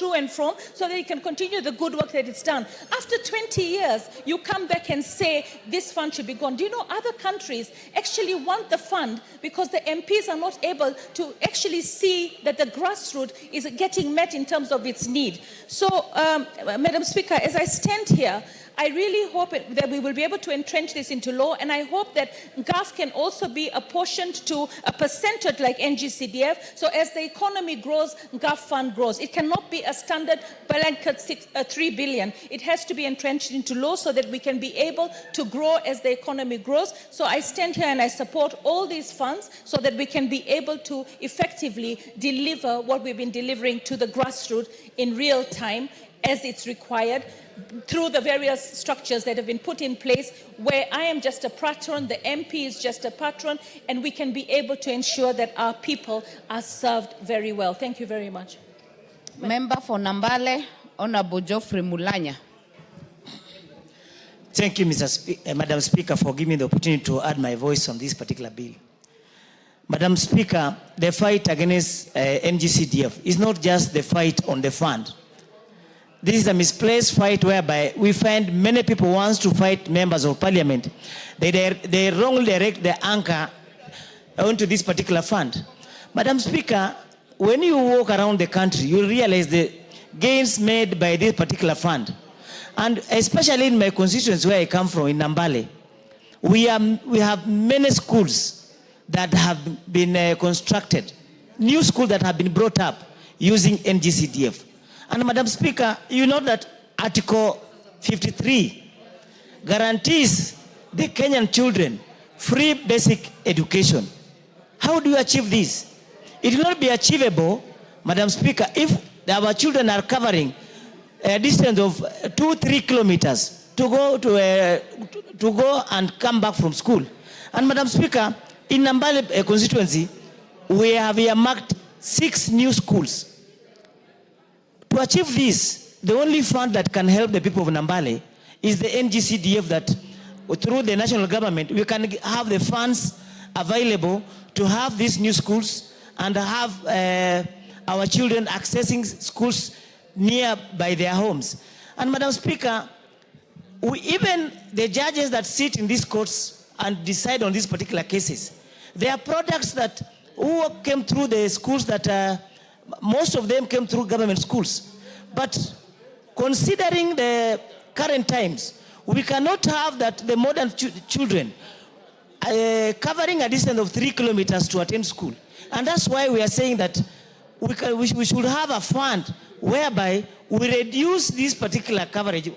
so that it can continue the good work that it's done. After 20 years, you come back and say this fund should be gone. Do you know other countries actually want the fund because the MPs are not able to actually see that the grassroots is getting met in terms of its need. So, Madam Speaker, as I stand here, I really hope that we will be able to entrench this into law, and I hope that GAF can also be apportioned to a percentage like NGCDF, so as the economy grows, GAF fund grows. It cannot be a standard blanket 3 billion. It has to be entrenched into law so that we can be able to grow as the economy grows. So I stand here and I support all these funds so that we can be able to effectively deliver what we've been delivering to the grassroots in real time as it's required, through the various structures that have been put in place, where I am just a patron, the MP is just a patron, and we can be able to ensure that our people are served very well. Thank you very much. Member for Nambale, Honorable Geoffrey Mulanya. Thank you, Madam Speaker, for giving me the opportunity to add my voice on this particular bill. Madam Speaker, the fight against NGCDF is not just the fight on the fund. This is a misplaced fight whereby we find many people wants to fight members of parliament. They wrongly direct the anchor onto this particular fund. Madam Speaker, when you walk around the country, you realize the gains made by this particular fund. And especially in my constituency where I come from, in Nambale, we have many schools that have been constructed, new schools that have been brought up using NGCDF. And Madam Speaker, you know that Article 53 guarantees the Kenyan children free basic education. How do you achieve this? It will not be achievable, Madam Speaker, if our children are covering a distance of 2-3 kilometers to go and come back from school. And Madam Speaker, in Nambale constituency, we have earmarked 6 new schools. To achieve this, the only fund that can help the people of Nambale is the NGCDF, that through the national government, we can have the funds available to have these new schools and have our children accessing schools near by their homes. And Madam Speaker, even the judges that sit in these courts and decide on these particular cases, they are products that who came through the schools that most of them came through government schools. But considering the current times, we cannot have that the modern children covering a distance of 3 kilometers to attend school. And that's why we are saying that we should have a fund whereby we reduce this particular coverage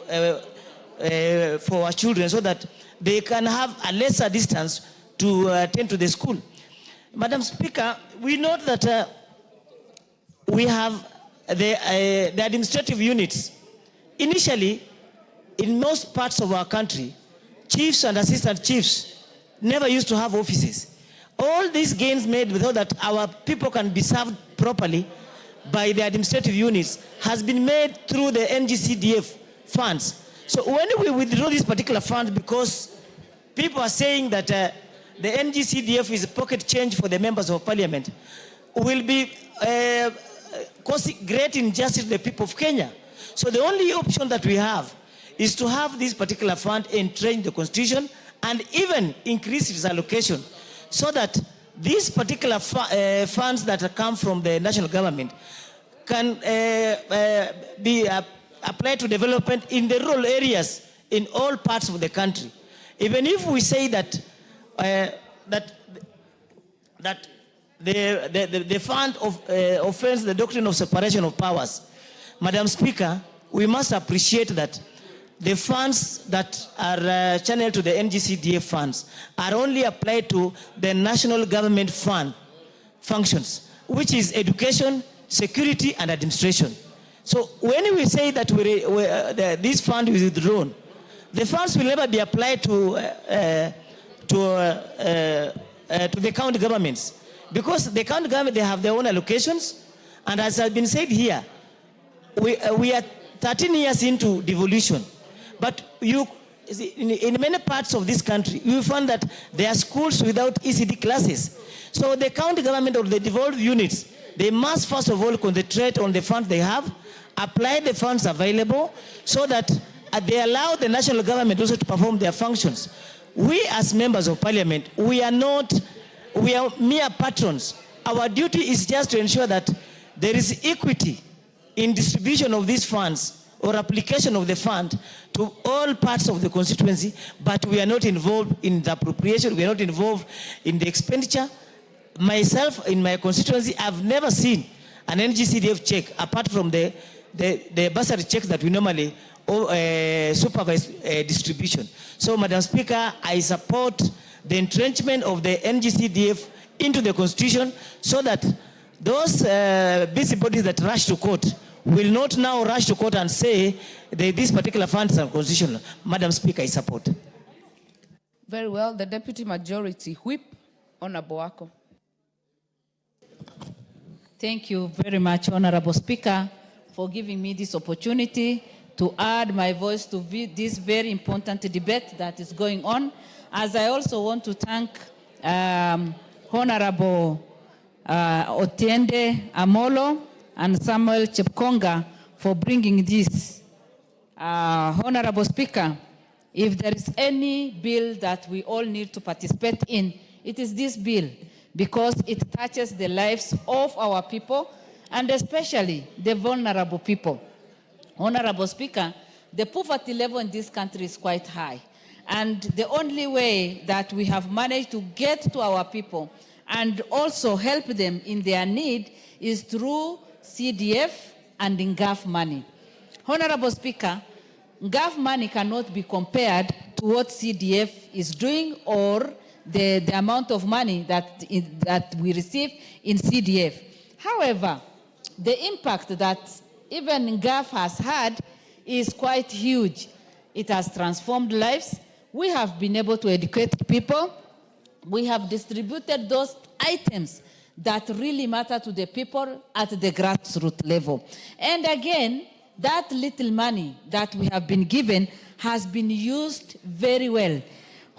for our children so that they can have a lesser distance to attend to the school. Madam Speaker, we note that we have the administrative units. Initially, in most parts of our country, chiefs and assistant chiefs never used to have offices. All these gains made without that our people can be served properly by the administrative units has been made through the NGCDF funds. So when we withdraw this particular fund, because people are saying that the NGCDF is a pocket change for the members of parliament, will be causing great injustice to the people of Kenya. So the only option that we have is to have this particular fund entrench the constitution and even increase its allocation so that these particular funds that come from the national government can be applied to development in the rural areas in all parts of the country. Even if we say that the fund offends the doctrine of separation of powers, Madam Speaker, we must appreciate that the funds that are channeled to the NGCDF funds are only applied to the national government fund functions, which is education, security, and administration. So when we say that this fund is withdrawn, the funds will never be applied to the county governments, because the county government, they have their own allocations, and as has been said here, we are 13 years into devolution. But in many parts of this country, you find that there are schools without ECD classes. So the county government or the devolved units, they must first of all concentrate on the funds they have, apply the funds available, so that they allow the national government also to perform their functions. We as members of parliament, we are mere patrons. Our duty is just to ensure that there is equity in distribution of these funds or application of the fund to all parts of the constituency, but we are not involved in the appropriation, we are not involved in the expenditure. Myself, in my constituency, I've never seen an NGCDF check, apart from the bursary checks that we normally supervise distribution. So, Madam Speaker, I support the entrenchment of the NGCDF into the Constitution, so that those busybodies that rush to court will not now rush to court and say these particular funds are constitutional. Madam Speaker, I support. Very well. The Deputy Majority Whip, Honorable Wako. Thank you very much, Honorable Speaker, for giving me this opportunity to add my voice to this very important debate that is going on. As I also want to thank Honorable Otiende Amolo and Samuel Chepkonga for bringing this. Honorable Speaker, if there is any bill that we all need to participate in, it is this bill, because it touches the lives of our people, and especially the vulnerable people. Honorable Speaker, the poverty level in this country is quite high. And the only way that we have managed to get to our people and also help them in their need is through CDF and NGAF money. Honorable Speaker, NGAF money cannot be compared to what CDF is doing or the amount of money that we receive in CDF. However, the impact that even NGAF has had is quite huge. It has transformed lives. We have been able to educate people. We have distributed those items that really matter to the people at the grassroots level. And again, that little money that we have been given has been used very well.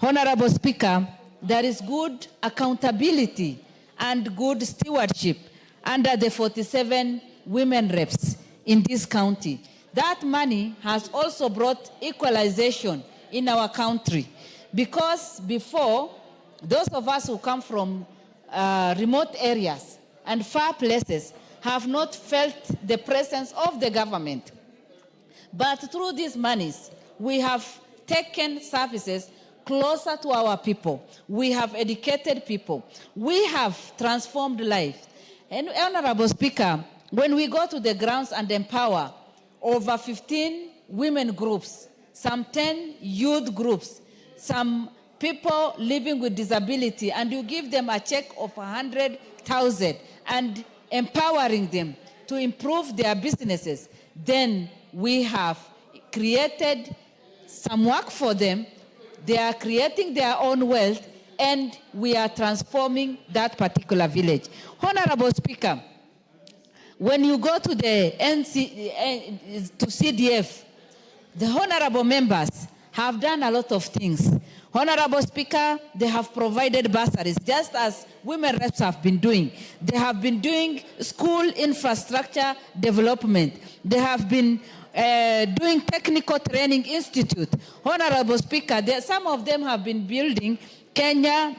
Honorable Speaker, there is good accountability and good stewardship under the 47 women reps in this county. That money has also brought equalization in our country, because before, those of us who come from remote areas and far places have not felt the presence of the government. But through these monies, we have taken services closer to our people. We have educated people. We have transformed lives. And Honorable Speaker, when we go to the grounds and empower over 15 women groups, some 10 youth groups, some people living with disability, and you give them a check of 100,000 and empowering them to improve their businesses, then we have created some work for them. They are creating their own wealth, and we are transforming that particular village. Honorable Speaker, when you go to the CDF, the honorable members have done a lot of things. Honorable Speaker, they have provided bursaries, just as women reps have been doing. They have been doing school infrastructure development. They have been doing technical training institute. Honorable Speaker, some of them have been building Kenya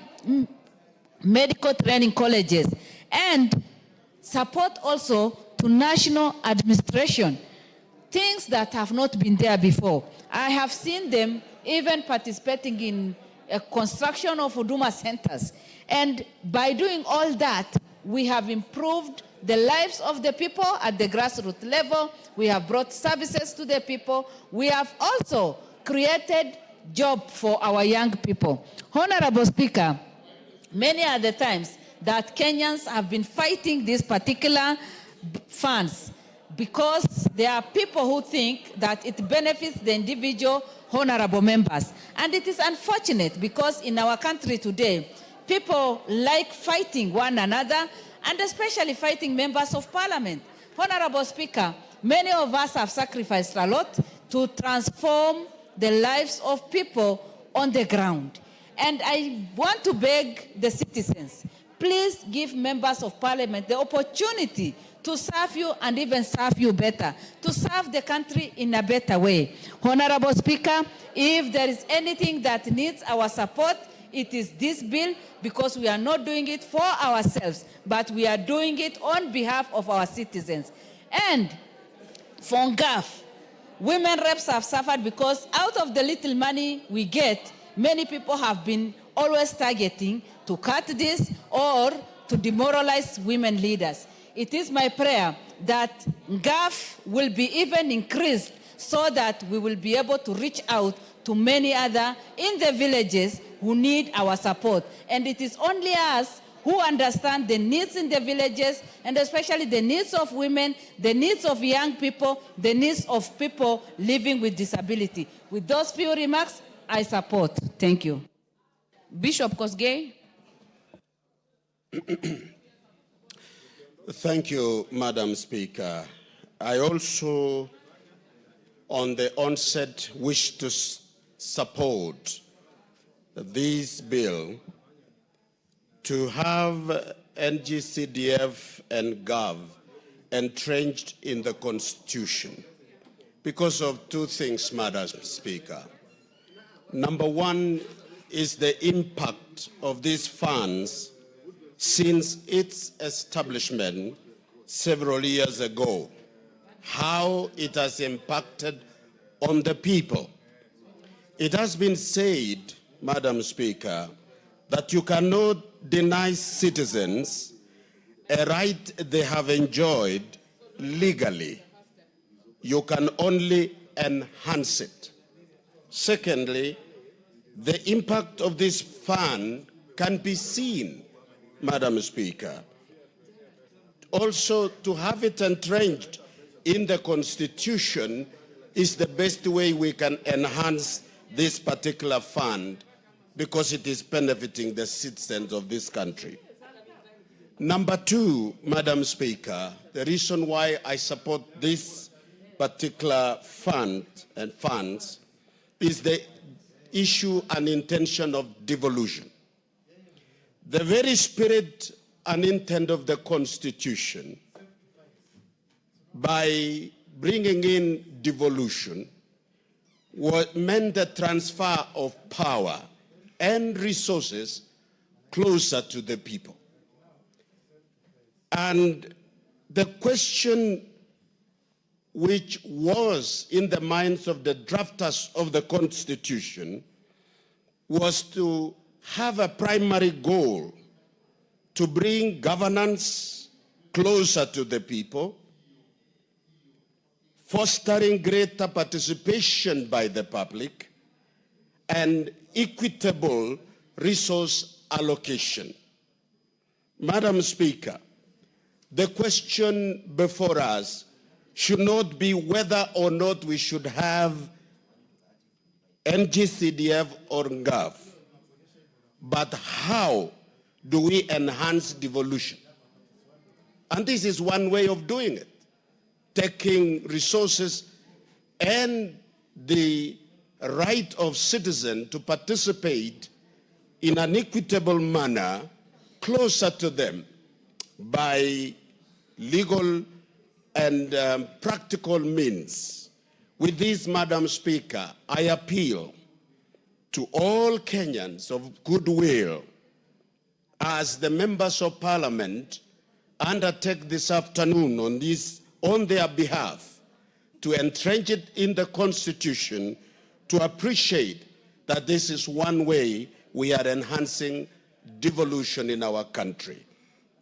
medical training colleges, and support also to national administration, things that have not been there before. I have seen them even participating in a construction of Huduma centers. And by doing all that, We have improved the lives of the people at the grassroots level. We have brought services to the people. We have also created jobs for our young people. Honorable Speaker, many are the times that Kenyans have been fighting these particular funds because there are people who think that it benefits the individual honorable members. And it is unfortunate because in our country today, people like fighting one another and especially fighting members of parliament. Honorable Speaker, many of us have sacrificed a lot to transform the lives of people on the ground. And I want to beg the citizens, please give members of parliament the opportunity to serve you and even serve you better, to serve the country in a better way. Honorable Speaker, if there is anything that needs our support, it is this bill, because we are not doing it for ourselves, but we are doing it on behalf of our citizens. And for GAF, women reps have suffered because out of the little money we get, many people have been always targeting to cut this or to demoralize women leaders. It is my prayer that GAF will be even increased so that we will be able to reach out to many other in the villages who need our support. And it is only us who understand the needs in the villages, and especially the needs of women, the needs of young people, the needs of people living with disability. With those few remarks, I support. Thank you. Bishop Kosgei. Thank you, Madam Speaker. I also, on the onset, wish to support this bill to have NGCDF and GOV entrenched in the Constitution because of two things, Madam Speaker. Number one is the impact of these funds since its establishment several years ago, how it has impacted on the people. It has been said, Madam Speaker, that you cannot deny citizens a right they have enjoyed legally. You can only enhance it. Secondly, the impact of this fund can be seen, Madam Speaker. Also, to have it entrenched in the Constitution is the best way we can enhance this particular fund because it is benefiting the citizens of this country. Number two, Madam Speaker, the reason why I support this particular fund and funds is the issue and intention of devolution. The very spirit and intent of the Constitution, by bringing in devolution, meant the transfer of power and resources closer to the people. And the question which was in the minds of the drafters of the Constitution was to have a primary goal to bring governance closer to the people, fostering greater participation by the public, and equitable resource allocation. Madam Speaker, the question before us should not be whether or not we should have NGCDF or GAV, but how do we enhance devolution? And this is one way of doing it, taking resources and the right of citizens to participate in an equitable manner closer to them by legal and practical means. With this, Madam Speaker, I appeal to all Kenyans of goodwill as the members of Parliament undertake this afternoon on their behalf to entrench it in the Constitution, to appreciate that this is one way we are enhancing devolution in our country.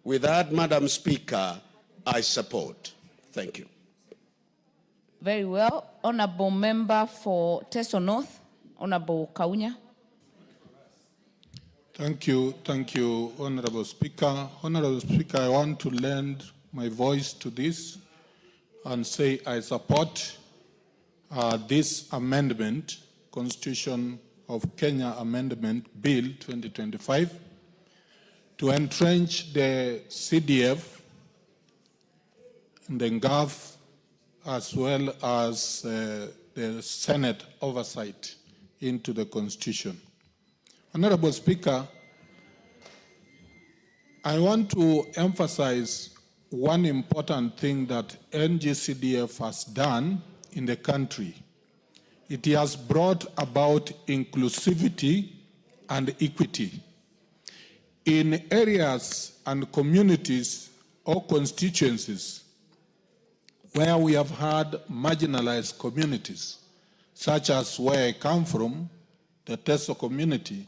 With that, Madam Speaker, I support. Thank you. Very well. Honorable Member for Teso North, Honorable Kaunya. Thank you, Honorable Speaker. Honorable Speaker, I want to lend my voice to this and say I support this amendment, Constitution of Kenya Amendment Bill 2025, to entrench the CDF and the GAF as well as the Senate oversight into the Constitution. Honorable Speaker, I want to emphasize one important thing that NGCDF has done in the country. It has brought about inclusivity and equity in areas and communities or constituencies where we have had marginalized communities, such as where I come from, the Teso community.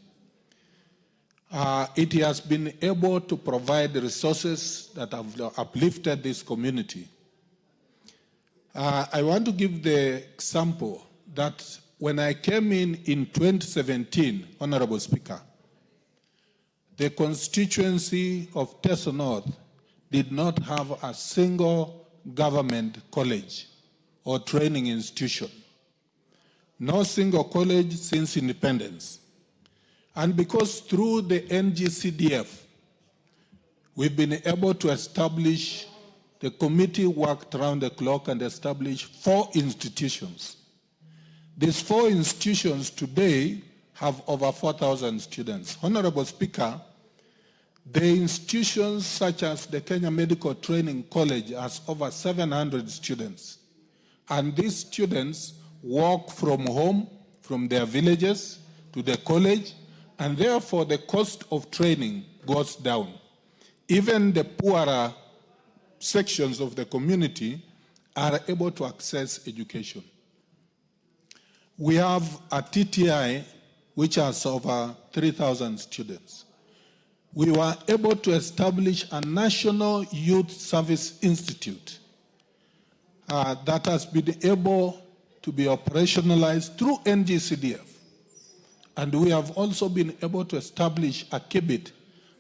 It has been able to provide resources that have uplifted this community. I want to give the example that when I came in 2017, Honorable Speaker, the constituency of Teso North did not have a single government college or training institution. No single college since independence. And because through the NGCDF, we've been able to establish, the committee worked around the clock and established 4 institutions. These 4 institutions today have over 4,000 students. Honorable Speaker, the institutions such as the Kenya Medical Training College has over 700 students. And these students walk from home, from their villages to the college, and therefore the cost of training goes down. Even the poorer sections of the community are able to access education. We have a TTI which has over 3,000 students. We were able to establish a National Youth Service Institute that has been able to be operationalized through NGCDF. And we have also been able to establish a KIBIT,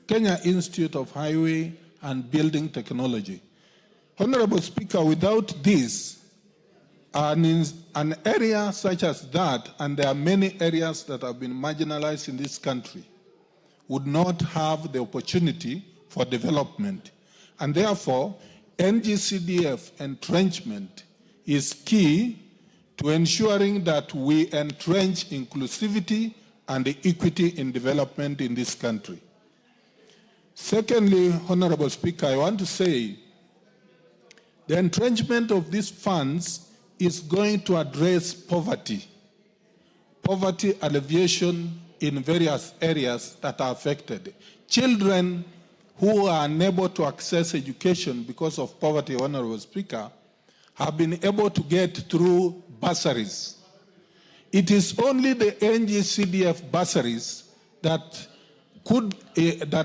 Kenya Institute of Highway and Building Technology. Honorable Speaker, without this, an area such as that, and there are many areas that have been marginalized in this country, would not have the opportunity for development. And therefore, NGCDF entrenchment is key to ensuring that we entrench inclusivity and equity in development in this country. Secondly, Honorable Speaker, I want to say the entrenchment of these funds is going to address poverty alleviation in various areas that are affected. Children who are unable to access education because of poverty, Honorable Speaker, have been able to get through bursaries. It is only the NGCDF bursaries that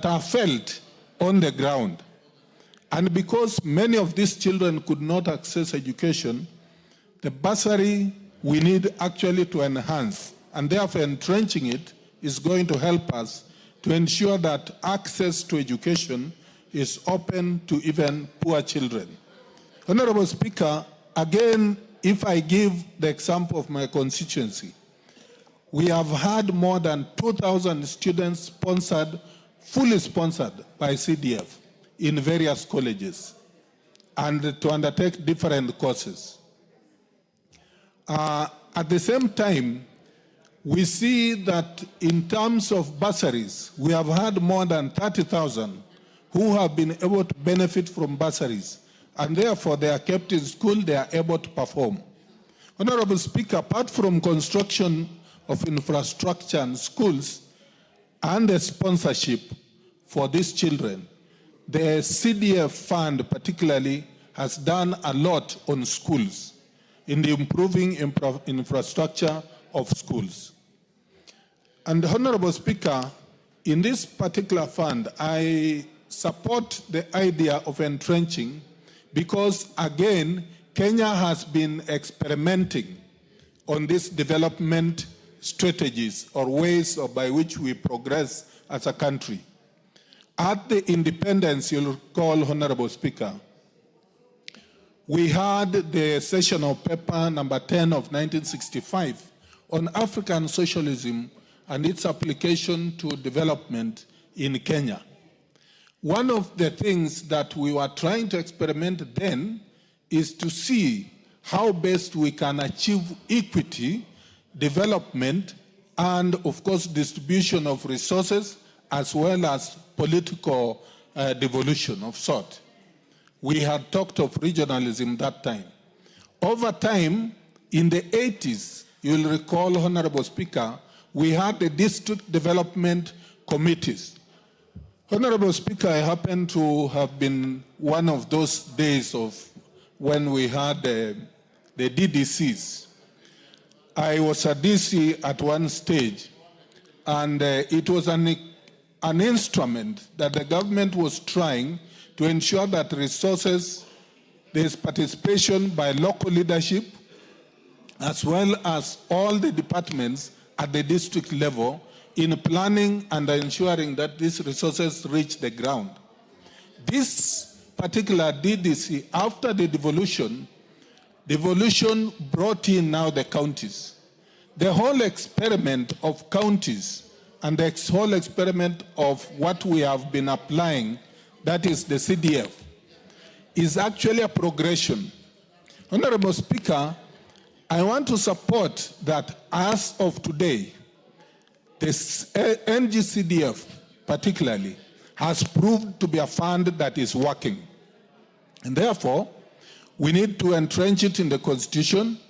are felt on the ground. And because many of these children could not access education, the bursary we need actually to enhance, and therefore entrenching it is going to help us to ensure that access to education is open to even poor children. Honorable Speaker, again, if I give the example of my constituency, we have had more than 2,000 students sponsored, fully sponsored by CDF in various colleges and to undertake different courses. At the same time, we see that in terms of bursaries, we have had more than 30,000 who have been able to benefit from bursaries, and therefore they are kept in school, they are able to perform. Honorable Speaker, apart from construction of infrastructure and schools and the sponsorship for these children, the CDF fund particularly has done a lot on schools in the improving infrastructure of schools. And Honorable Speaker, in this particular fund, I support the idea of entrenching because, again, Kenya has been experimenting on these development strategies or ways by which we progress as a country. At the independence, you'll recall, Honorable Speaker, we had the sessional paper number 10 of 1965 on African socialism and its application to development in Kenya. One of the things that we were trying to experiment then is to see how best we can achieve equity, development, and of course distribution of resources as well as political devolution of sort. We had talked of regionalism that time. Over time, in the 80s, you'll recall, Honorable Speaker, we had the district development committees. Honorable Speaker, I happen to have been one of those days of when we had the DDCs. I was a DC at one stage, and it was an instrument that the government was trying to ensure that resources, there's participation by local leadership, as well as all the departments at the district level in planning and ensuring that these resources reach the ground. This particular DDC, after the devolution brought in now the counties. The whole experiment of counties and the whole experiment of what we have been applying, that is the CDF, is actually a progression. Honorable Speaker, I want to support that as of today, this NGCDF particularly has proved to be a fund that is working. And therefore, we need to entrench it in the Constitution,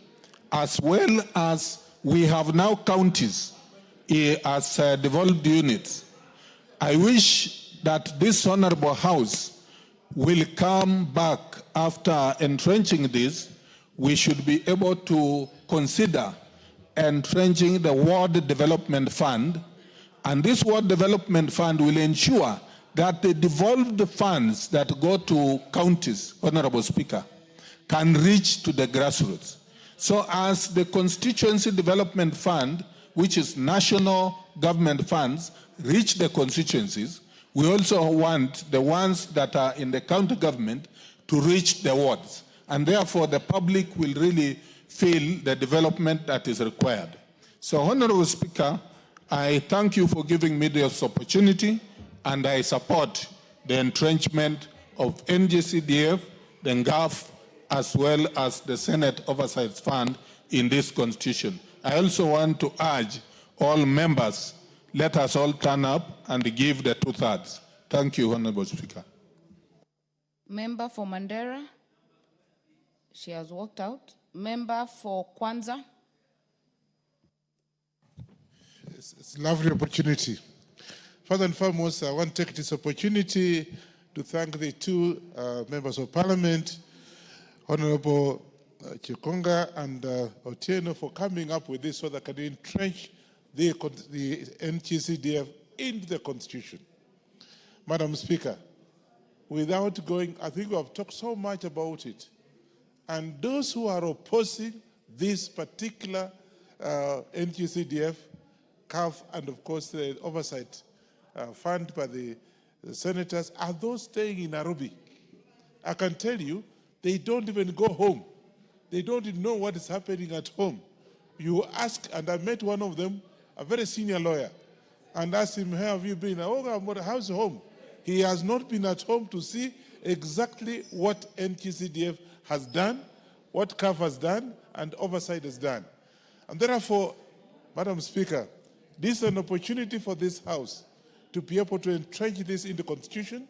as well as we have now counties as devolved units. I wish that this Honorable House will come back after entrenching this. We should be able to consider entrenching the Ward Development Fund, and this Ward Development Fund will ensure that the devolved funds that go to counties, Honorable Speaker, can reach to the grassroots. So as the Constituency Development Fund, which is national government funds, reach the constituencies, we also want the ones that are in the county government to reach the wards. And therefore, the public will really feel the development that is required. So, Honorable Speaker, I thank you for giving me this opportunity, and I support the entrenchment of NGCDF, the NGAF, as well as the Senate Oversight Fund in this Constitution. I also want to urge all members, let us all turn up and give the 2/3. Thank you, Honorable Speaker. Member for Mandera, she has walked out. Member for Kwanza. It's a lovely opportunity. First and foremost, I want to take this opportunity to thank the two members of Parliament, Honorable Chikonga and Otieno, for coming up with this so that can entrench the NGCDF into the Constitution. Madam Speaker, without going, I think we have talked so much about it. And those who are opposing this particular NGCDF, CAF, and of course the oversight fund by the senators, are those staying in Nairobi. I can tell you, they don't even go home. They don't even know what is happening at home. You ask, and I met one of them, a very senior lawyer, and asked him, "How have you been?" "Oh, how's home?" He has not been at home to see exactly what NGCDF has done, what CAF has done, and oversight has done. And therefore, Madam Speaker, this is an opportunity for this House to be able to entrench this in the Constitution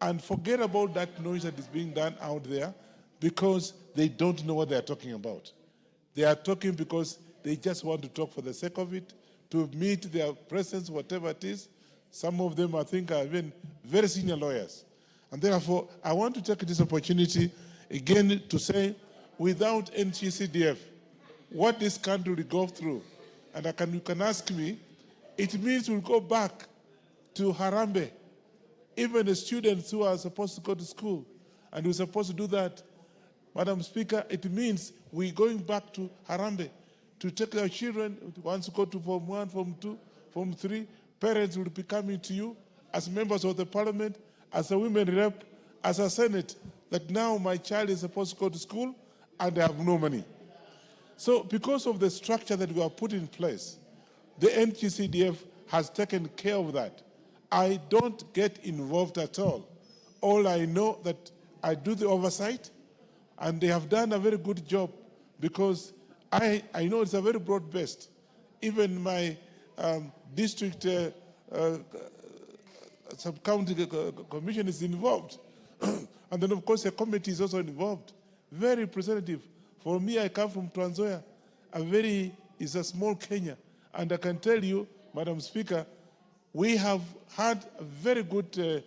and forget about that noise that is being done out there, because they don't know what they are talking about. They are talking because they just want to talk for the sake of it, to meet their presence, whatever it is. Some of them, I think, are even very senior lawyers. And therefore, I want to take this opportunity again to say, without NGCDF, what this country will go through, and you can ask me, it means we'll go back to Harambe, even the students who are supposed to go to school, and we're supposed to do that. Madam Speaker, it means we're going back to Harambe to take our children. Once you go to Form 1, Form 2, Form 3, parents will be coming to you as members of the parliament, as a women rep, as a senate, that now my child is supposed to go to school and they have no money. So because of the structure that we have put in place, the NGCDF has taken care of that. I don't get involved at all. All I know that I do the oversight, and they have done a very good job, because I know it's a very broad-based. Even my district sub-county commission is involved. And then, of course, the committee is also involved. Very representative. For me, I come from Trans Nzoia. It's a small Kenya. And I can tell you, Madam Speaker, we have had a very good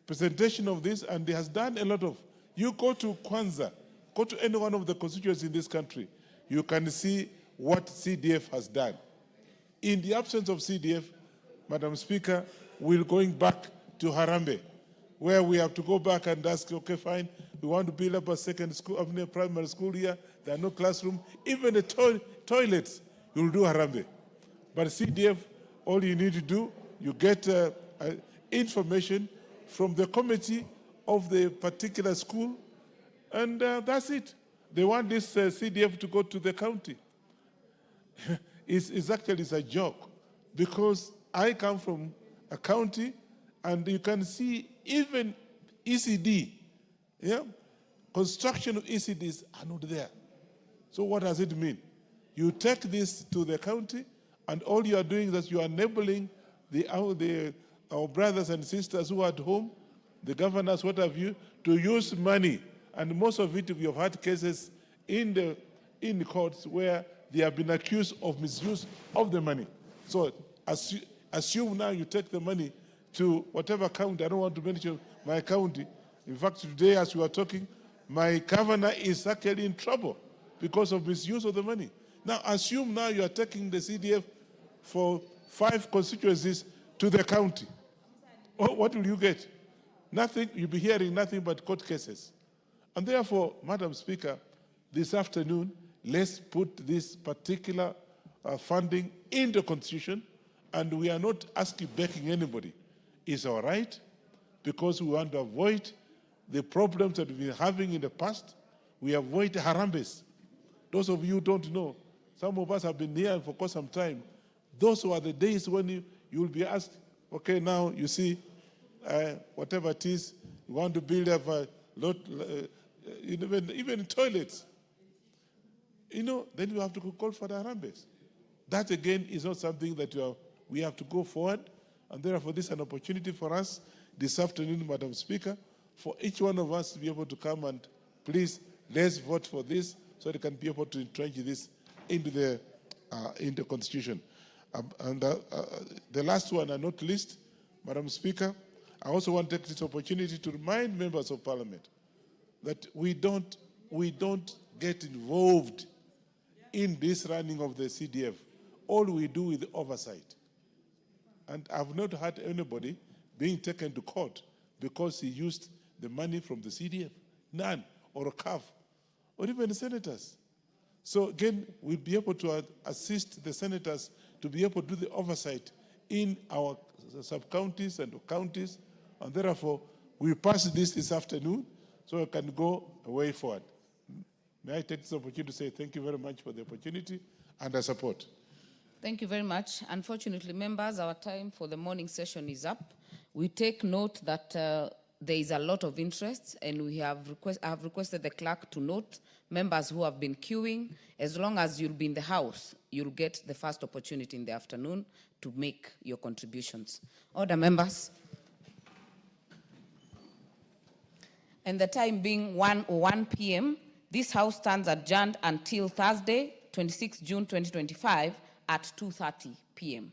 presentation of this, and it has done a lot of. You go to Kwanza, go to any one of the constituencies in this country, you can see what CDF has done. In the absence of CDF, Madam Speaker, we're going back to Harambe, where we have to go back and ask, okay, fine, we want to build up a second school, a primary school here, there are no classrooms, even the toilets, you'll do Harambe. But CDF, all you need to do, you get information from the committee of the particular school, and that's it. They want this CDF to go to the county. It's actually a joke, because I come from a county, and you can see even ECD, construction of ECDs are not there. So what does it mean? You take this to the county, and all you are doing is that you are enabling our brothers and sisters who are at home, the governors, what have you, to use money. And most of it, we have had cases in the courts where they have been accused of misuse of the money. So assume now you take the money to whatever county. I don't want to mention my county. In fact, today as we are talking, my governor is actually in trouble because of misuse of the money. Now assume now you are taking the CDF for 5 constituencies to the county. What will you get? Nothing. You'll be hearing nothing but court cases. And therefore, Madam Speaker, this afternoon, let's put this particular funding in the Constitution, and we are not begging anybody. It's all right, because we want to avoid the problems that we've been having in the past. We avoid Harambes. Those of you who don't know, some of us have been here for quite some time. Those were the days when you will be asked, okay, now you see, whatever it is, you want to build up a lot, even toilets. Then you have to call for the Harambes. That again is not something that we have to go forward, and therefore this is an opportunity for us this afternoon, Madam Speaker, for each one of us to be able to come and please let's vote for this so they can be able to entrench this into the Constitution. And the last one and not least, Madam Speaker, I also want to take this opportunity to remind members of Parliament that we don't get involved in this running of the CDF. All we do is oversight. And I've not had anybody being taken to court because he used the money from the CDF. None. Or a CAF. Or even the senators. So again, we'll be able to assist the senators to be able to do the oversight in our sub-counties and counties. And therefore, we pass this afternoon so we can go a way forward. May I take this opportunity to say thank you very much for the opportunity and the support. Thank you very much. Unfortunately, members, our time for the morning session is up. We take note that there is a lot of interest, and I have requested the clerk to note members who have been queuing. As long as you'll be in the House, you'll get the first opportunity in the afternoon to make your contributions. Order, members. And the time being 1:01 p.m., this House stands adjourned until Thursday, 26 June 2025 at 2:30 p.m.